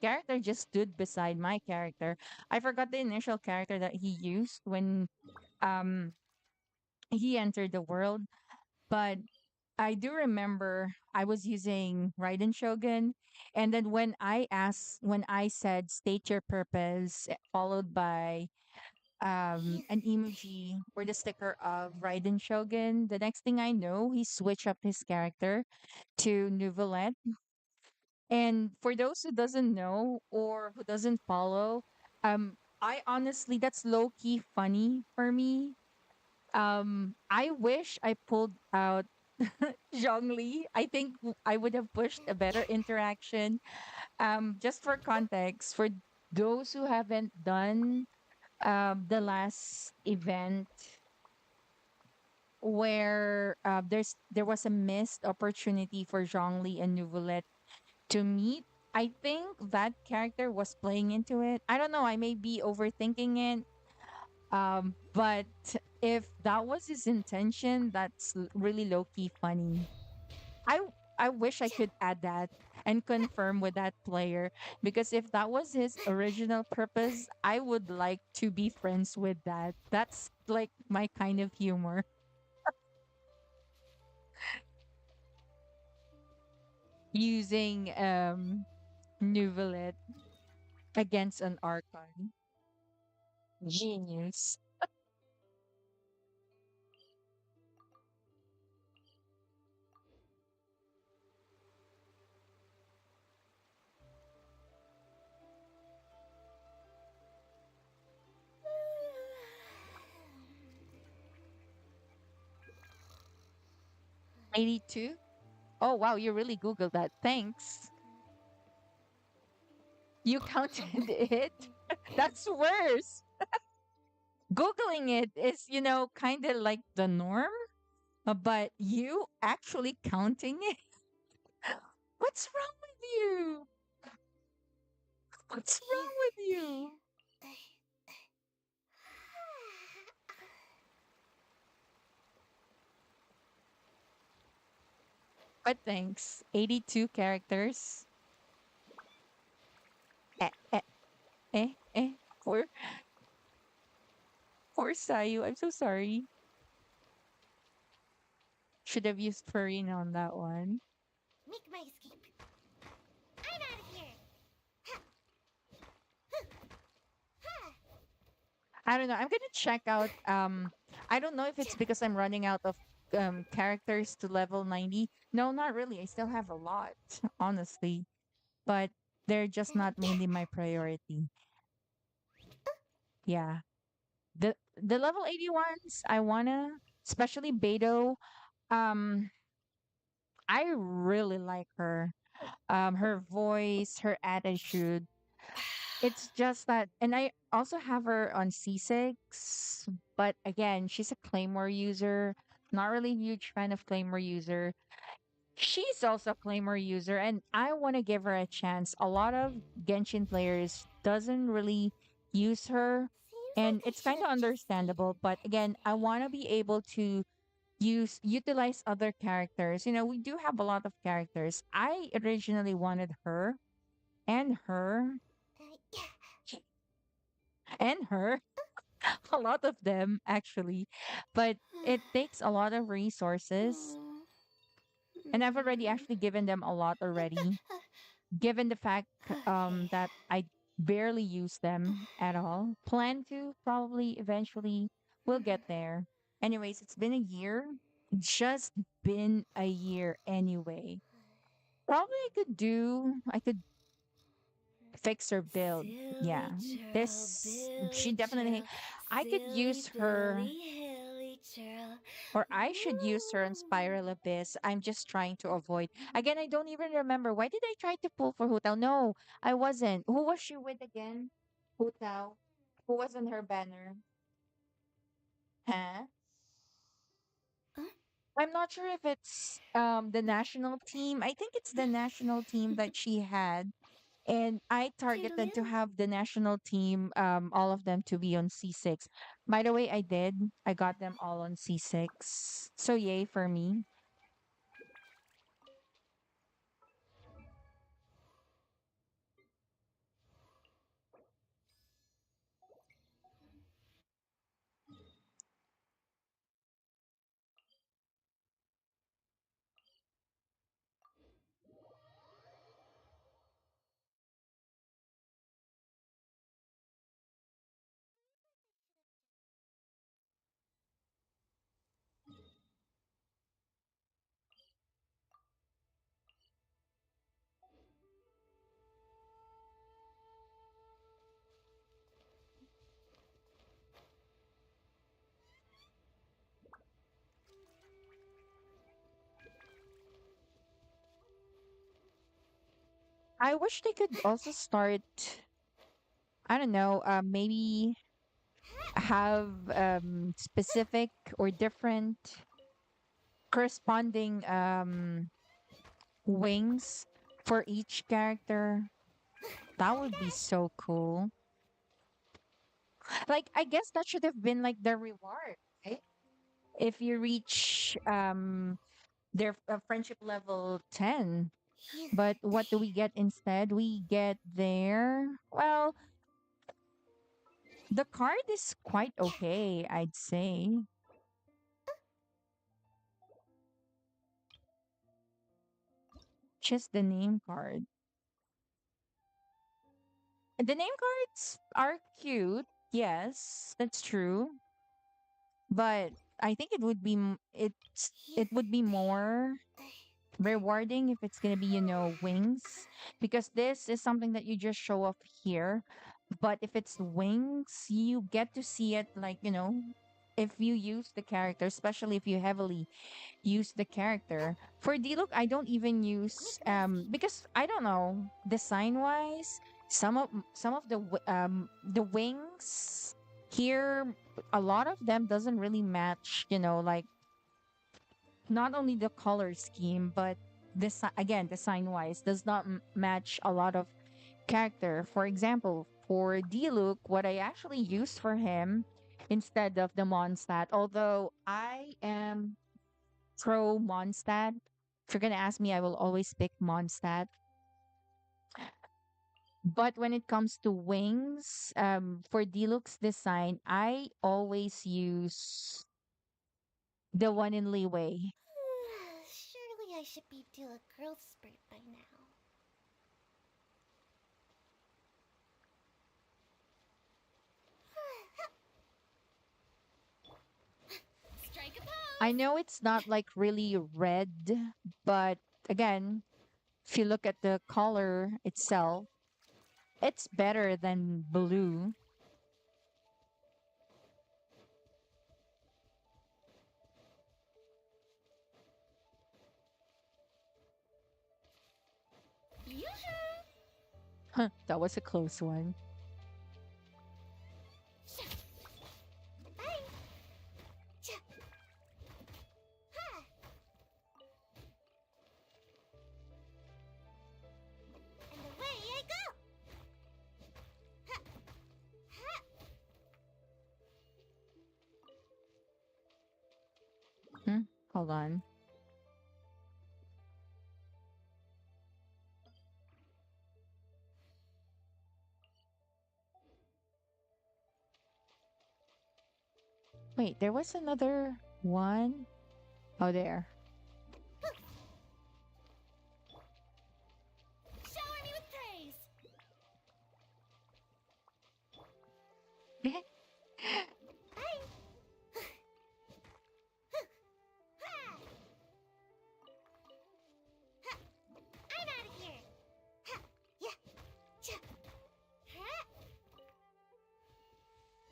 character just stood beside my character. I forgot the initial character that he used when um he entered the world, but I do remember I was using Raiden Shogun, and then when I said state your purpose, followed by an emoji or the sticker of Raiden Shogun, the next thing I know, he switched up his character to Nuvolette. And for those who doesn't know or who doesn't follow, I honestly that's low key funny for me. I wish I pulled out Zhongli. I think I would have pushed a better interaction. Just for context, for those who haven't done the last event where there was a missed opportunity for Zhongli and Nuvolette to meet. I think that character was playing into it. I don't know. I may be overthinking it. But if that was his intention, that's really low key funny. I I wish I could add that and confirm with that player because if that was his original purpose, I would like to be friends with that. That's like my kind of humor. Using Nuvolette against an Archon. Genius. 82? Oh, wow, you really Googled that. Thanks. You counted it? That's worse. Googling it is, kind of like the norm, but you actually counting it? What's wrong with you? What's wrong with you? But thanks. 82 characters. Eh, eh, eh. Poor, poor Sayu. I'm so sorry. Should have used Farina on that one. Make my escape. I'm out of here. I don't know. I'm gonna check out. I don't know if it's because I'm running out of characters to level 90. No, not really. I still have a lot, honestly, but they're just not mainly my priority. Yeah, the level 80 ones I wanna, especially Beto. Um, I really like her. Her voice, her attitude. It's just that, and I also have her on C6, but again, she's a Claymore user. Not really a huge fan of Claymore user. She's also a Claymore user, and I want to give her a chance. A lot of Genshin players doesn't really use her, Seems and like I it's should kind of have just stayed understandable. But put. again, I want to be able to utilize other characters. We do have a lot of characters. I originally wanted her and her Yeah. and her a lot of them actually, but it takes a lot of resources, and I've already actually given them a lot already, given the fact Okay. that I barely use them at all. Plan to probably eventually, we'll get there. Anyways, it's been a year. Just been a year anyway. Probably I could fix her build. Yeah. Silly churl, This she Billy definitely, churl, I could silly use her, dilly hilly churl. or I should use her on Spiral Abyss. I'm just trying to avoid. Again, I don't even remember. Why did I try to pull for Hu Tao? No, I wasn't. Who was she with again? Hu Tao. Who was on her banner? Huh? Huh? I'm not sure if it's the national team. I think it's the national team that she had. And I targeted to Toodaloo. have the national team, all of them to be on C6. By the way, I did. I got them all on C6. So yay for me. I wish they could also start, I don't know, maybe have specific or different corresponding wings for each character. That would be so cool. Like, I guess that should have been like the reward, right? If you reach their friendship level 10. But what do we get instead? We get their, well, the card is quite okay, I'd say. Just the name card. The name cards are cute. Yes, that's true. But I think it would be more rewarding if it's gonna be, wings, because this is something that you just show off here. But if it's wings, you get to see it, like, if you use the character, especially if you heavily use the character. For Diluc, I don't even use because I don't know, design wise, some of the wings here, a lot of them doesn't really match, like not only the color scheme, but this again, design wise does not match a lot of character. For example, for Diluc, what I actually used for him instead of the Mondstadt, although I am pro Mondstadt, if you're gonna ask me, I will always pick Mondstadt. But when it comes to wings, for Diluc's design, I always use the one in Leeway. Surely I should be due a growth spurt by now. Strike a pose! I know it's not like really red, but again, if you look at the color itself, it's better than blue. Yoo-hoo! Huh, that was a close one. Bye! Cha! Ha! And away I go! Ha! Ha! Hold on. Wait, there was another one. Oh, there. Shower me with praise! Bye! Ha! Ha! I'm out of here! Ha! Yeah! Cha! Ha!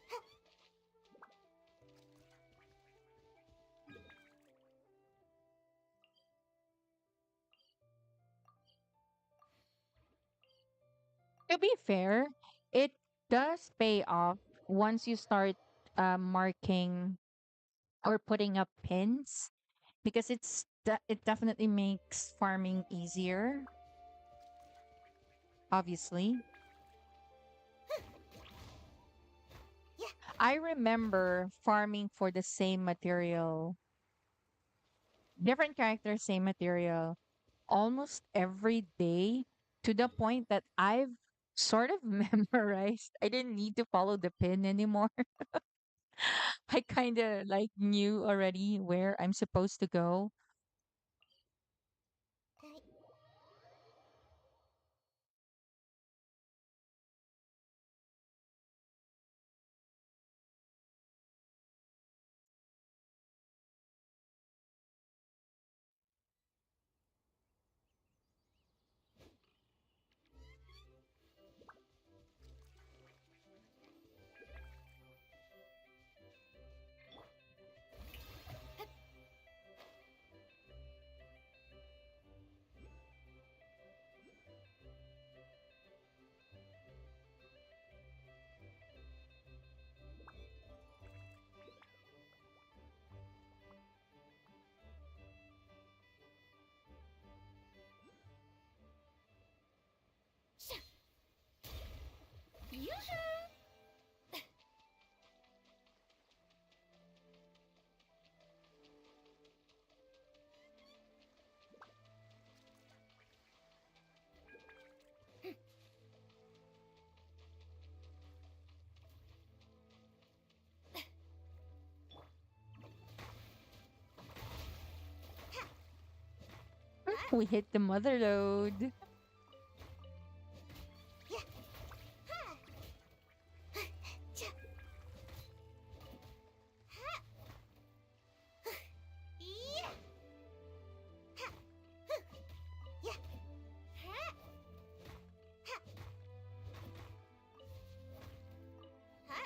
Ha! To be fair, it does pay off once you start marking or putting up pins because it definitely makes farming easier, obviously. Yeah! I remember farming for the same material, different characters, same material, almost every day to the point that I've sort of memorized. I didn't need to follow the pin anymore. I kind of like knew already where I'm supposed to go. I... Yoo-hoo! We hit the mother load. Yeah! Ha! Cha! Ha! Yeah! Ha! Yeah! Ha! Ha! Ha!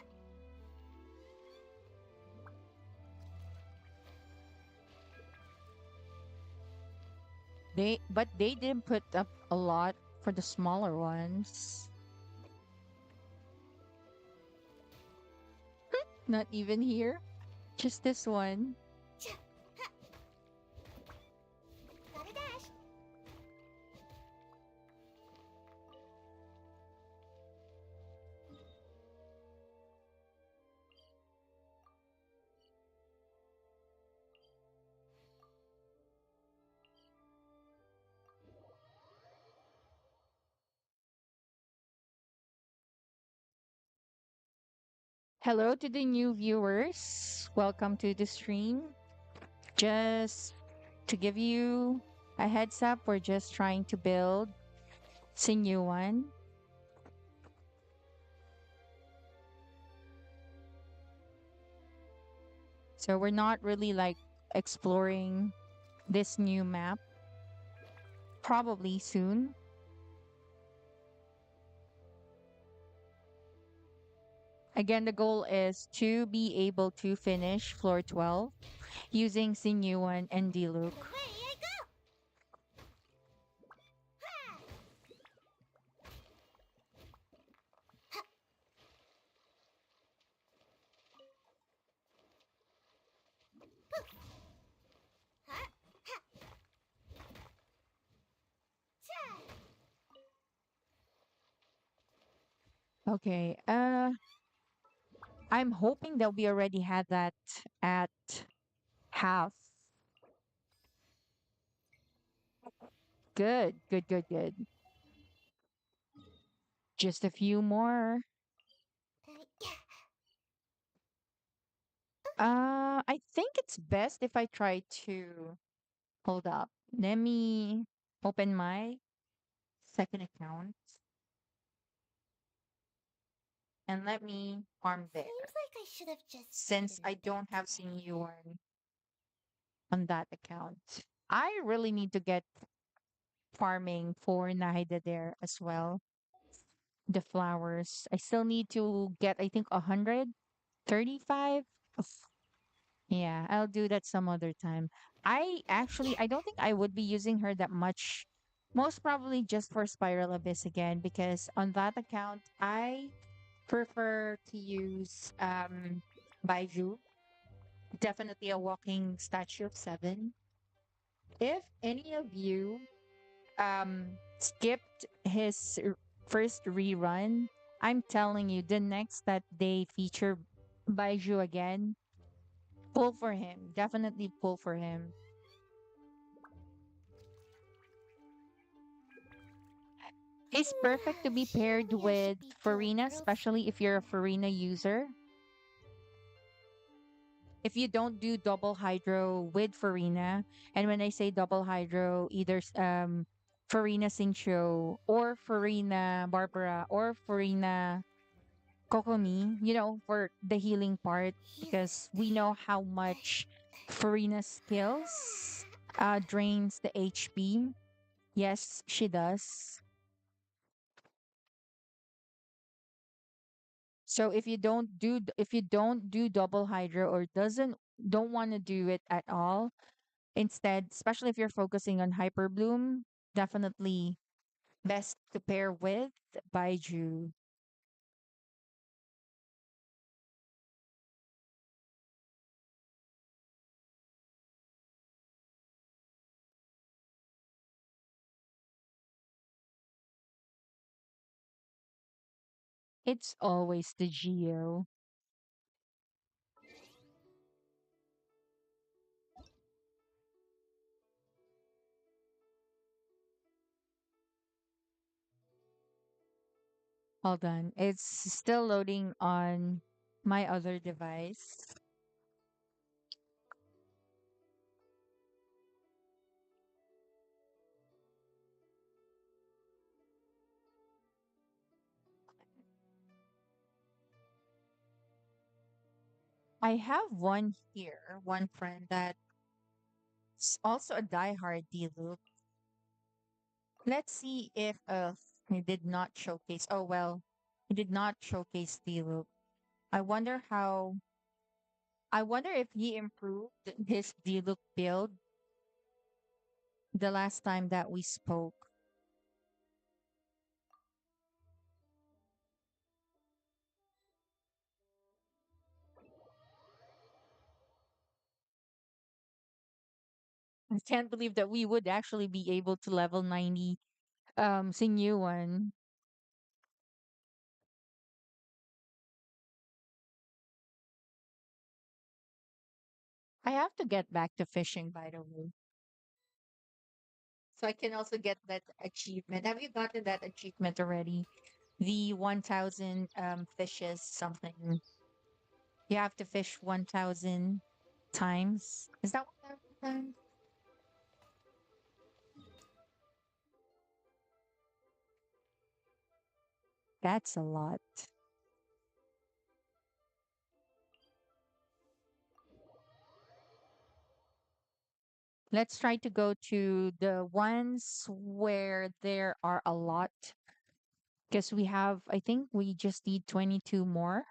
They didn't put up a lot for the smaller ones. Not even here. Just this one. Cha, ha, gotta dash. Hello to the new viewers. Welcome to the stream. Just to give you a heads up, we're just trying to build Sinyuan. So we're not really like exploring this new map. Probably soon. Again, the goal is to be able to finish floor 12 using Sinyuan and And Diluc. away I go. Ha, ha, ha, cha. Okay. I'm hoping that we already had that at half. Good, good, good, good. Just a few more. Yeah. I think it's best if I try to hold up. Let me open my second account and let me farm there. Seems like I should have just Since eaten I a bit don't have today. Sinyuan on that account. I really need to get farming for Nahida there as well. The flowers. I still need to get, I think, 135. Yeah, I'll do that some other time. I don't think I would be using her that much. Most probably just for Spiral Abyss again, because on that account, I prefer to use Baiju. Definitely a walking statue of 7. If any of you skipped his first rerun, I'm telling you, the next that they feature Baiju again, pull for him. Definitely pull for him. He's perfect to be paired Surely I with should be doing Farina, grilled especially if you're a Farina user. If you don't do double hydro with Farina, and when I say double hydro, either Farina Sincho or Farina Barbara or Farina Kokomi, for the healing part, healing. because we know how much Farina's skills drains the HP. Yes, she does. So if you don't do double hydro or don't want to do it at all, instead, especially if you're focusing on hyper bloom, definitely best to pair with Baiju. It's always the Geo. Hold on. It's still loading on my other device. I have one here, one friend that's also a diehard D-Loop. Let's see if he did not showcase. Oh well, he did not showcase D-Loop. I wonder how. I wonder if he improved his D-Loop build the last time that we spoke. I can't believe that we would actually be able to level 90 Sinyuan. I have to get back to fishing, by the way. So I can also get that achievement. Have you gotten that achievement already? The 1000 fishes something. You have to fish 1000 times. Is that 1000 times? That's a lot. Let's try to go to the ones where there are a lot because we have, I think we just need 22 more.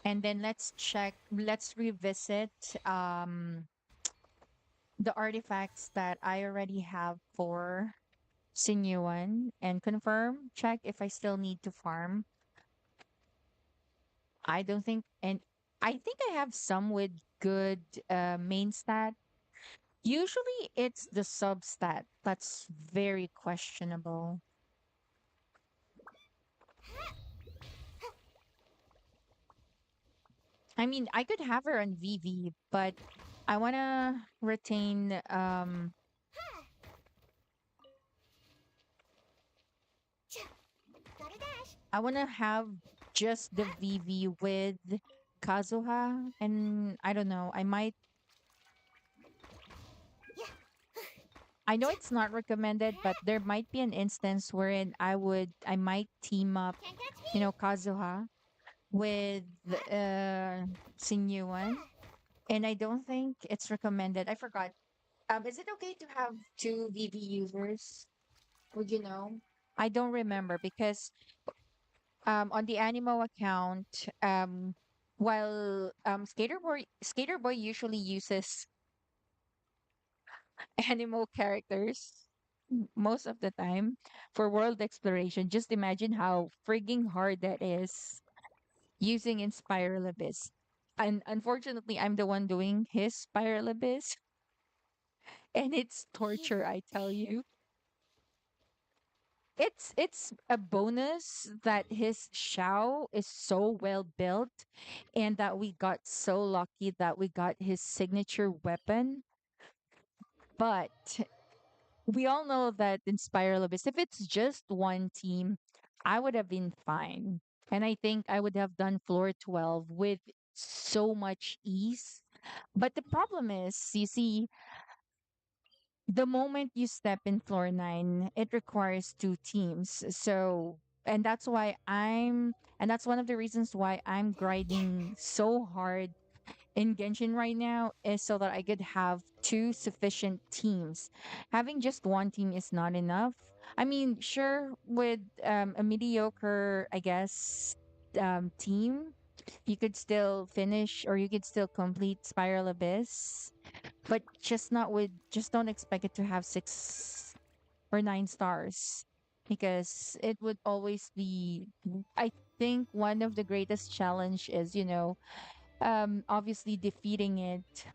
And then let's revisit the artifacts that I already have for Sinuan and confirm, check if I still need to farm. I don't think, and I think I have some with good main stat. Usually it's the sub stat that's very questionable. I mean, I could have her on VV, but I want to retain Gotta dash. I want to have just the VV with Kazuha, and I don't know, I know it's not recommended, but there might be an instance wherein I might team up, Can't catch me. Kazuha with Sinyuan, and I don't think it's recommended. I forgot. Is it okay to have two VV users? Would you know? I don't remember because on the Animo account, while Skater Boy usually uses animal characters most of the time for world exploration. Just imagine how frigging hard that is using in Spiral Abyss. And unfortunately, I'm the one doing his Spiral Abyss, and it's torture, I tell you. It's a bonus that his Shao is so well built and that we got so lucky that we got his signature weapon. But we all know that in Spiral Abyss, if it's just one team, I would have been fine. And I think I would have done floor 12 with so much ease. But the problem is, you see, the moment you step in floor 9, it requires two teams. So, and that's one of the reasons why I'm grinding so hard in Genshin right now is so that I could have two sufficient teams. Having just one team is not enough. I mean, sure, with a mediocre, I guess, team, you could still finish or you could still complete Spiral Abyss, but just don't expect it to have 6 or 9 stars because it would always be, I think one of the greatest challenge is, obviously defeating it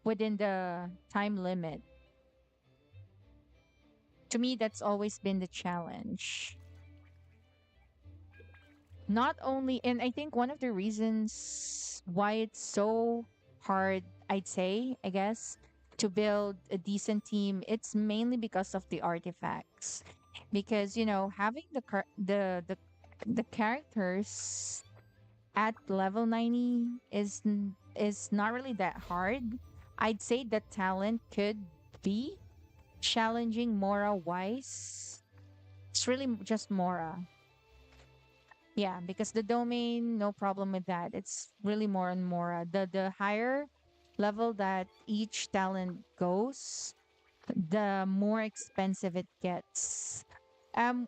within the time limit. To me, that's always been the challenge. Not only, and I think one of the reasons why it's so hard, I'd say, I guess, to build a decent team, it's mainly because of the artifacts. Because, having the characters at level 90 is not really that hard. I'd say the talent could be challenging Mora wise. It's really just Mora. Yeah, because the domain, no problem with that. It's really more on Mora. The higher level that each talent goes, the more expensive it gets. Um,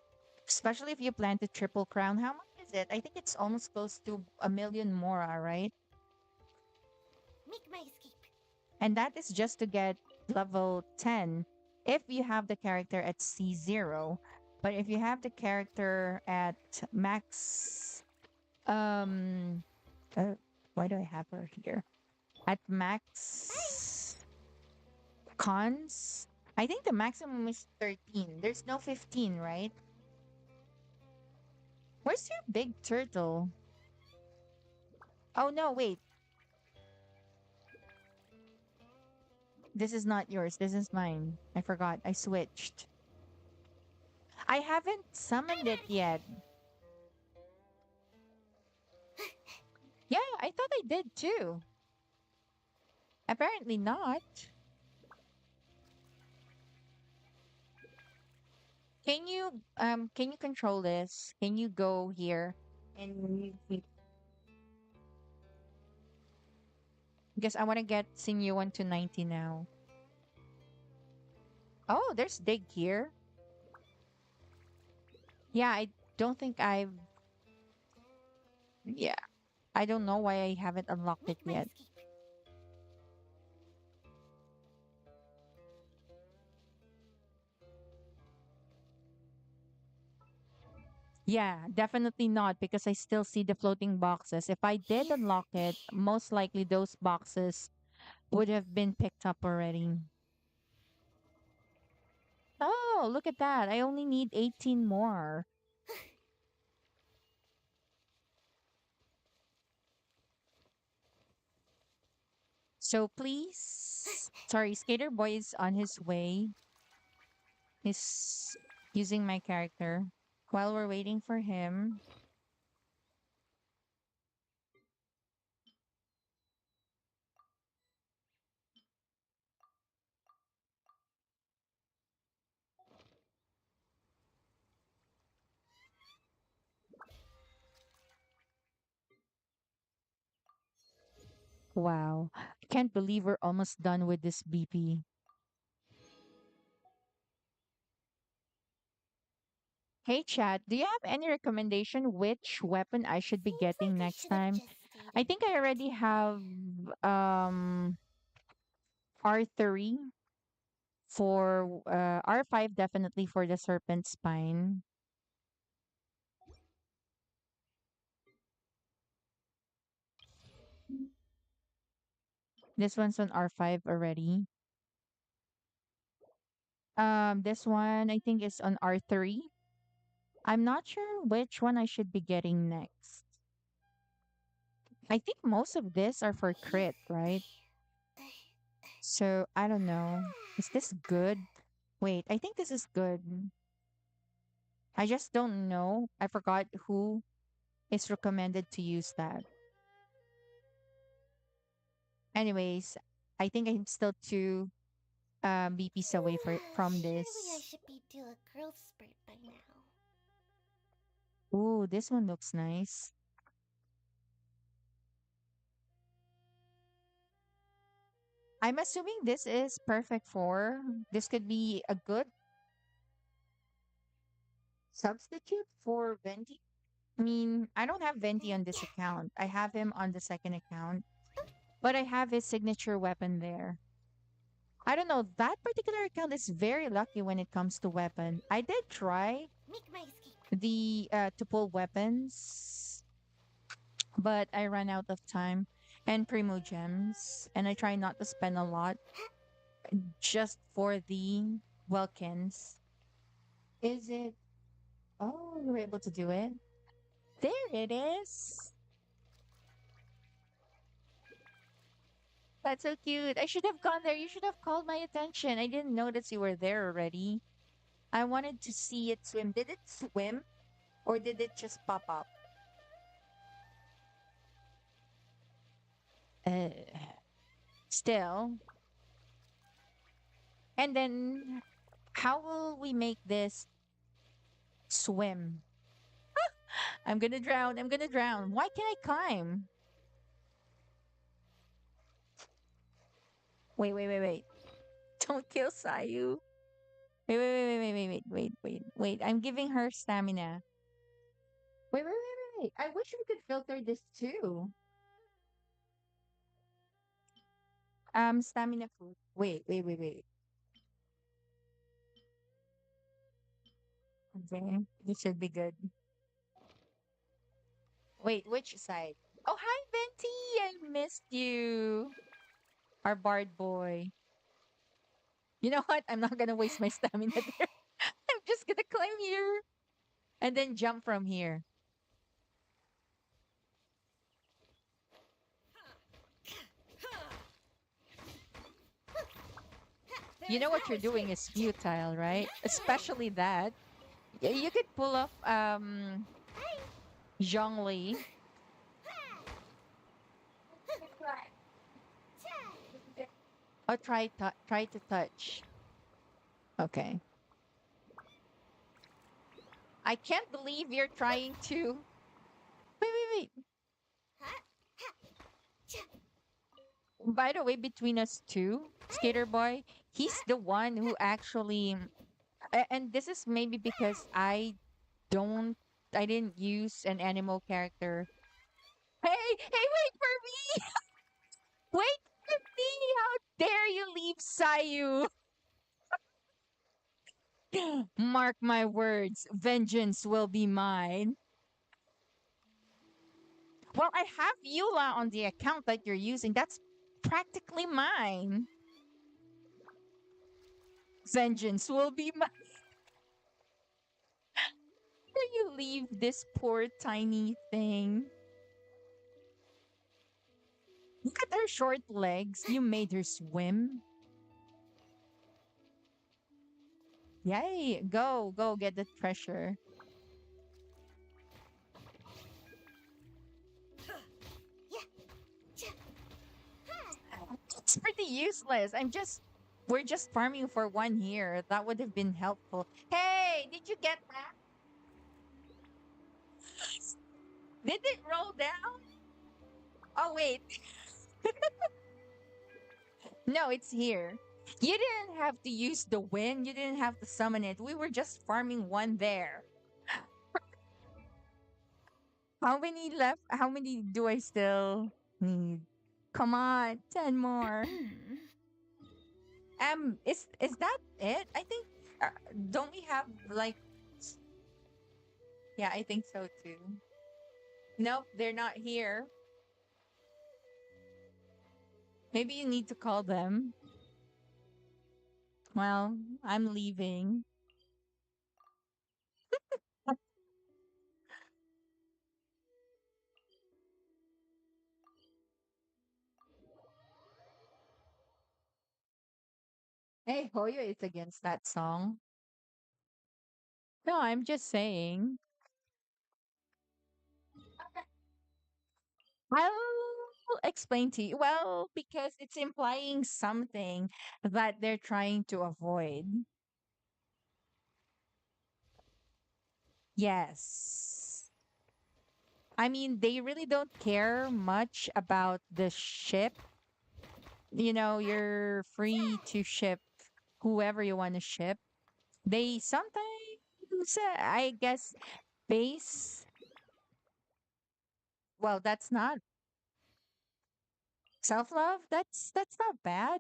Especially if you plan to triple crown. How much is is it? I think it's almost close to a million mora, right? Make my escape. And that is just to get level 10 if you have the character at C0. But if you have the character at max, um, uh, why do I have her here? At max cons, I think the maximum is 13. There's no 15, right? Where's your big turtle? Oh no, wait. This is not yours. This is mine. I forgot. I switched. I haven't summoned it yet. Yeah, I thought I did too. Apparently not. Can you control this? Can you go here and because I want to get senior 1 to 90 now. Oh, there's dig here. Yeah, I don't think I've yeah, I don't know why I haven't unlocked it Make my yet. escape. Yeah, definitely not because I still see the floating boxes. If I did Phew. unlock it, most likely those boxes would have been picked up already. Oh, look at that. I only need 18 more. So please, sorry, Skater Boy is on his way. He's using my character. While we're waiting for him, wow. I can't believe we're almost done with this BP. Hey chat, do you have any recommendation which weapon I should be Seems getting like I next should have time? just stayed I in think I bed. already have R3 for R5 definitely for the serpent spine. This one's on R5 already. This one I think is on R3. I'm not sure which one I should be getting next. I think most of this are for crit, right? So I don't know. Is this good? Wait, I think this is good. I just don't know. I forgot who is recommended to use that. Anyways, I think I'm still two BPs away from Surely I this. should be due a growth spurt by now. Ooh, this one looks nice. I'm assuming this is perfect for. This could be a good substitute for Venti. I mean, I don't have Venti on this account. I have him on the second account, but I have his signature weapon there. I don't know. That particular account is very lucky when it comes to weapon. I did try Make my escape. the to pull weapons, but I ran out of time and primo gems, and I try not to spend a lot just for the Welkins. Is it? Oh, you were able to do it. There it is. That's so cute. I should have gone there. You should have called my attention. I didn't notice you were there already. I wanted to see it swim. Did it swim or did it just pop up? Uh, still. And then how will we make this swim? I'm gonna drown. I'm gonna drown. Why can't I climb? Wait, wait, wait, wait. Don't kill Sayu. Wait, wait, wait, wait, wait, wait, wait, wait, wait. I'm giving her stamina. Wait, wait, wait, Hey, I wish we could filter this too. Stamina food. Wait. Okay, this should be good. Wait, which side? Oh, hi, Venti. I missed you. Our bard boy. You know what? I'm not gonna waste my stamina there. I'm just gonna climb here and then jump from here. You There's know what no you're doing escape. is futile, right? No! Especially that. You could pull off Zhongli. Oh, try to touch. Okay. I can't believe you're trying to. Wait. By the way, between us two, Skater Boy, he's the one who actually, and this is maybe because don't, I didn't use an animal character. Hey, wait for me! Wait for me! How dare you leave Sayu? Mark my words, vengeance will be mine. Well, I have Eula on the account that you're using. That's practically mine. Vengeance will be mine. You leave this poor tiny thing. Look at her short legs. You made her swim. Yay! Go get the treasure. It's pretty useless. We're just farming for 1 year. That would have been helpful. Hey, did you get that? Did it roll down? Oh, wait. No, it's here. You didn't have to use the wind. You didn't have to summon it. We were just farming one there. How many left? How many do I still need? Come on, 10 more. Is that it? I think don't we have like yeah, I think so too. Nope, they're not here. Maybe you need to call them. Well, I'm leaving. Hey, Hoyo is against that song. No, I'm just saying. I'll explain to you. Well, because it's implying something that they're trying to avoid. Yes. I mean, they really don't care much about the ship. You know, you're free to ship whoever you want to ship. They sometimes, I guess, base. Well, that's not self love. That's not bad.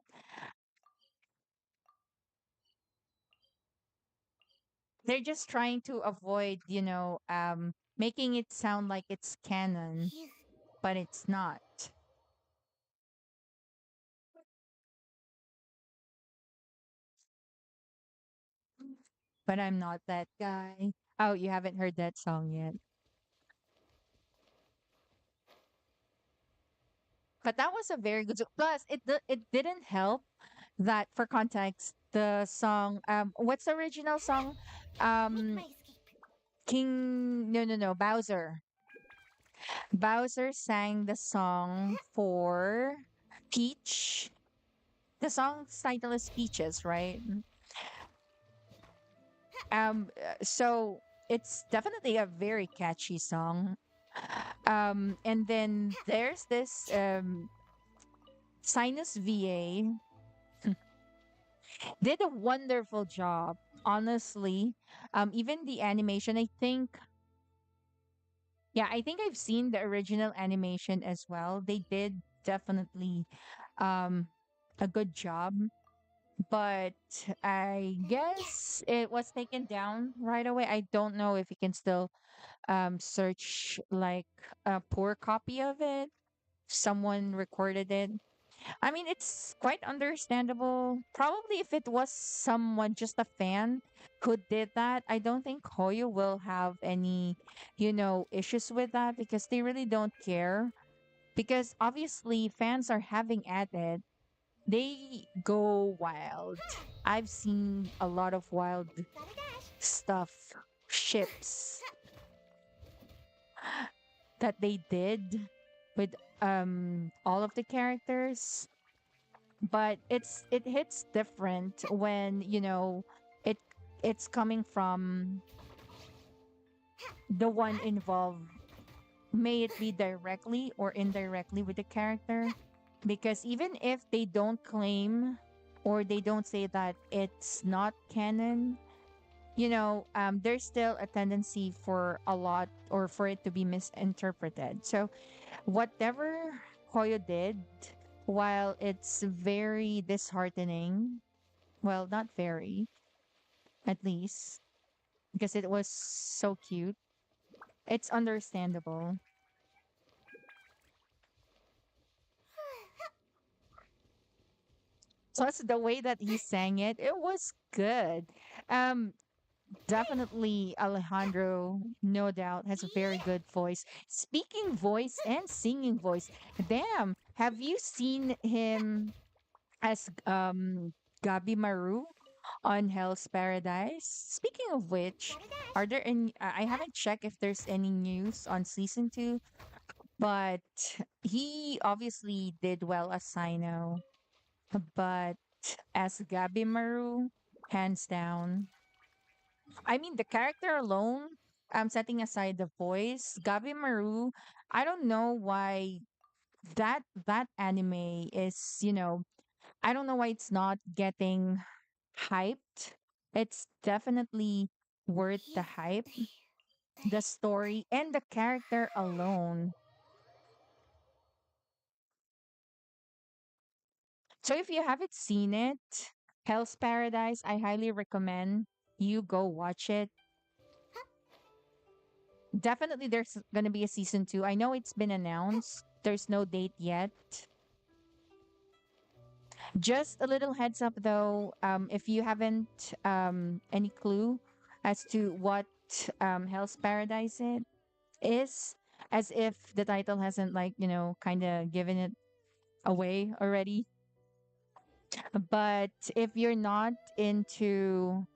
They're just trying to avoid, making it sound like it's canon, but it's not. But I'm not that guy. Oh, you haven't heard that song yet. But that was a very good. Plus, it didn't help that for context, the song. What's the original song? Make Um, my escape. King. No. Bowser. Bowser sang the song for Peach. The song's title is Peaches, right? So it's definitely a very catchy song. And then there's this Sinus VA did a wonderful job, honestly. Even the animation, I think Yeah, I think I've seen the original animation as well. They did definitely um a good job, but I guess it was taken down right away. I don't know if you can still search like a poor copy of it. Someone recorded it. I mean, it's quite understandable. Probably if it was someone, just a fan who did that, I don't think Hoyo will have any, issues with that because they really don't care. Because obviously, fans are having at it. They go wild. I've seen a lot of wild Gotta dash. stuff, ships that they did with all of the characters, but it hits different when it it's coming from the one involved, may it be directly or indirectly with the character, because even if they don't claim or they don't say that it's not canon, there's still a tendency for a lot or for it to be misinterpreted. So whatever Hoyo did, while it's very disheartening, well, not very, at least, because it was so cute, it's understandable. Plus, the way that he sang it, it was good. Um, Definitely Alejandro, no doubt, has a very good voice. Speaking voice and singing voice. Damn, have you seen him as Gabi Maru on Hell's Paradise? Speaking of which, Gotta dash. are there any I haven't checked if there's any news on season 2, but he obviously did well as Sino, but as Gabi Maru, hands down. I mean, the character alone, setting aside the voice, Gabi Maru, I don't know why that anime is, I don't know why it's not getting hyped. It's definitely worth the hype. The story and the character alone. So if you haven't seen it, Hell's Paradise, I highly recommend you go watch it. Definitely there's going to be a season 2. I know it's been announced. There's no date yet. Just a little heads up though, if you haven't any clue as to what Hell's Paradise is, as if the title hasn't like, kind of given it away already. But if you're not into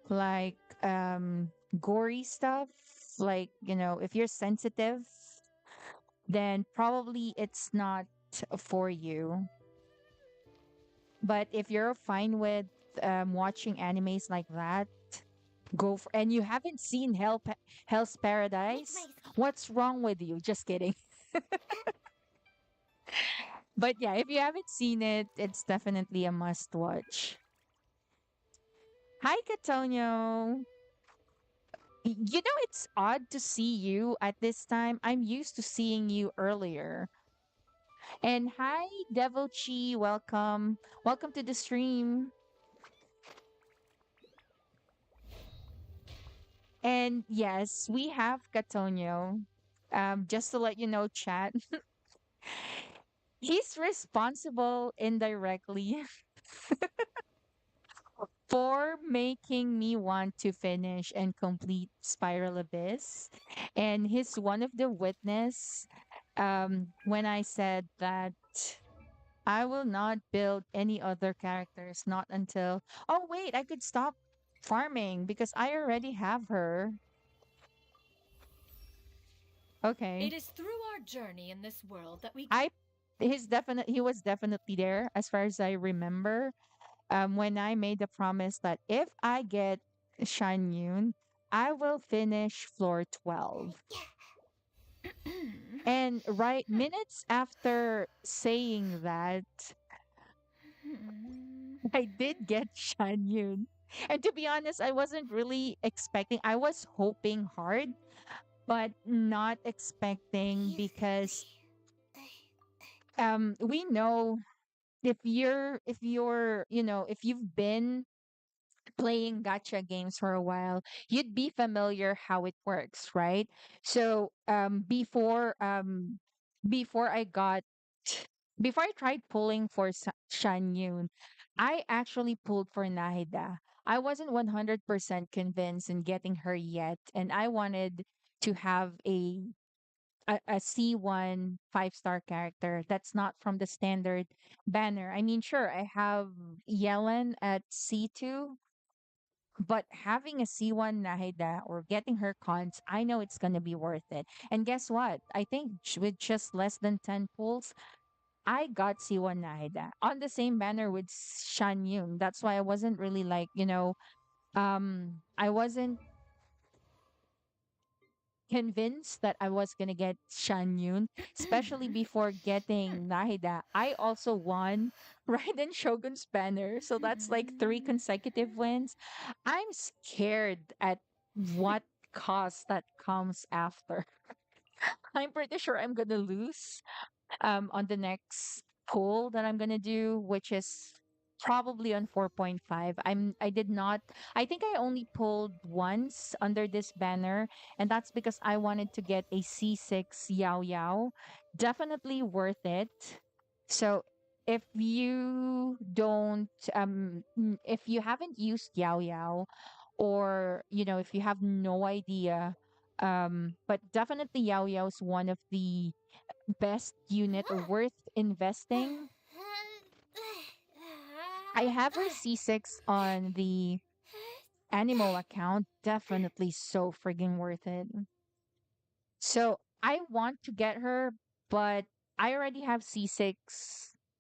like gory stuff, like, if you're sensitive, then probably it's not for you. But if you're fine with watching animes like that, go for. And you haven't seen Hell's Where's my Paradise? What's wrong with you? Just kidding. But yeah, if you haven't seen it, it's definitely a must watch. Hi, Katonio. It's odd to see you at this time. I'm used to seeing you earlier. And hi, Devil Chi. Welcome. Welcome to the stream. And yes, we have Katonio. Just to let you know, chat, he's responsible indirectly for making me want to finish and complete Spiral Abyss. And he's one of the witness when I said that I will not build any other characters, not until. Oh, wait, I could stop farming because I already have her. Okay. It is through our journey in this world that we I he was definitely there as far as I remember. When I made the promise that if I get Shan Yun, I will finish floor 12. And right minutes after saying that, I did get Shan Yun. And to be honest, I wasn't really expecting. I was hoping hard but not expecting because we know if you're if you've been playing gacha games for a while, you'd be familiar how it works, right? So before I got before I tried pulling for Shan Yun, I actually pulled for Nahida. I wasn't 100% convinced in getting her yet, and I wanted to have a C1 5-star character that's not from the standard banner. I mean, sure, I have Yellen at C2, but having a C1 Nahida or getting her cons, I know it's going to be worth it. And guess what? I think with just less than 10 pulls, I got C1 Nahida on the same banner with Shan Yun. That's why I wasn't really like, I wasn't convinced that I was gonna get Shan Yun, especially before getting Nahida. I also won Raiden Shogun's banner, so that's like 3 consecutive wins. I'm scared at what cost that comes after. I'm pretty sure I'm gonna lose on the next poll that I'm gonna do, which is probably on 4.5. I did not I think I only pulled once under this banner, and that's because I wanted to get a C6 Yao Yao. Definitely worth it. So if you don't if you haven't used Yao Yao, or if you have no idea, but definitely Yao Yao is one of the best unit or worth investing. I have her C6 on the Animo account. Definitely so friggin' worth it. So I want to get her, but I already have C6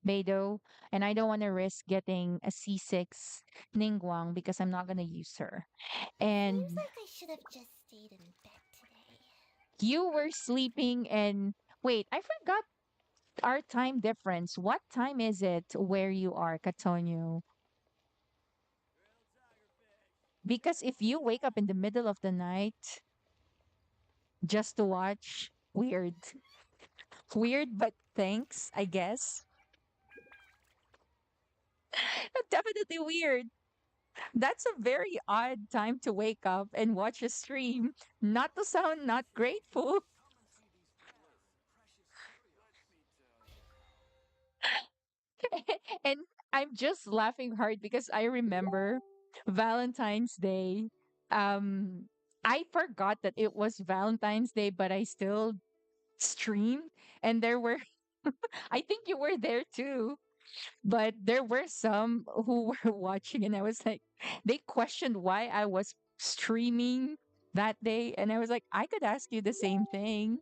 Beidou, and I don't want to risk getting a C6 Ningguang because I'm not going to use her. Seems And like I should have just stayed in bed today. you were sleeping, and wait, I forgot our time difference. What time is it where you are, Katonio? Because if you wake up in the middle of the night just to watch, weird. Weird, but thanks, I guess. Definitely weird. That's a very odd time to wake up and watch a stream. Not to sound not grateful. And I'm just laughing hard because I remember Valentine's Day. Um, I forgot that it was Valentine's Day, but I still streamed, and there were I think you were there too, but there were some who were watching, and I was like, they questioned why I was streaming that day, and I was like, I could ask you the same thing.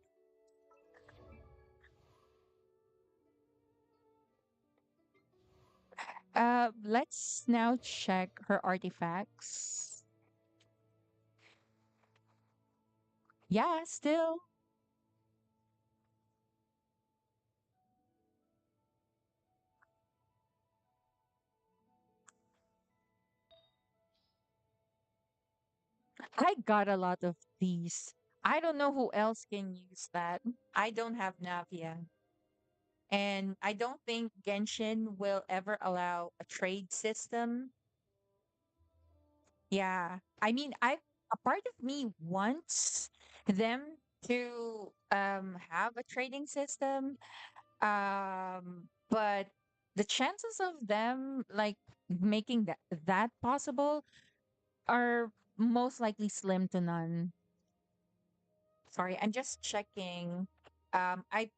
Let's now check her artifacts. Yeah, still. I got a lot of these. I don't know who else can use that. I don't have Navia. And I don't think Genshin will ever allow a trade system. Yeah. I mean, a part of me wants them to have a trading system. But the chances of them like making that possible are most likely slim to none. Sorry, I'm just checking. Um, I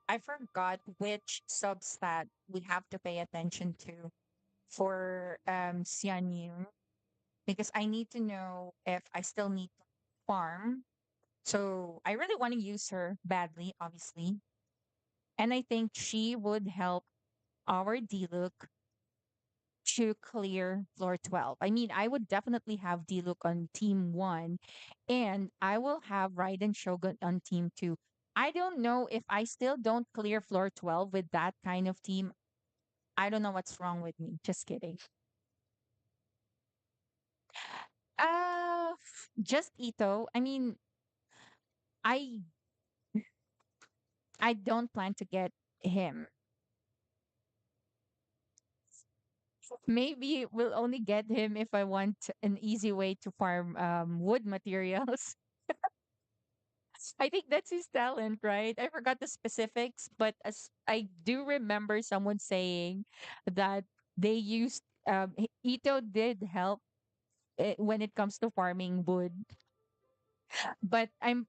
I forgot which substat we have to pay attention to for Xian Yu, because I need to know if I still need to farm. So I really want to use her badly, obviously. And I think she would help our Diluc to clear floor 12. I mean, I would definitely have Diluc on team 1, and I will have Raiden Shogun on team 2. I don't know if I still don't clear floor 12 with that kind of team. I don't know what's wrong with me. Just kidding. Just Ito. I mean, I don't plan to get him. Maybe we'll only get him if I want an easy way to farm wood materials. I think that's his talent, right? I forgot the specifics, but as I do remember someone saying that they used Ito did help when it comes to farming wood, but I'm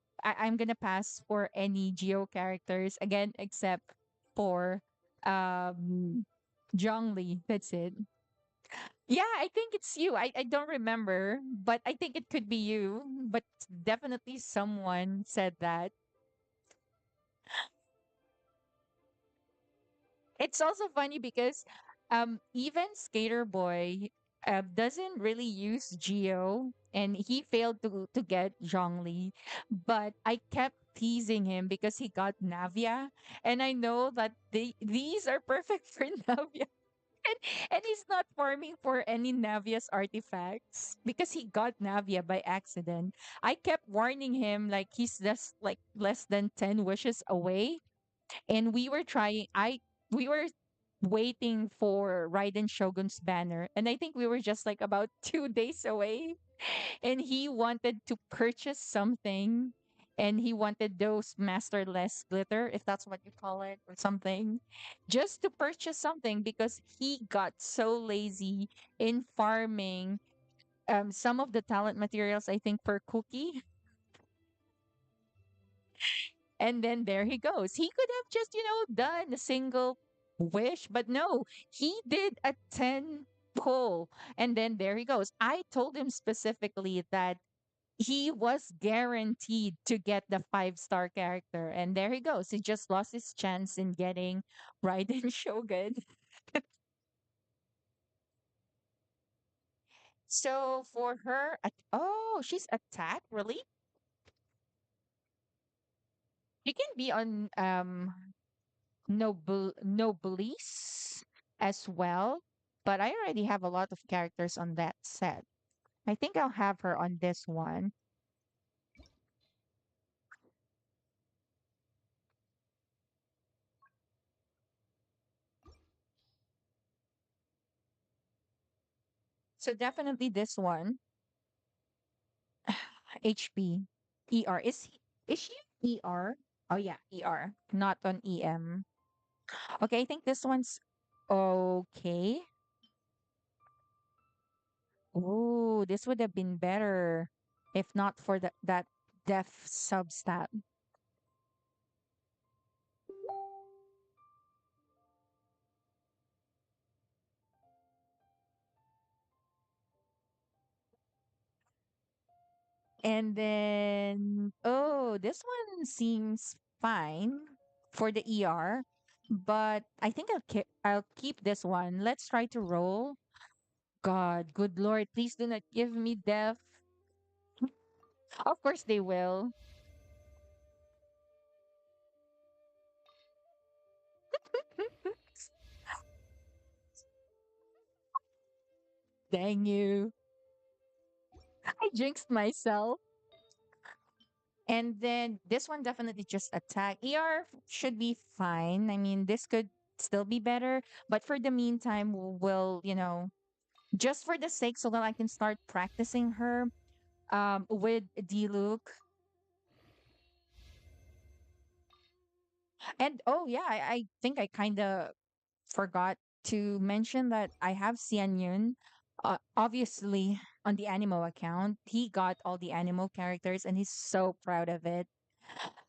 gonna pass for any Geo characters again except for um Zhongli. That's it. Yeah, I think it's you. I don't remember, but I think it could be you. But definitely someone said that. It's also funny because even Skater Boy doesn't really use Geo and he failed to get Zhongli, but I kept teasing him because he got Navia and I know that these are perfect for Navia. And he's not farming for any Navia's artifacts because he got Navia by accident. I kept warning him like he's just like less than 10 wishes away and we were waiting for Raiden Shogun's banner and I think we were just like about 2 days away and he wanted to purchase something and he wanted those masterless glitter if that's what you call it or something just to purchase something because he got so lazy in farming some of the talent materials I think per cookie. And then there he goes. He could have just, done a single wish, but no, he did a 10 pull. And then there he goes. I told him specifically that he was guaranteed to get the 5-star character. And there he goes. He just lost his chance in getting Raiden Shogun. So for her, oh, she's attack, really? She can be on Noblesse as well, but I already have a lot of characters on that set. I think I'll have her on this one. So definitely this one, HP, ER. Is she ER? Oh yeah, ER, not on EM. Okay, I think this one's okay. Ooh, this would have been better if not for that deaf substat. And then, oh, this one seems fine for the ER, but I think I'll keep this one. Let's try to roll. God, good Lord, please do not give me death. Of course they will. Dang you. I jinxed myself. And then this one definitely just attack. ER should be fine. I mean, this could still be better, but for the meantime, we'll, just for the sake so that I can start practicing her with D-Luke. And oh yeah, I think I kind of forgot to mention that I have Xian Yun. Obviously on the Animo account, he got all the Animo characters and he's so proud of it.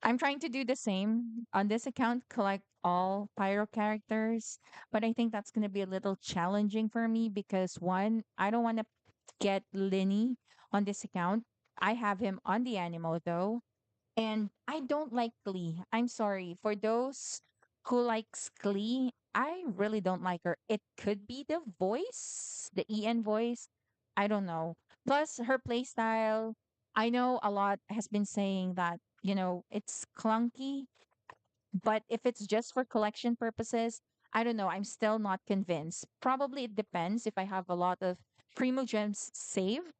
I'm trying to do the same on this account, collect all Pyro characters, but I think that's going to be a little challenging for me because one, I don't want to get Linny on this account. I have him on the Animo though, and I don't like Glee. I'm sorry. For those who likes Glee, I really don't like her. It could be the voice, the EN voice. I don't know. Plus her playstyle. I know a lot has been saying that, it's clunky, but if it's just for collection purposes, I don't know. I'm still not convinced. Probably it depends if I have a lot of Primo Gems saved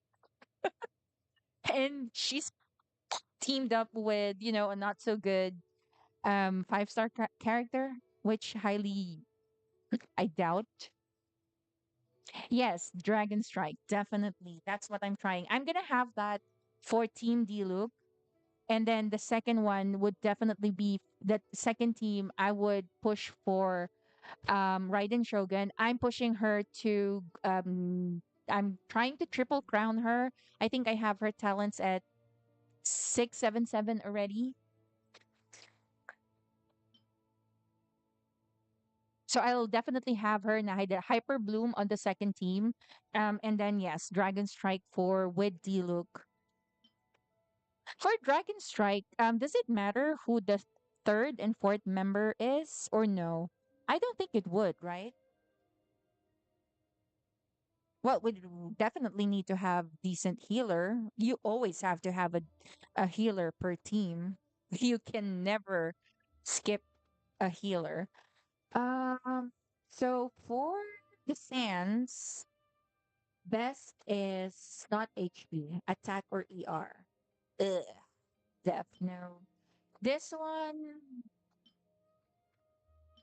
and she's teamed up with, a not so good five-star character, which highly I doubt. Yes, Dragon Strike, definitely. That's what I'm trying. I'm gonna have that for Team Diluc. And then the second one would definitely be the second team. I would push for Raiden Shogun. I'm pushing her to I'm trying to triple crown her. I think I have her talents at 677 already. So I'll definitely have her na the Hyper Bloom on the second team. And then yes, Dragon Strike for with Diluc. For Dragon Strike, does it matter who the third and fourth member is or no? I don't think it would, right? Well, we definitely need to have decent healer. You always have to have a healer per team. You can never skip a healer. Um, so for the Sands, best is not HP, attack or ER. Ugh, def no. This one,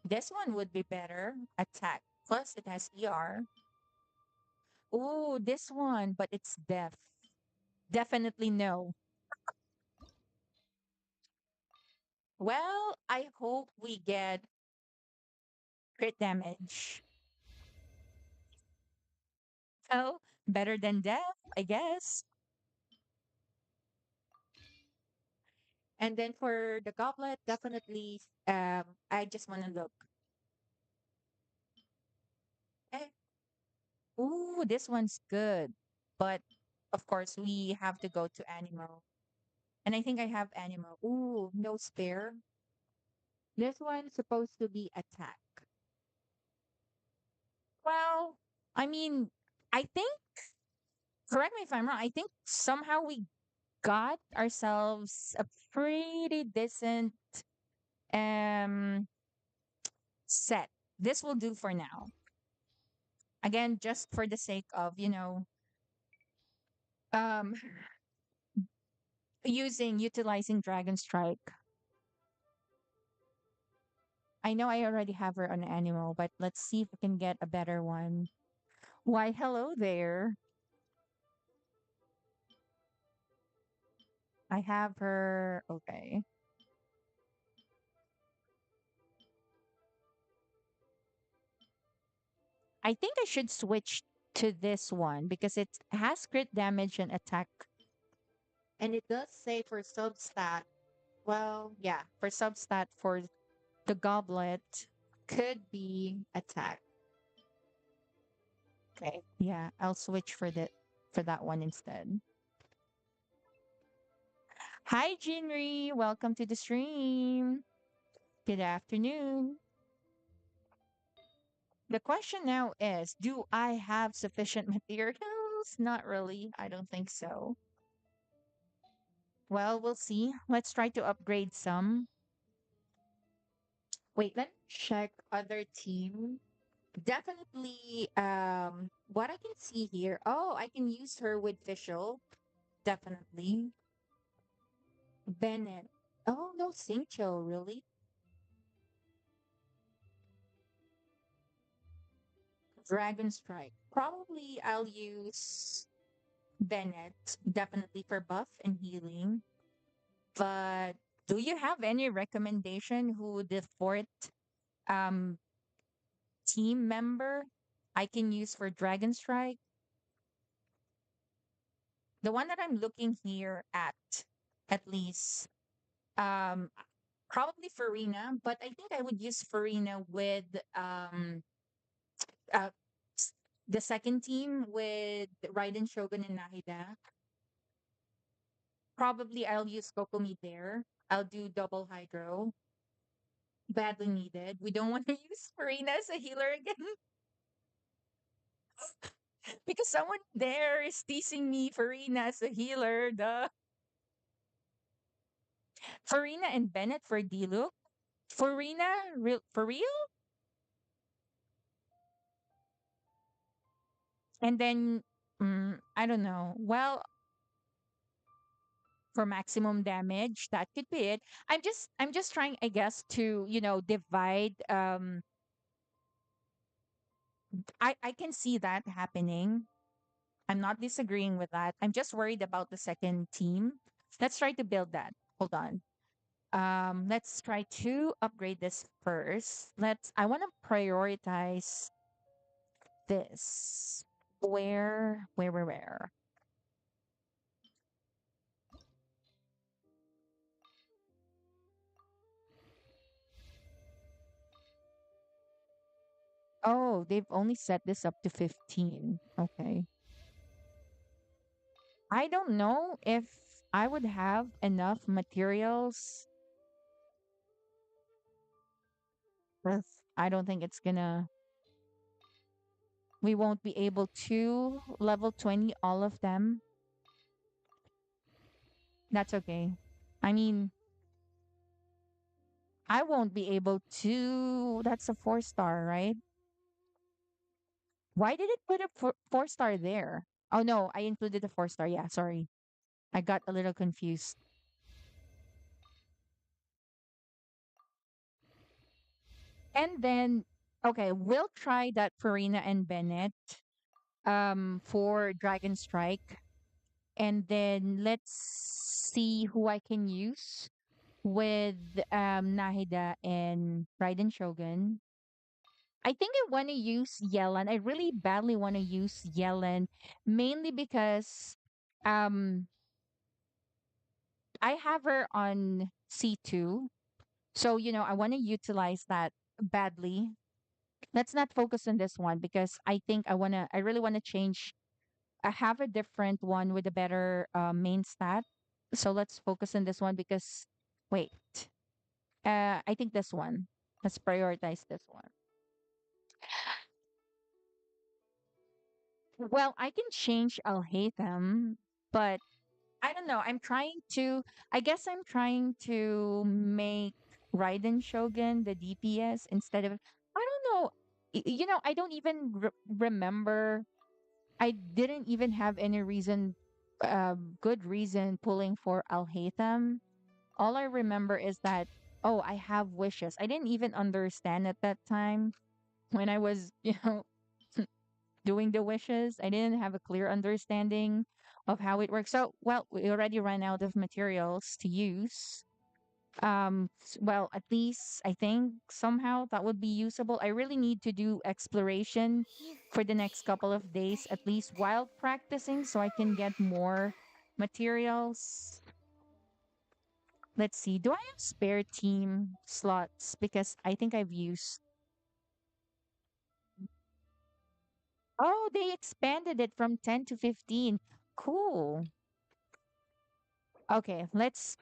this one would be better. Attack. Plus it has ER. Oh, this one, but it's def. Definitely no. Well, I hope we get crit damage. Oh, better than death, I guess. And then for the goblet, definitely I just want to look. Eh, ooh, this one's good. But of course we have to go to Animo. And I think I have Animo. Ooh, no spare. This one's supposed to be attack. Well, I mean, I think correct me if I'm wrong. I think somehow we got ourselves a pretty decent um set. This will do for now. Again, just for the sake of, um utilizing Dragon Strike. I know I already have her on animal, but let's see if we can get a better one. Why, hello there. I have her. Okay. I think I should switch to this one because it has crit damage and attack. And it does say for substat. Well, yeah, for substat for the goblet could be attack. Okay. Yeah, I'll switch for that one instead. Hi Jinri, welcome to the stream. Good afternoon. The question now is, do I have sufficient materials? Not really. I don't think so. Well, we'll see. Let's try to upgrade some. Wait, let me check other team. Definitely what I can see here. Oh, I can use her with Fischl. Definitely. Bennett. Oh, no Singcho, really? Dragon Strike. Probably I'll use Bennett, definitely for buff and healing. But do you have any recommendation who the fourth um team member I can use for Dragon Strike? The one that I'm looking here at least, um, probably Farina, but I think I would use Farina with uh, s- the second team with Raiden Shogun and Nahida. Probably I'll use Kokomi there. I'll do double hydro. Badly needed. We don't want to use Farina as a healer again because someone there is teasing me Farina as a healer. The Farina and Bennett for Diluc. Farina, for real? And then I don't know. Well, for maximum damage. That could be it. I'm just trying, I guess, to, divide. I can see that happening. I'm not disagreeing with that. I'm just worried about the second team. Let's try to build that. Hold on. Let's try to upgrade this first. I want to prioritize this. Where? Oh, they've only set this up to 15. Okay. I don't know if I would have enough materials. I don't think we won't be able to level 20 all of them. That's okay. I mean, I won't be able to. That's a 4-star, right? Why did it put a 4-star there? Oh no, I included a 4-star. Yeah, sorry. I got a little confused. And then, okay, we'll try that Farina and Bennett for Dragon Strike. And then let's see who I can use with Nahida and Raiden Shogun. I think I want to use Yellen. I really badly want to use Yellen, mainly because um I have her on C2. So, I want to utilize that badly. Let's not focus on this one because I really want to change. I have a different one with a better main stat. So let's focus on this one because, wait, I think this one. Let's prioritize this one. Well, I can change I'll hate them, but I don't know. I guess I'm trying to make Raiden Shogun the DPS instead of, I don't know. I don't even remember. I didn't even have any good reason pulling for Al Haytham. All I remember is that, oh, I have wishes. I didn't even understand at that time when I was, doing the wishes. I didn't have a clear understanding of how it works. So, well, we already ran out of materials to use. Well, at least I think somehow that would be usable. I really need to do exploration for the next couple of days, at least while practicing, so I can get more materials. Let's see. Do I have spare team slots? Because I think I've used. Oh, they expanded it from 10 to 15. Cool. Okay, let's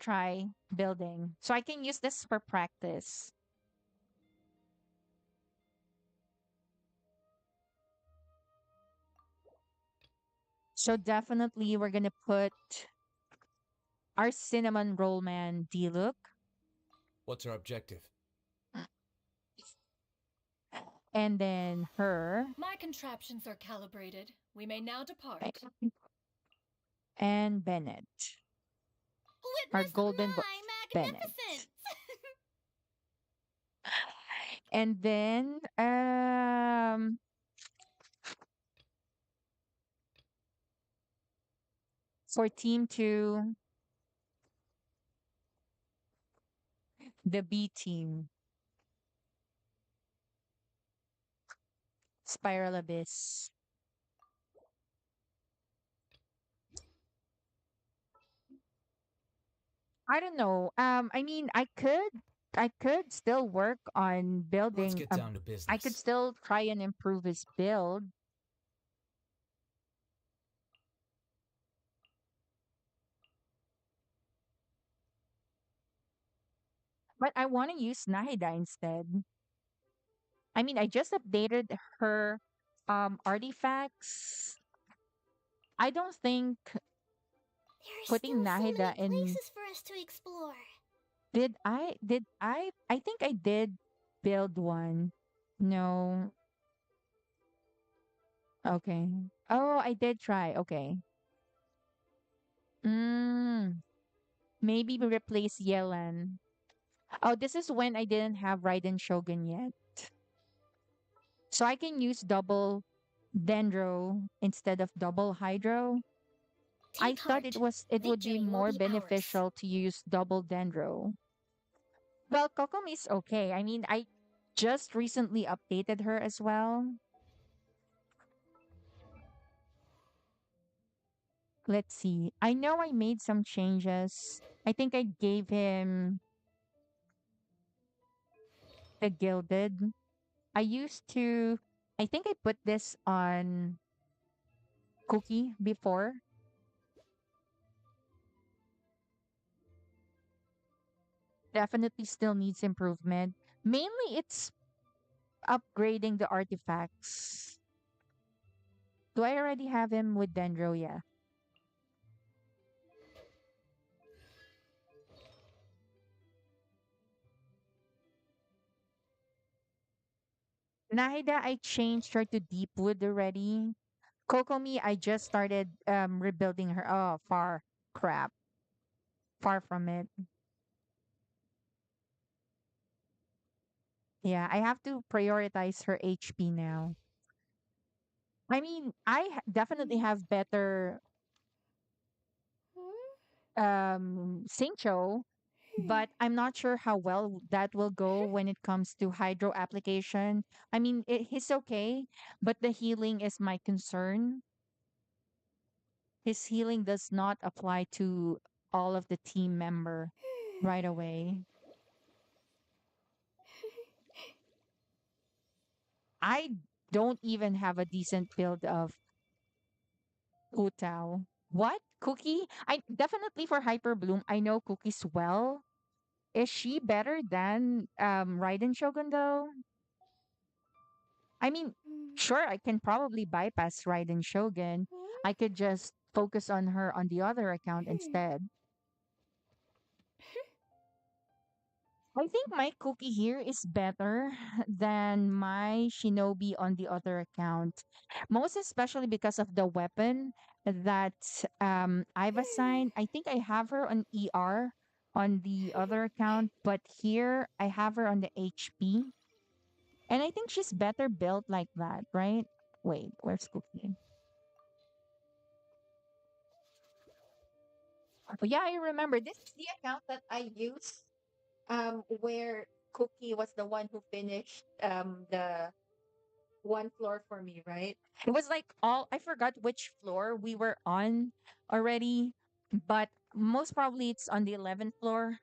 try building. So I can use this for practice. So definitely we're gonna put our cinnamon roll man D-look What's our objective? and then her My contraptions are calibrated. We may now depart. and Bennett. Our Witness golden my Bennett. magnificence! And then for team 2, the B team, Spiral Abyss. I don't know. I mean, I could still work on Let's building get down to I could business. still try and improve his build, but I want to use Nahida instead. I mean, I just updated her artifacts. I don't think There are putting still so many Nahida in. places for us to explore. I think I did build one. No. Okay. Oh, I did try. Okay. Mm, maybe we replace Yelan. Oh, this is when I didn't have Raiden Shogun yet. So I can use double Dendro instead of double Hydro. I Take thought heart. it would be Victory will more be ours. beneficial to use double Dendro. Well, Kokomi's okay. I mean, I just recently updated her as well. Let's see. I know I made some changes. I think I gave him the gilded. I used to, I think I put this on Cookie before. Definitely still needs improvement. Mainly it's upgrading the artifacts. Do I already have him with Dendro? Yeah. Nahida, I changed her to deep wood already. Kokomi, I just started rebuilding her. Oh, far crap. Far from it. Yeah, I have to prioritize her HP now. I mean, definitely have better Singcho, but I'm not sure how well that will go when it comes to hydro application. I mean, he's okay, but the healing is my concern. His healing does not apply to all of the team member right away. I don't even have a decent build of Utao. What? Cookie? I definitely for Hyper Bloom, I know Cookie's well. Is she better than Raiden Shogun though? I mean, sure, I can probably bypass Raiden Shogun. I could just focus on her on the other account instead. I think my cookie here is better than my shinobi on the other account. Most especially because of the weapon that I've assigned. I think I have her on ER on the other account, but here I have her on the HP. And I think she's better built like that, right? Wait, where's Cookie? Oh, yeah, I remember. This is the account that I used where Cookie was the one who finished the one floor for me, right? It was like all I forgot which floor we were on already, but most probably it's on the 11th floor.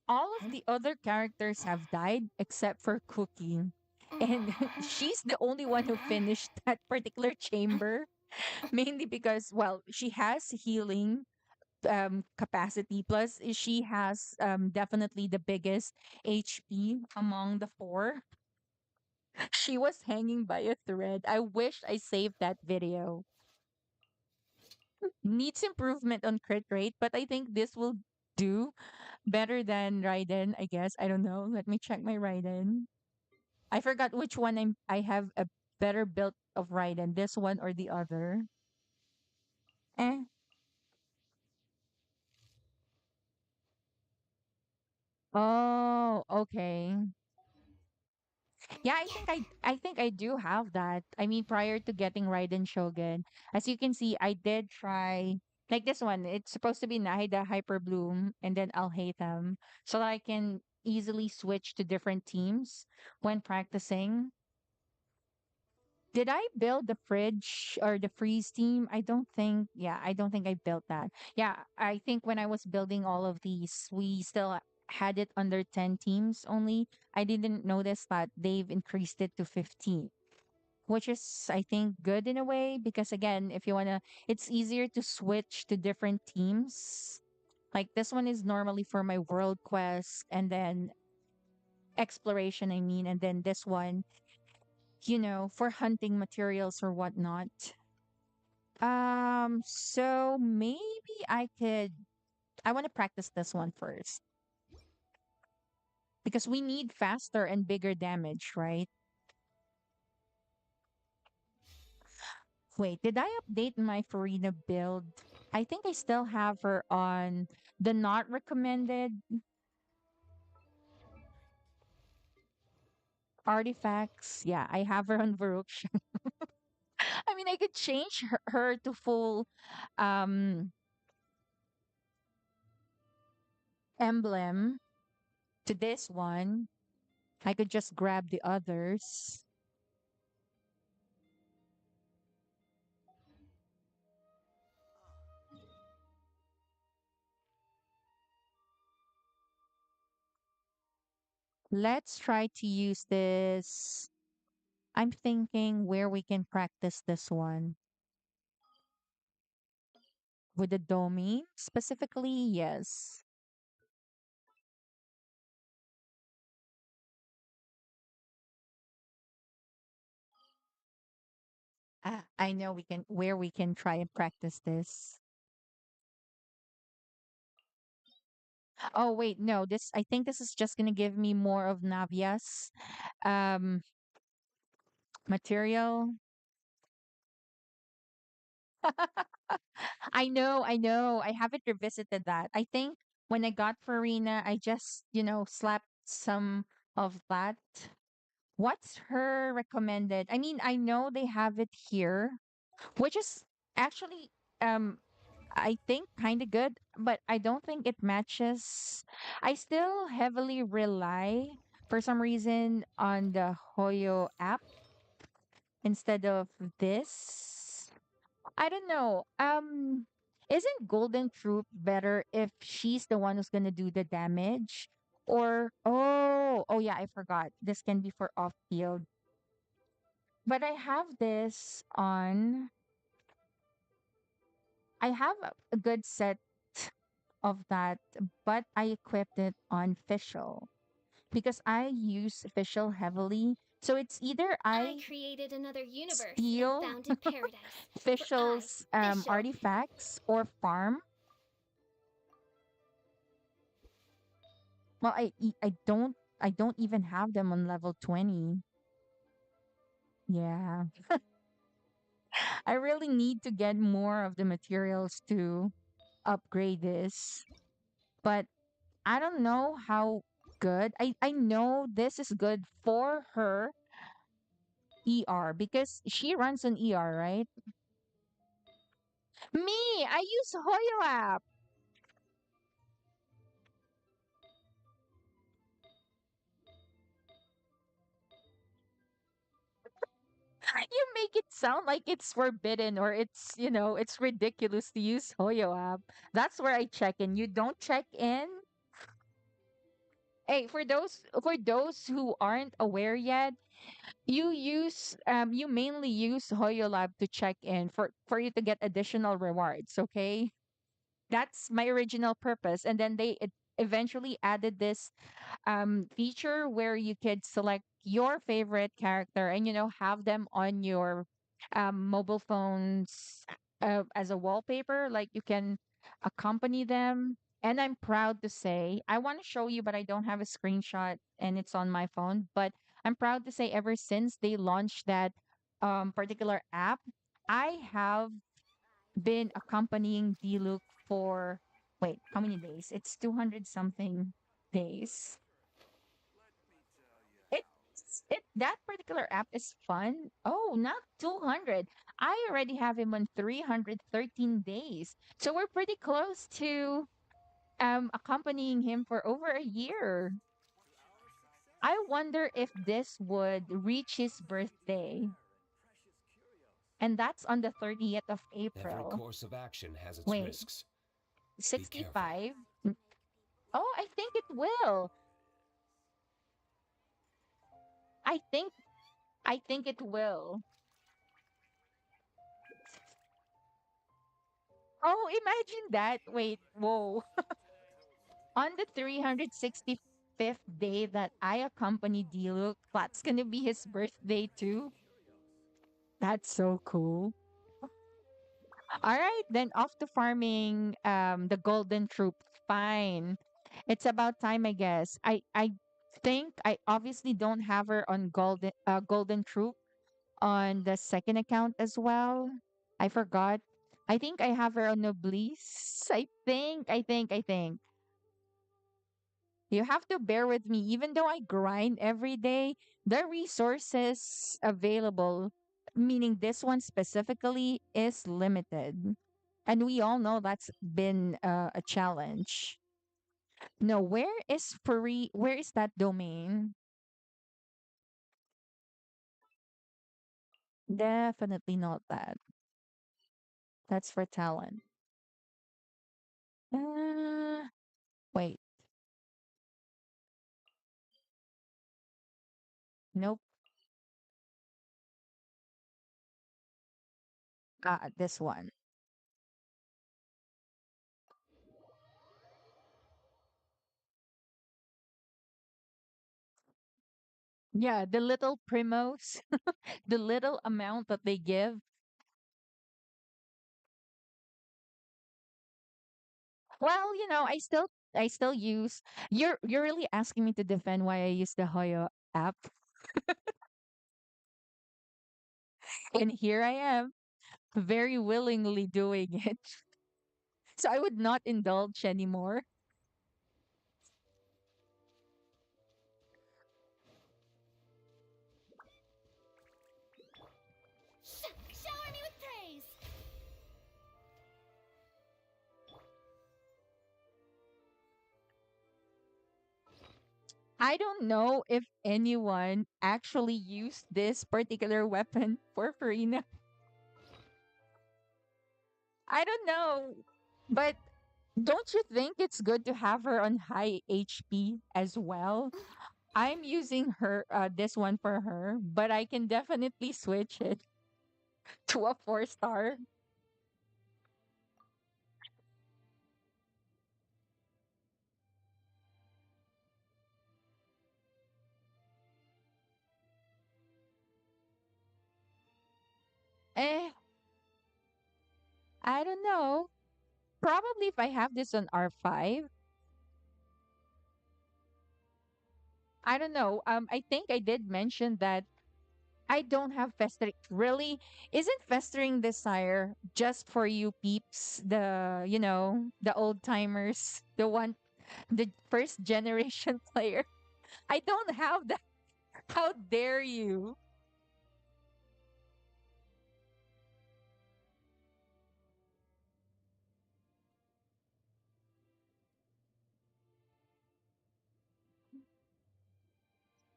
All of the other characters have died except for Cookie. And she's the only one who finished that particular chamber, mainly because, well, she has healing capacity, plus she has definitely the biggest HP among the four. She was hanging by a thread. I wish I saved that video. Needs improvement on crit rate, but I think this will do better than Raiden, I guess. I don't know. Let me check my Raiden. I forgot which one I have a better build of Raiden, this one or the other. Eh. Oh, okay. Yeah, I think I do have that. I mean, prior to getting Raiden Shogun, as you can see, I did try like this one. It's supposed to be Nahida Hyper Bloom, and then I'll hate them, so that I can easily switch to different teams when practicing. Did I build the fridge or the freeze team? I don't think. Yeah, I don't think I built that. Yeah, I think when I was building all of these, we still had it under 10 teams only. I didn't notice that they've increased it to 15, which is, I think, good in a way because, again, if you want to, it's easier to switch to different teams. Like this one is normally for my world quest and then exploration, I mean, and then this one, for hunting materials or whatnot. So maybe I want to practice this one first because we need faster and bigger damage, right? Wait, did I update my Farina build? I think I still have her on the not recommended artifacts. Yeah, I have her on Varuk. I mean, I could change her to full um emblem to this one. I could just grab the others. Let's try to use this. I'm thinking where we can practice this one. With the domain specifically, yes. I know we can where we can try and practice this. Oh wait, no, this I think this is just gonna give me more of Navia's um material. I know. I haven't revisited that. I think when I got Farina, I just, slapped some of that. What's her recommended? I mean, I know they have it here, which is actually um I think kind of good, but I don't think it matches. I still heavily rely for some reason on the Hoyo app instead of this. I don't know. Isn't Golden Troop better if she's the one who's gonna do the damage? Or oh yeah, I forgot. This can be for off field. But I have a good set of that, but I equipped it on Fischl because I use Fischl heavily. So it's either I I created another universe and steal founded paradise. For I, Fischl's Fischl, artifacts or farm. Well, I don't even have them on level 20. Yeah. I really need to get more of the materials to upgrade this. But I don't know how good. I know this is good for her ER because she runs an ER, right? Me, I use Hoyo app. You make it sound like it's forbidden or it's ridiculous to use Hoyo app. That's where I check in. You don't check in? Hey, for those who aren't aware yet, you mainly use Hoyo Lab to check in for you to get additional rewards, okay? That's my original purpose. And then they eventually added this feature where you could select your favorite character and have them on your mobile phones as a wallpaper. Like you can accompany them. And I'm proud to say, I want to show you, but I don't have a screenshot and it's on my phone. But I'm proud to say, ever since they launched that particular app, I have been accompanying Diluc for wait, how many days? It's 200 something days. That particular app is fun. Oh, not 200. I already have him on 313 days. So we're pretty close to accompanying him for over a year. I wonder if this would reach his birthday. And that's on the 30th of Every April. course of action has its Wait, risks. Be careful. 65? Oh, I think it will. I think I think it will. Oh, imagine that. Wait, whoa. On the 365th day that I accompany Diluc, that's gonna be his birthday too. That's so cool. All right, then off to farming the golden troop. Fine. It's about time, I guess. I think I obviously don't have her on golden troop on the second account as well. I forgot. I think I have her on Noblesse. I think. You have to bear with me. Even though I grind every day, the resources available, meaning this one specifically, is limited. And we all know that's been a challenge. No, where is free? Where is that domain? Definitely not that. That's for talent. Uh, wait. Nope. This one. Yeah, the little primos, the little amount that they give. Well, I still use. You're really asking me to defend why I use the Hoyo app, and here I am, very willingly doing it. So I would not indulge anymore. Shower me with praise! I don't know if anyone actually used this particular weapon for Farina. I don't know, but don't you think it's good to have her on high HP as well? I'm using her this one for her, but I can definitely switch it to a 4 star. Eh, I don't know. Probably if I have this on R5, I don't know. I think I did mention that I don't have festering. Really, isn't festering desire just for you peeps, the old timers, the first generation player? I don't have that. How dare you?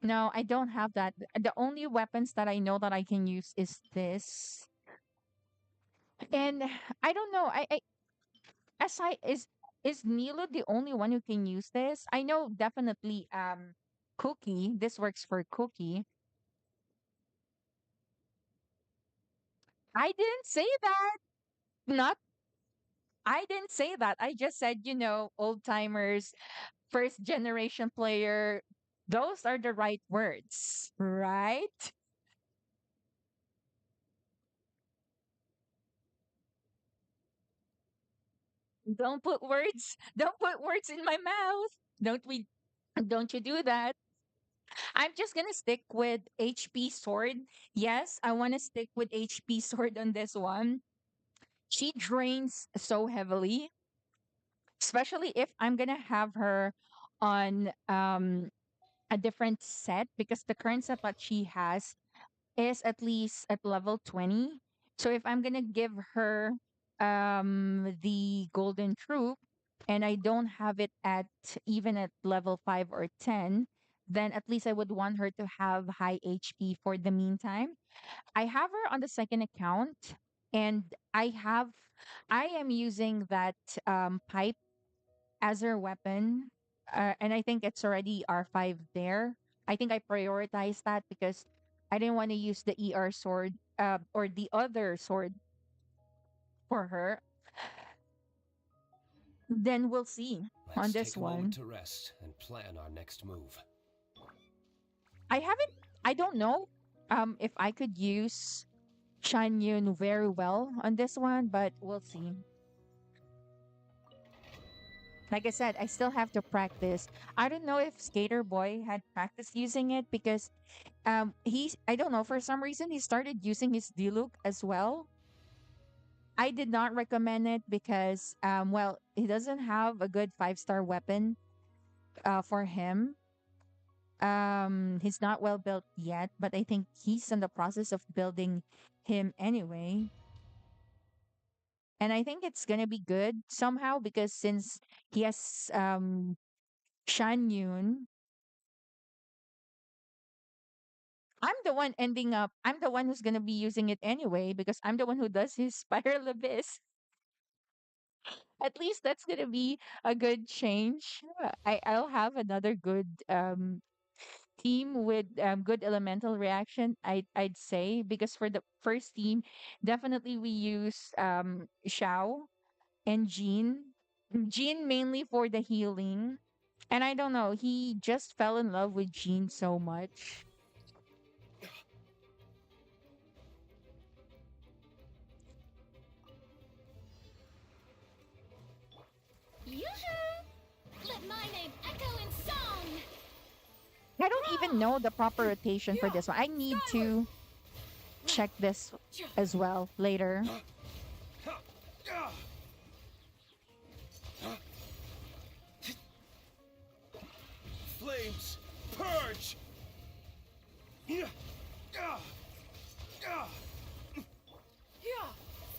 No, I don't have that. The only weapons that I know that I can use is this. And I don't know. I aside is Nilo the only one who can use this? I know definitely Cookie. This works for Cookie. I didn't say that. Not I didn't say that. I just said, old timers, first generation player. Those are the right words, right? Don't put words in my mouth. Don't you do that. I'm just gonna stick with HP sword. Yes, I wanna stick with HP sword on this one. She drains so heavily, especially if I'm gonna have her on a different set because the current set that she has is at least at level 20. So if I'm going to give her the golden troop and I don't have it at even at level 5 or 10, then at least I would want her to have high HP for the meantime. I have her on the second account and I am using that pipe as her weapon. And I think it's already R5 there. I think I prioritized that because I didn't want to use the ER sword or the other sword for her. Then we'll see on Let's this take a moment one. to rest and plan our next move. I haven't, I don't know if I could use Shan Yun very well on this one, but we'll see. Like I said, I still have to practice. I don't know if Skater Boy had practiced using it because I don't know, for some reason he started using his Diluc as well. I did not recommend it because, well, he doesn't have a good 5-star weapon for him. He's not well built yet, but I think he's in the process of building him anyway. And I think it's gonna be good somehow because since he has Shan Yun, I'm the one who's gonna be using it anyway because I'm the one who does his Spiral Abyss. At least that's gonna be a good change. I'll have another good team with good elemental reaction. I'd say because for the first team, definitely we use Xiao and Jean. Jean mainly for the healing. And I don't know, he just fell in love with Jean so much. Yoo-hoo! Let my name echo in song! I don't even know the proper rotation for this one. I need to check this as well later. Flames, purge! Yeah!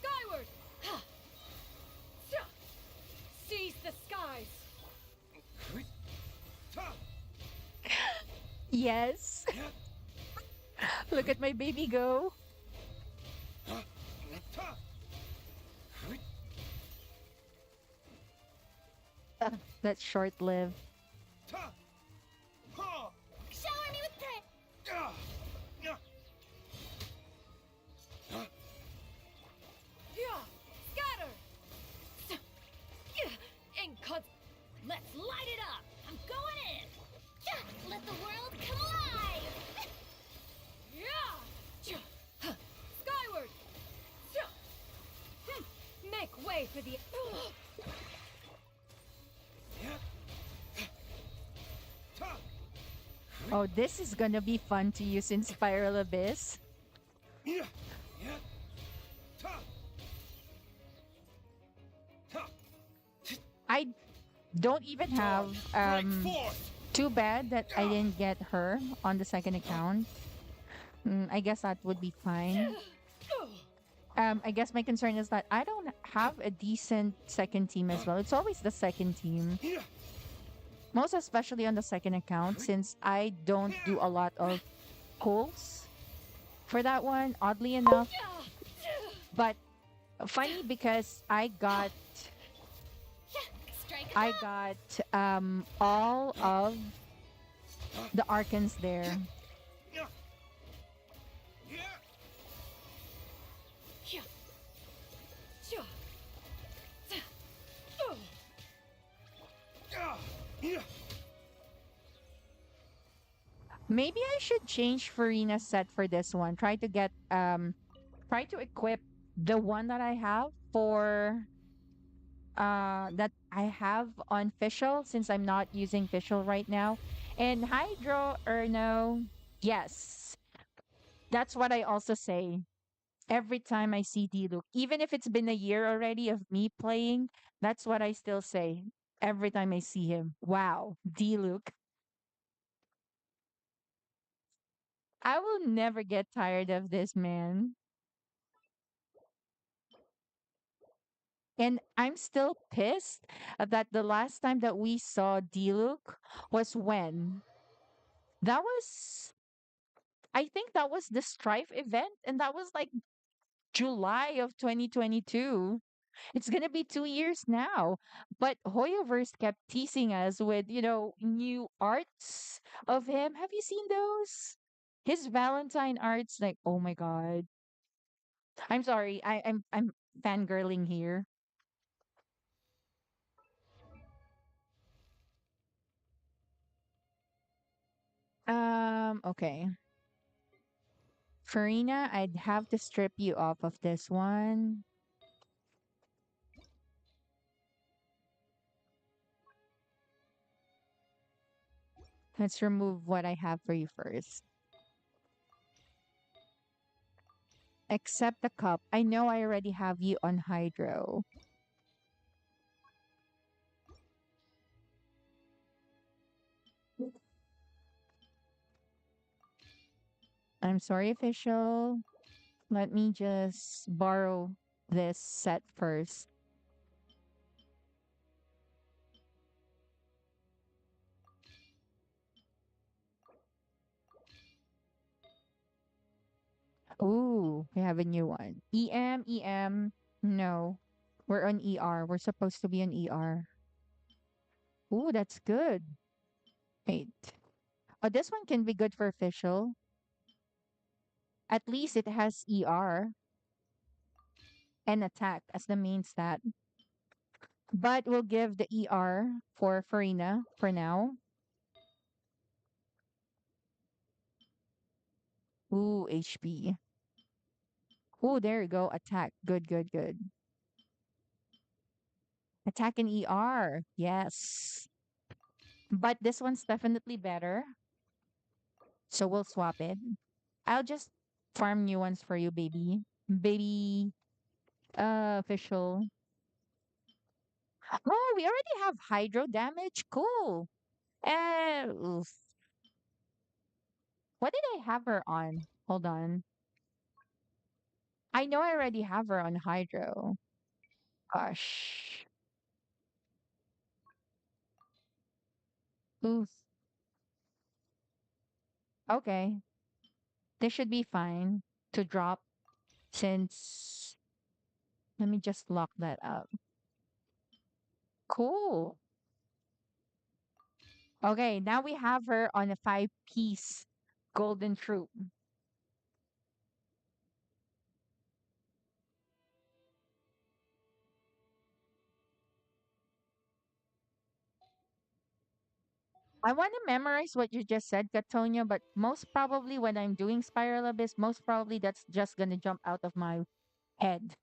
Skyward! Seize the skies! Yes. Look at my baby go. That's short lived. Shower me with prayer! Scatter! Let's light it up! I'm going in! Let the world come alive! Skyward! Make way for the... Oh, this is gonna be fun to use in Spiral Abyss. I don't even have too bad that I didn't get her on the second account. I guess that would be fine. I guess my concern is that I don't have a decent second team as well. It's always the second team. Most especially on the second account since I don't do a lot of pulls for that one, oddly enough. But funny because I got all of the Arkans there. Maybe I should change Farina's set for this one. Try to equip the one that I have for that I have on Fischl since I'm not using Fischl right now. And Hydro Erno, yes. That's what I also say every time I see D-Luke. Even if it's been a year already of me playing, that's what I still say every time I see him. Wow, D-Luke. I will never get tired of this man. And I'm still pissed that the last time that we saw D-Luke was when? That was, I think that was the Strife event, and that was like July of 2022. It's gonna be 2 years now. But Hoyoverse kept teasing us with, new arts of him. Have you seen those? His Valentine arts, like, oh my god. I'm sorry, I'm fangirling here. Okay. Farina, I'd have to strip you off of this one. Let's remove what I have for you first. Accept the cup. I know I already have you on hydro. I'm sorry, official. Let me just borrow this set first. Ooh, we have a new one. EM. No, we're on ER. We're supposed to be on ER. Ooh, that's good. Wait. Oh, this one can be good for official. At least it has ER and attack as the main stat. But we'll give the ER for Farina for now. Ooh, HP. Ooh, there you go. Attack. Good. Attack in ER. Yes. But this one's definitely better. So we'll swap it. I'll just farm new ones for you, baby. Baby official. Oh, we already have hydro damage. Cool. Oof. What did I have her on? Hold on. I know I already have her on hydro. Gosh. Oof. Okay. This should be fine to drop since let me just lock that up. Cool. Okay, now we have her on a 5-piece golden troop. I want to memorize what you just said, Katonia, but most probably when I'm doing Spiral Abyss, most probably that's just gonna jump out of my head.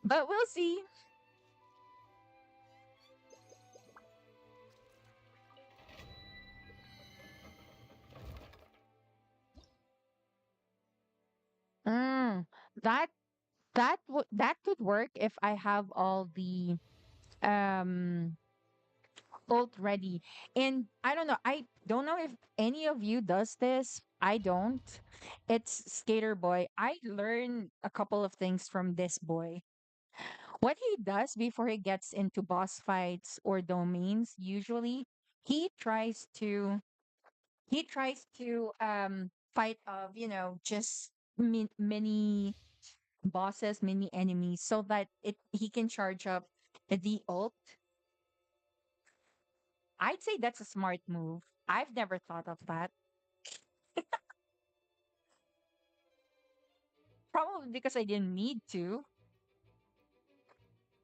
But we'll see. Mm, that that could work if I have all the um ult ready. And I don't know. I don't know if any of you does this. I don't. It's Skater Boy. I learned a couple of things from this boy. What he does before he gets into boss fights or domains, usually he tries to fight of, just many bosses, many enemies so that it he can charge up the ult. I'd say that's a smart move. I've never thought of that. Probably because I didn't need to.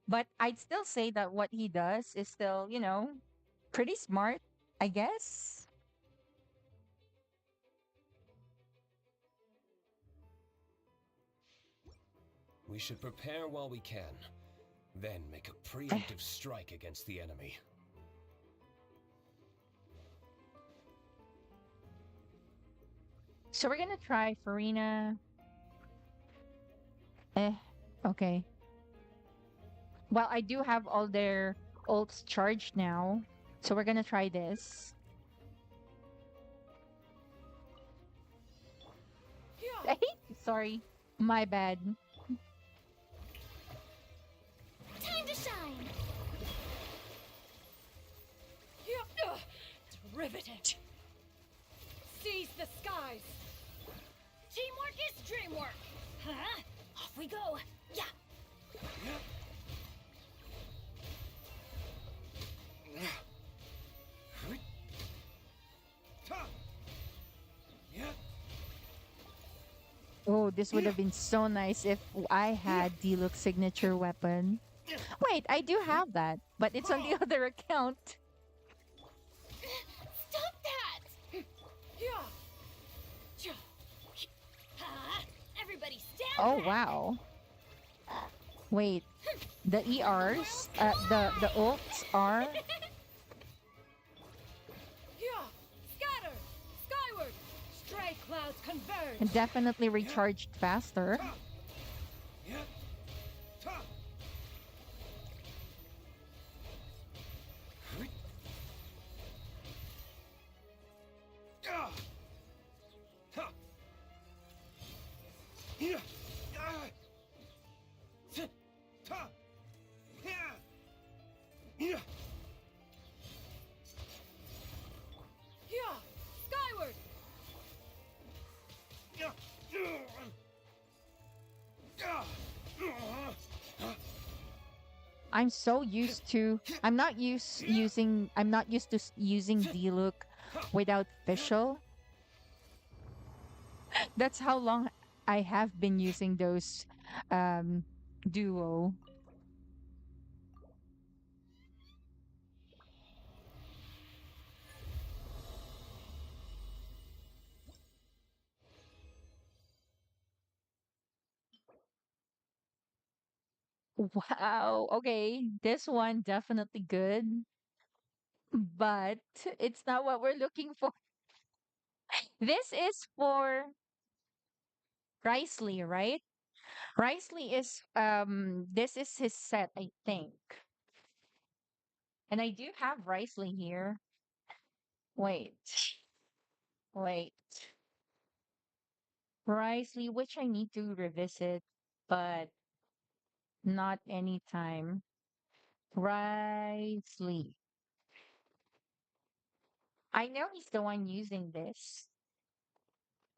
But I'd still say that what he does is still, pretty smart, I guess. We should prepare while we can, then make a preemptive strike against the enemy. So we're gonna try Farina. Okay. Well, I do have all their ults charged now. So we're gonna try this. Sorry. My bad. Time to shine! It's riveted. Seize the skies. Teamwork is dreamwork! Huh? Off we go! Yeah! Oh, this would have been so nice if I had Diluc's signature weapon. Wait, I do have that, but it's on the other account. Stop that! Everybody stand Oh, back. wow. Wait, the ERs, the ults are... Scatter! Skyward! Strike clouds converge. And definitely recharged faster. Yeah, skyward. I'm not used to using D-Look without Fischl. That's how long I have been using those um duo. Wow. Okay, this one definitely good, but it's not what we're looking for. This is for Risley, right? Risley is this is his set, I think. And I do have Risley here. Wait. Wait. Risley, which I need to revisit, but not anytime. Risley. I know he's the one using this.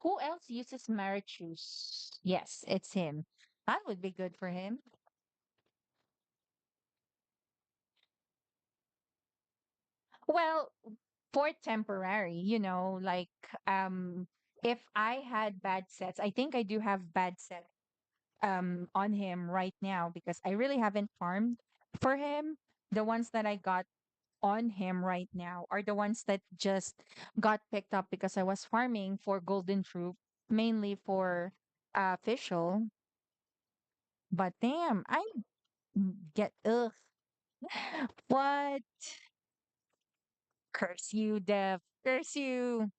Who else uses Marichus? Yes, it's him. That would be good for him. Well, for temporary, like if I had bad sets, I think I do have bad set on him right now because I really haven't farmed for him. The ones that I got on him right now are the ones that just got picked up because I was farming for Golden Troop, mainly for official. But damn, I get ugh. What? Curse you, Dev. Curse you.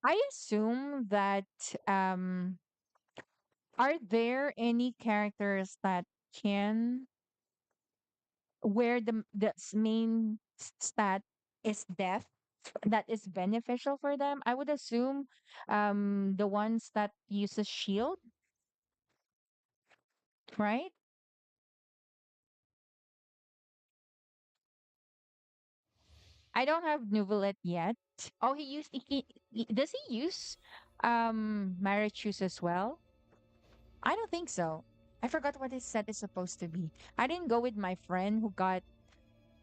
I assume that are there any characters that can where the main stat is death that is beneficial for them? I would assume the ones that uses shield, right? I don't have Nuvolet yet. Oh, does he use Marichus as well? I don't think so. I forgot what his set is supposed to be. I didn't go with my friend who got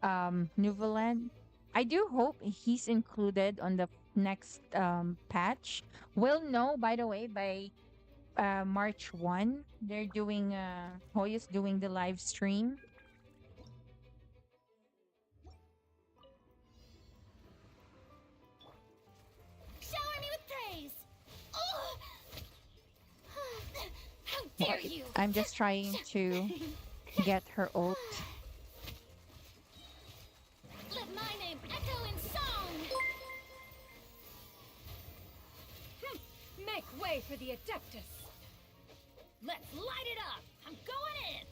Nuvolet. I do hope he's included on the next patch. We'll know, by the way, by March 1. They're doing Hoya's doing the live stream. Shower me with praise! Oh! How dare you! I'm just trying to get her ult. Let my name echo in song! Make way for the Adeptus. Let's light it up! I'm going in!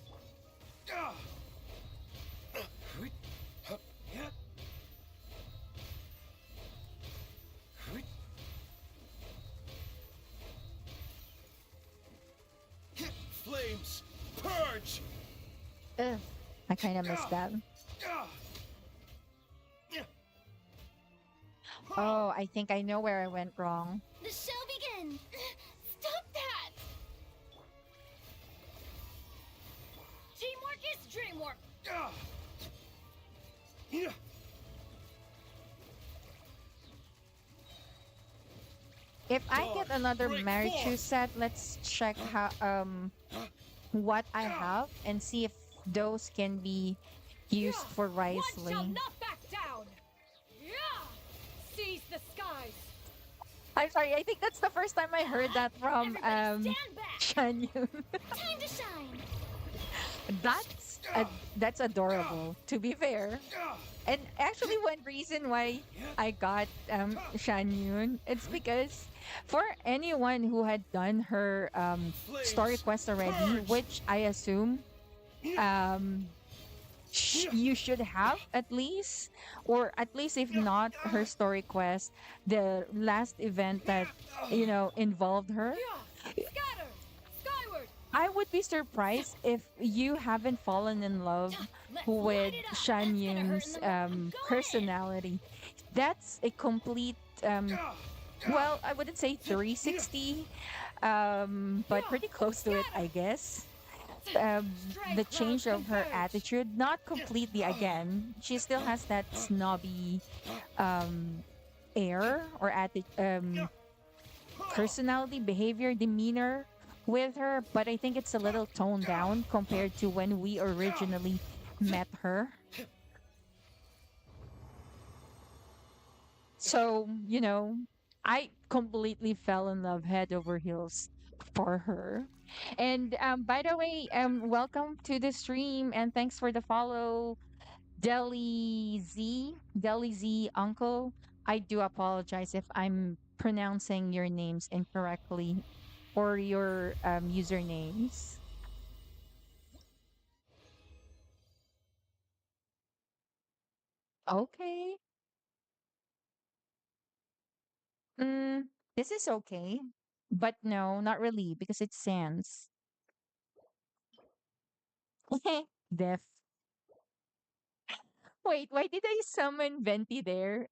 Flames, purge! Ugh, I kind of missed that. Oh, I think I know where I went wrong. The show begins! Stop that! Teamwork is dreamwork! If I get another Marichu set, let's check how what I have and see if those can be used for One Risley. shall not back down. Yeah! Seize the skies. I'm sorry, I think that's the first time I heard that from Everybody stand back! Shanyu. Time to shine! That's that's adorable, to be fair. And actually, one reason why I got Shan Yun, it's because for anyone who had done her story Flames, quest already, purge! which I assume um you should have at least, or at least if not her story quest, the last event that involved her. Scatter! Skyward! I would be surprised if you haven't fallen in love Let's with light it up. Shan That's gonna hurt in Yun's the long. Go in. personality. That's a complete well, I wouldn't say 360, but pretty close to it, I guess. The Strike round change of her converge! attitude, not completely again. She still has that snobby um air or personality, behavior, demeanor with her, but I think it's a little toned down compared to when we originally met her. So, I completely fell in love head over heels for her. And by the way, welcome to the stream and thanks for the follow, Deli Z Uncle. I do apologize if I'm pronouncing your names incorrectly or your usernames. Okay. Mm, this is okay. But no, not really, because it's Sans. Def. Wait, why did I summon Venti there?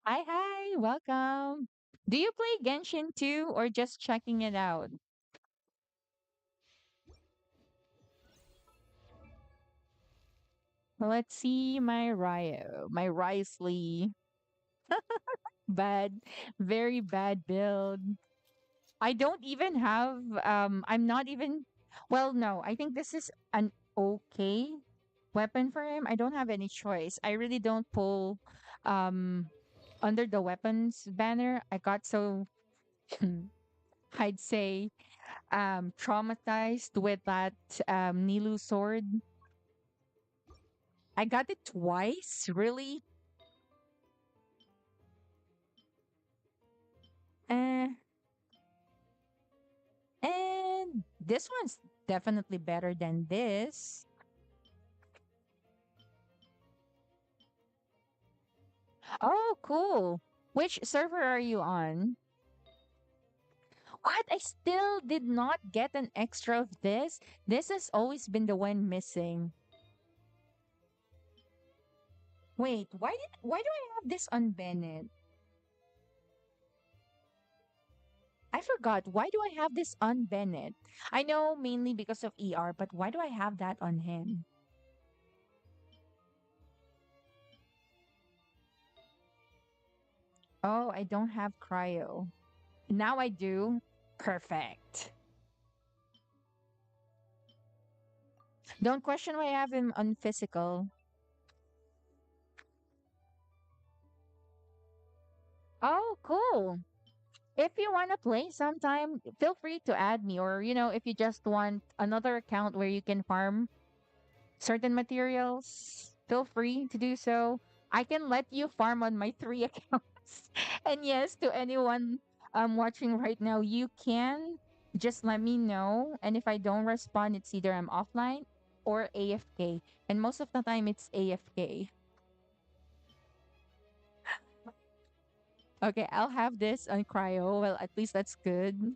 Hi, hi, welcome. Do you play Genshin too, or just checking it out? Let's see my Ryo, my Risley. Bad, very bad build. I don't even have I'm not even well no, I think this is an okay weapon for him. I don't have any choice. I really don't pull um under the weapons banner. I got so I'd say traumatized with that Nilu sword. I got it twice, really. Uh, and this one's definitely better than this. Oh, cool. Which server are you on? What? I still did not get an extra of this. This has always been the one missing. Wait, why do I have this on Bennett? I forgot. Why do I have this on Bennett? I know mainly because of ER, but why do I have that on him? Oh, I don't have cryo. Now I do. Perfect. Don't question why I have him on physical. Oh, cool. If you want to play sometime, feel free to add me. Or, if you just want another account where you can farm certain materials, feel free to do so. I can let you farm on my three accounts. And yes, to anyone watching right now, you can just let me know. And if I don't respond, it's either I'm offline or AFK. And most of the time, it's AFK. Okay, I'll have this on cryo. Well, at least that's good.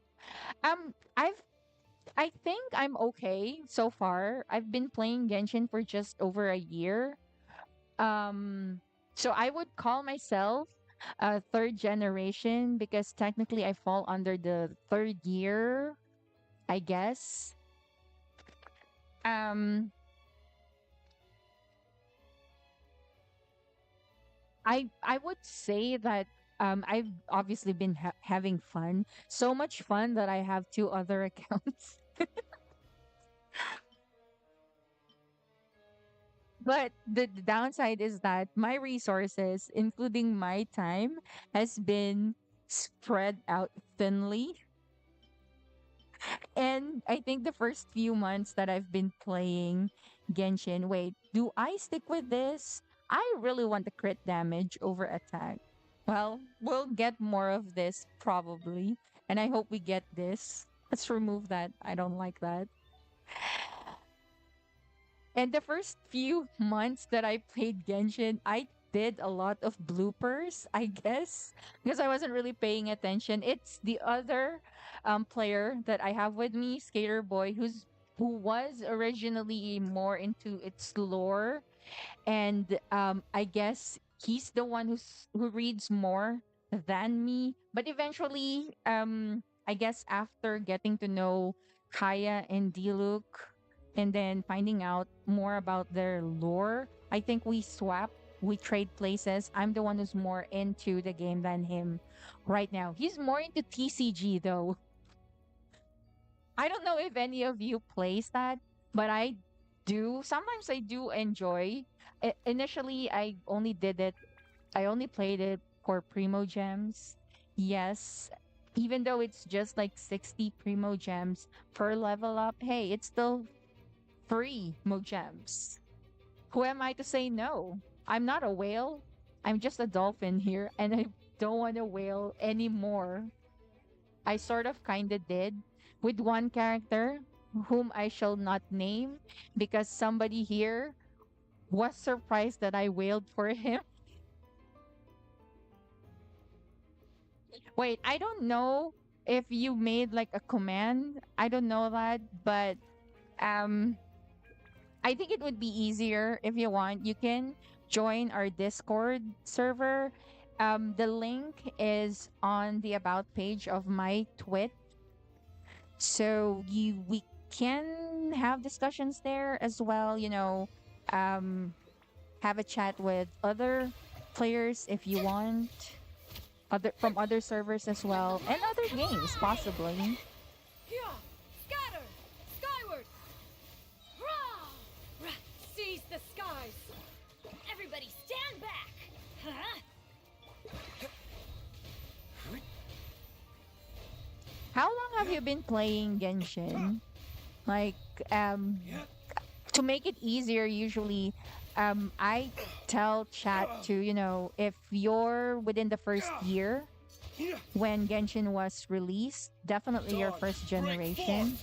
I think I'm okay so far. I've been playing Genshin for just over a year. Um, so I would call myself a third generation because technically I fall under the third year, I guess. Um, I would say that I've obviously been having fun, so much fun that I have two other accounts. But the downside is that my resources, including my time, has been spread out thinly. And I think the first few months that I've been playing Genshin, wait, do I stick with this? I really want the crit damage over attack. Well, we'll get more of this probably. And I hope we get this. Let's remove that. I don't like that. And the first few months that I played Genshin, I did a lot of bloopers, I guess, because I wasn't really paying attention. It's the other player that I have with me, Skater Boy, who was originally more into its lore, and I guess he's the one who reads more than me. But eventually, I guess after getting to know Kaya and Diluc, and then finding out more about their lore, I think we swap. We trade places. I'm the one who's more into the game than him right now. He's more into TCG though. I don't know if any of you plays that, but I do. Sometimes I do enjoy. Initially, I only played it for Primo Gems. Yes, even though it's just like 60 Primo Gems per level up, hey, it's still free Mo Gems. Who am I to say no? I'm not a whale. I'm just a dolphin here, and I don't want a whale anymore. I sort of kinda did with one character whom I shall not name because somebody here was surprised that I wailed for him. Wait, I don't know if you made like a command. I don't know that, but um I think it would be easier if you want. You can join our Discord server. The link is on the about page of my Twit, so we can have discussions there as well. Um, have a chat with other players if you want, other from other servers as well, and other games possibly. Here! Scatter! Skyward! Rah! Seize the skies! Everybody stand back! Huh? How long have you been playing Genshin? Like, to make it easier, usually, I tell chat to, if you're within the first year when Genshin was released, definitely your first generation.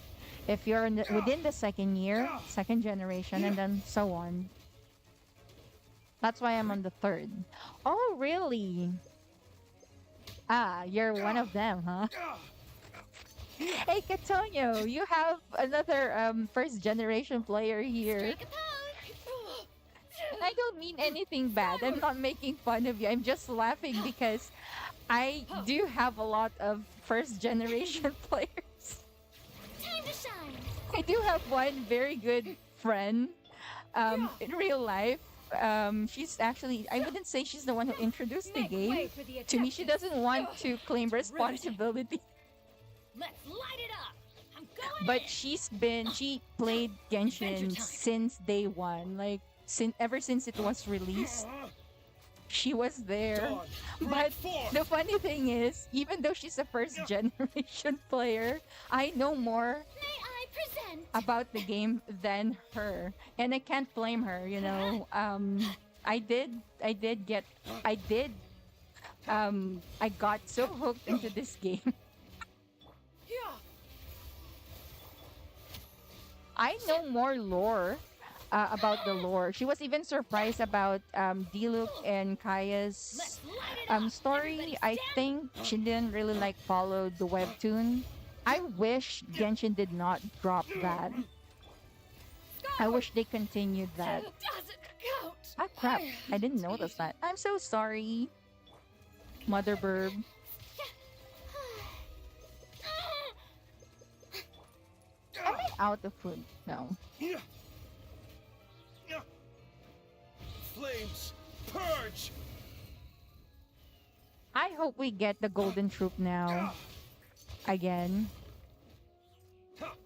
If you're within the second year, second generation, and then so on. That's why I'm on the third. Oh, really? Ah, you're one of them, huh? Hey, Katonio, you have another first generation player here. And I don't mean anything bad. I'm not making fun of you. I'm just laughing because I do have a lot of first generation players. Time to shine! I do have one very good friend in real life. She's actually, I wouldn't say she's the one who introduced the game to me. She doesn't want to claim responsibility. Let's light it up! I'm going But in. she played Genshin since day one. Like, ever since it was released, she was there. But the funny thing is, even though she's a first generation player, I know more May I present? about the game than her. And I can't blame her, I got so hooked into this game. I know more lore about the lore. She was even surprised about Diluc and Kaya's story. I think she didn't really follow the webtoon. I wish Genshin did not drop that. I wish they continued that. Ah, crap. I didn't notice that. I'm so sorry, Mother Burb. Am I out of food? No. Flames, purge! I hope we get the Golden Troop now. Again. Stop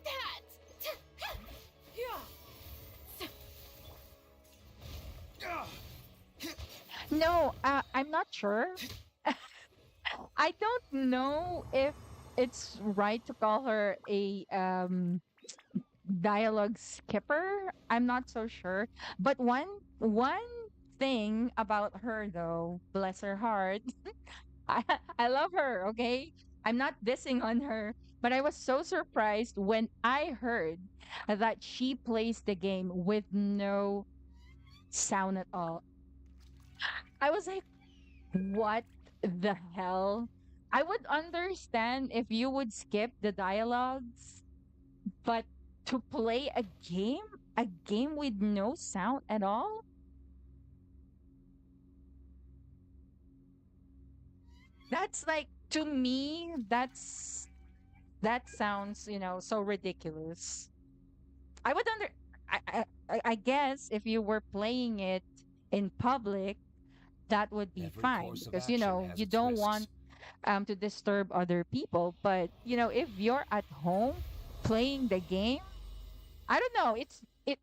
that! No, I'm not sure. I don't know if it's right to call her a dialogue skipper. I'm not so sure. But one thing about her though, bless her heart, I I love her, okay? I'm not dissing on her, but I was so surprised when I heard that she plays the game with no sound at all. I was like, what the hell? I would understand if you would skip the dialogues, but to play a game with no sound at all? That's like to me, that sounds, so ridiculous. I would under I guess if you were playing it in public, that would be Every fine course of because action has you its don't risks. want to disturb other people. But if you're at home playing the game, I don't know.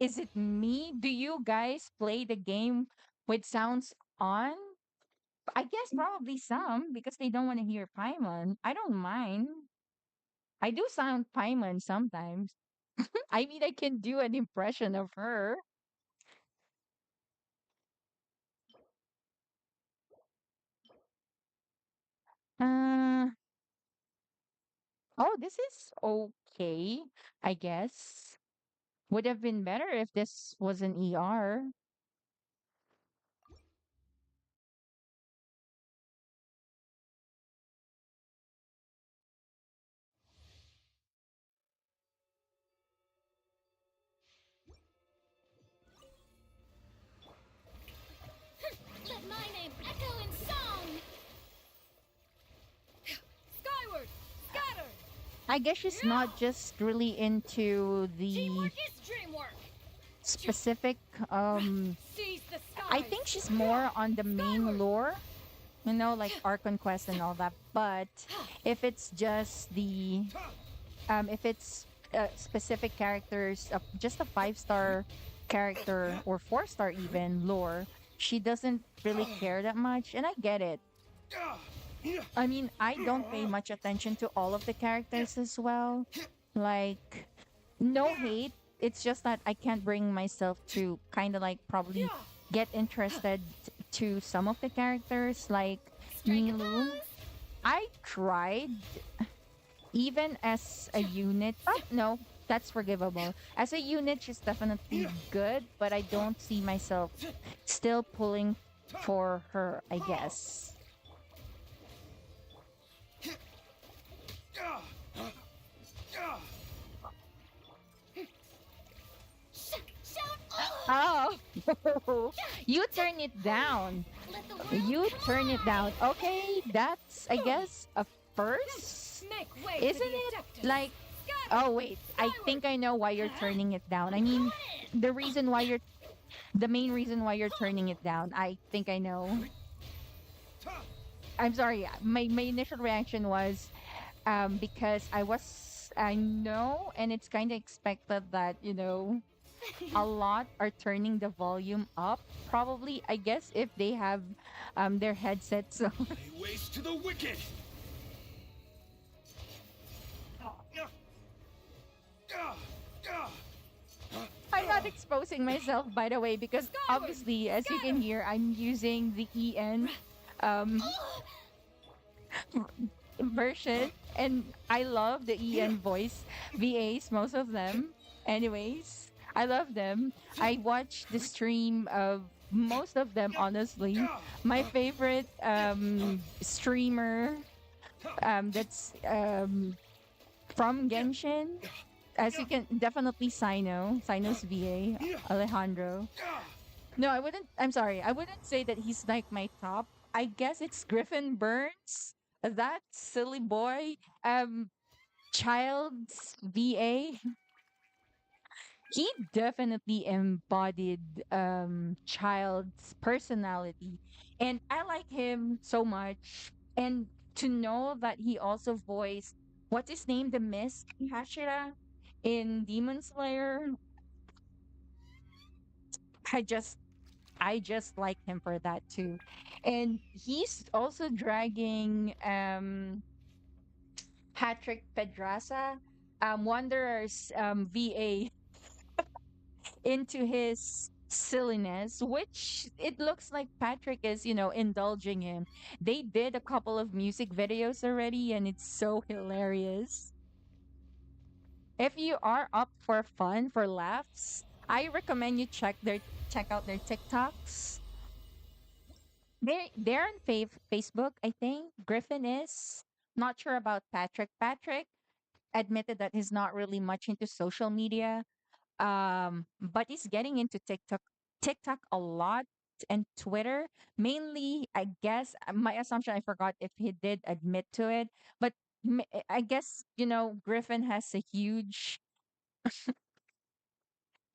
Is it me? Do you guys play the game with sounds on? I guess probably some because they don't want to hear Paimon. I don't mind. I do sound Paimon sometimes. I mean, I can do an impression of her. Uh, oh, this is okay, I guess. Would have been better if this was an ER. Let my name echo in song! Skyward! Scatter! I guess she's not just really into the Teamwork is dreamwork! specific um Seize the I skies! think she's more on the main Skyward! lore, like Archon Quest and all that. But if it's just the if it's specific characters, just a 5-star character or 4-star even lore, she doesn't really care that much, and I get it. I mean, I don't pay much attention to all of the characters as well. Like, no hate. It's just that I can't bring myself to kind of like probably get interested to some of the characters, like Strike a Milu. pose! I tried even as a unit. Oh, no, that's forgivable. As a unit, she's definitely good, but I don't see myself still pulling for her, I guess. Shout! Oh, you turn it down. Let the world You come turn it down. alive! Okay, that's, I guess, a first? Make way Isn't for the it ejectors! like, oh, wait, I think I know why you're turning it down. I mean, the reason why you're, the main reason why you're turning it down, I think I know. I'm sorry, my initial reaction was because I know, and it's kind of expected that, a lot are turning the volume up. Probably, I guess, if they have their headsets. Lay waste to the wicked! I'm not exposing myself, by the way, because obviously, as you can hear, I'm using the EN um, version, and I love the EN voice VAs, most of them. Anyways, I love them. I watch the stream of most of them, honestly. My favorite streamer that's from Genshin, as you can definitely Sino's VA, Alejandro. No, I'm sorry. I wouldn't say that he's like my top. I guess it's Griffin Burns. That silly boy. Child's VA. He definitely embodied Child's personality. And I like him so much. And to know that he also voiced what's his name? The Mist Hashira in Demon Slayer. I just I just like him for that too. And he's also dragging Patrick Pedraza, Wanderer's VA into his silliness, which it looks like Patrick is, indulging him. They did a couple of music videos already, and it's so hilarious. If you are up for fun, for laughs, I recommend you check out their TikToks. They're on Facebook, I think. Griffin is. Not sure about Patrick. Patrick admitted that he's not really much into social media. But he's getting into TikTok a lot, and Twitter. Mainly, I guess my assumption, I forgot if he did admit to it, but I guess, Griffin has a huge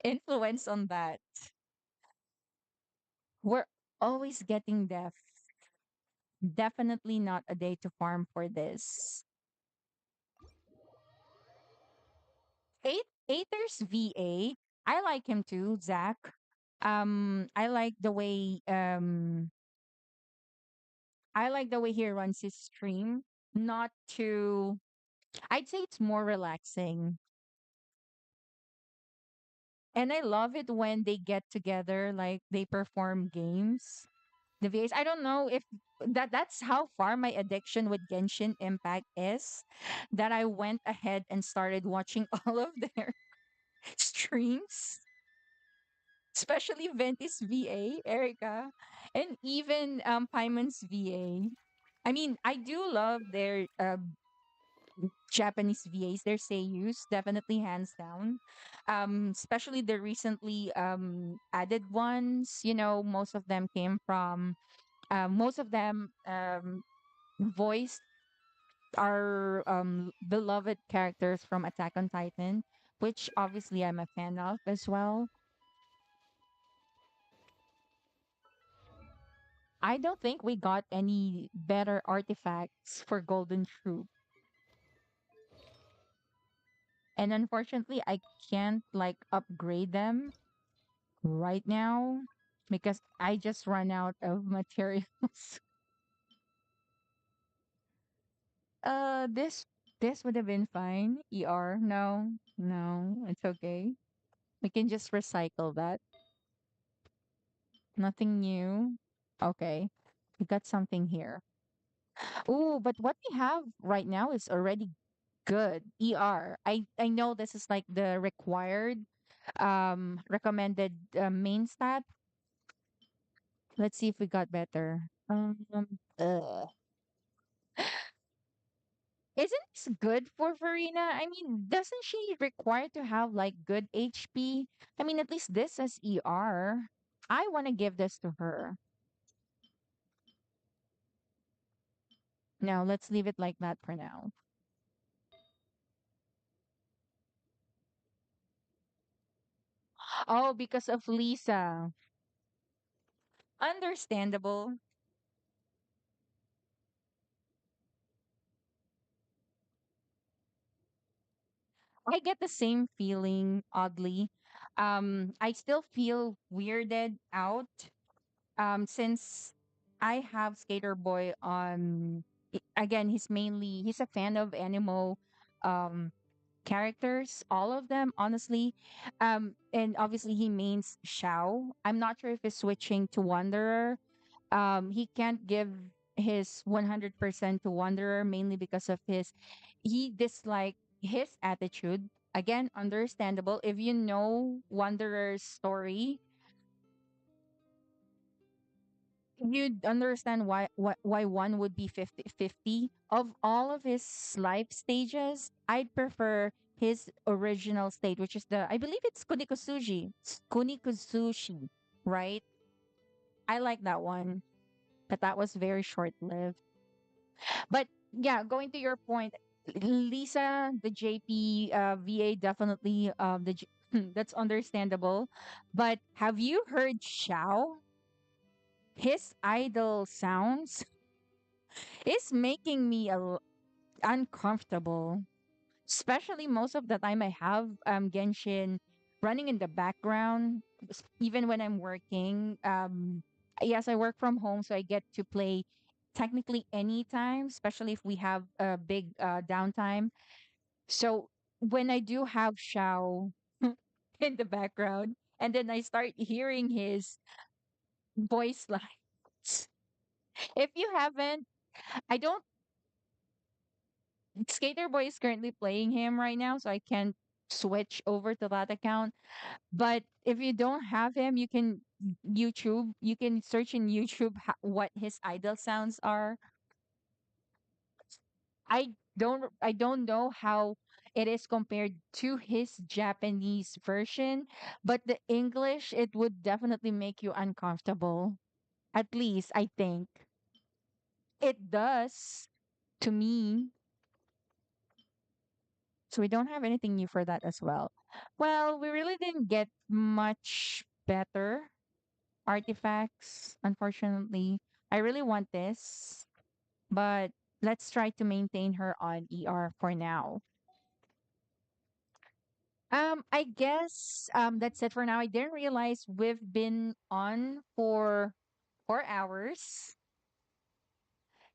influence on that. We're always getting deaf. Definitely not a day to farm for this. Aether's VA, I like him too, Zach. I like the way he runs his stream. Not too, I'd say it's more relaxing. And I love it when they get together, like they perform games. The VAs. I don't know if that's how far my addiction with Genshin Impact is, that I went ahead and started watching all of their streams, especially Venti's VA, Erica, and even Paimon's VA. I mean, I do love their Japanese VAs, their seiyus, definitely hands down. Especially the recently added ones. Most of them voiced our beloved characters from Attack on Titan, which obviously I'm a fan of as well. I don't think we got any better artifacts for Golden Troop. And unfortunately, I can't like upgrade them right now because I just run out of materials. This would have been fine. ER, no, no, it's okay. We can just recycle that. Nothing new. Okay, we got something here. Ooh, but what we have right now is already good. ER. I know this is like the required recommended main stat. Let's see if we got better. Uh, isn't this good for Farina? I mean, doesn't she require to have like good HP? I mean, at least this says ER. I want to give this to her. No, let's leave it like that for now. Oh, because of Lisa. Understandable. I get the same feeling, oddly. I still feel weirded out since I have Skater Boy on. Again, he's a fan of animo um, characters, all of them, honestly. And obviously, he mains Shao. I'm not sure if he's switching to Wanderer. He can't give his 100% to Wanderer mainly because of he disliked his attitude. Again, understandable. If you know Wanderer's story, you'd understand why one would be 50-50. Of all of his life stages, I'd prefer his original state, which is I believe it's Kunikusushi, right? I like that one, but that was very short lived. But yeah, going to your point, Lisa, the JP VA, definitely that's understandable. But have you heard Xiao? His idol sounds is making me uncomfortable. Especially most of the time I have Genshin running in the background, even when I'm working. Yes, I work from home, so I get to play technically anytime, especially if we have a big downtime. So when I do have Shao in the background, and then I start hearing his voice lines. If you haven't, I don't. Skater Boy is currently playing him right now, so I can't switch over to that account. But if you don't have him, you can YouTube. You can search in YouTube what his idol sounds are. I don't know how it is compared to his Japanese version, but the English it would definitely make you uncomfortable. At least I think it does to me. So we don't have anything new for that as well. Well, we really didn't get much better artifacts, unfortunately. I really want this, but let's try to maintain her on ER for now. I guess that's it for now. I didn't realize we've been on for 4 hours.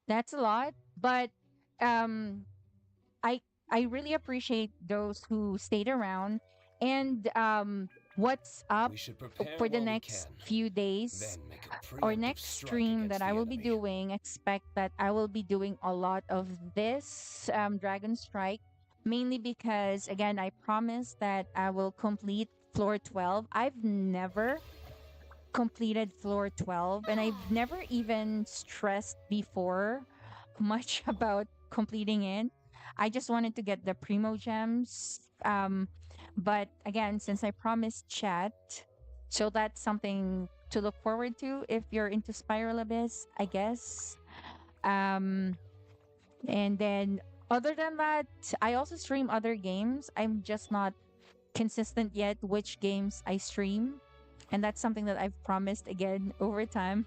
That's a lot, but um I I really appreciate those who stayed around. And what's up We should prepare for the while we next can, few days then make a or preemptive next strike stream that against I the will be enemy. doing, expect that I will be doing a lot of this Dragon Strike, mainly because, again, I promised that I will complete floor 12. I've never completed floor 12, and I've never even stressed before much about completing it. I just wanted to get the primo gems. But again, since I promised chat, so that's something to look forward to if you're into Spiral Abyss, I guess. Um, and then other than that, I also stream other games. I'm just not consistent yet which games I stream. And that's something that I've promised again over time.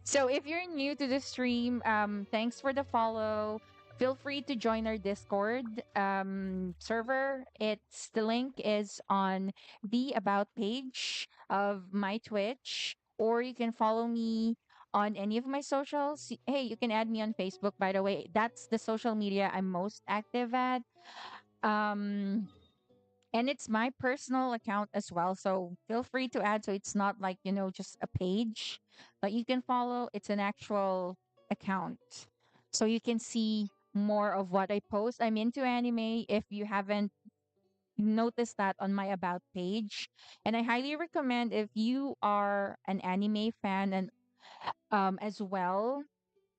So if you're new to the stream, thanks for the follow. Feel free to join our Discord server. It's the link is on the about page of my Twitch, or you can follow me on any of my socials. Hey, you can add me on Facebook, by the way. That's the social media I'm most active at. Um, and it's my personal account as well, so feel free to add, so it's not like just a page that you can follow. It's an actual account, so you can see more of what I post. I'm into anime, if you haven't noticed that on my about page. And I highly recommend, if you are an anime fan and as well,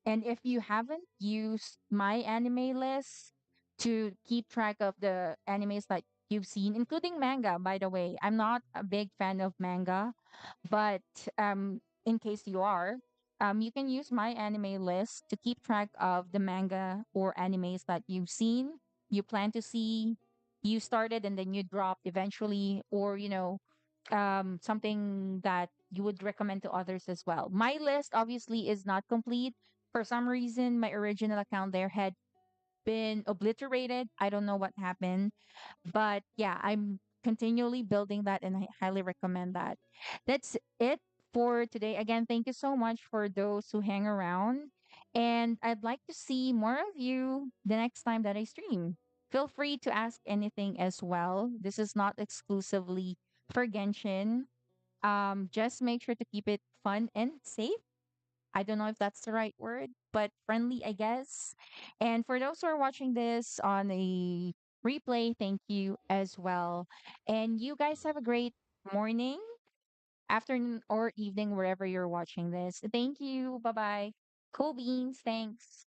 and if you haven't used my anime list to keep track of the animes that you've seen, including manga, by the way, I'm not a big fan of manga, but in case you are, you can use my anime list to keep track of the manga or animes that you've seen, you plan to see, you started and then you dropped eventually, or something that you would recommend to others as well. My list obviously is not complete. For some reason, my original account there had been obliterated. I don't know what happened, but yeah, I'm continually building that, and I highly recommend that. That's it for today. Again, thank you so much for those who hang around. And I'd like to see more of you the next time that I stream. Feel free to ask anything as well. This is not exclusively for Genshin. Just make sure to keep it fun and safe. I don't know if that's the right word, but friendly, I guess. And for those who are watching this on a replay, thank you as well. And you guys have a great morning, afternoon, or evening, wherever you're watching this. Thank you. Bye bye. Cool beans. Thanks.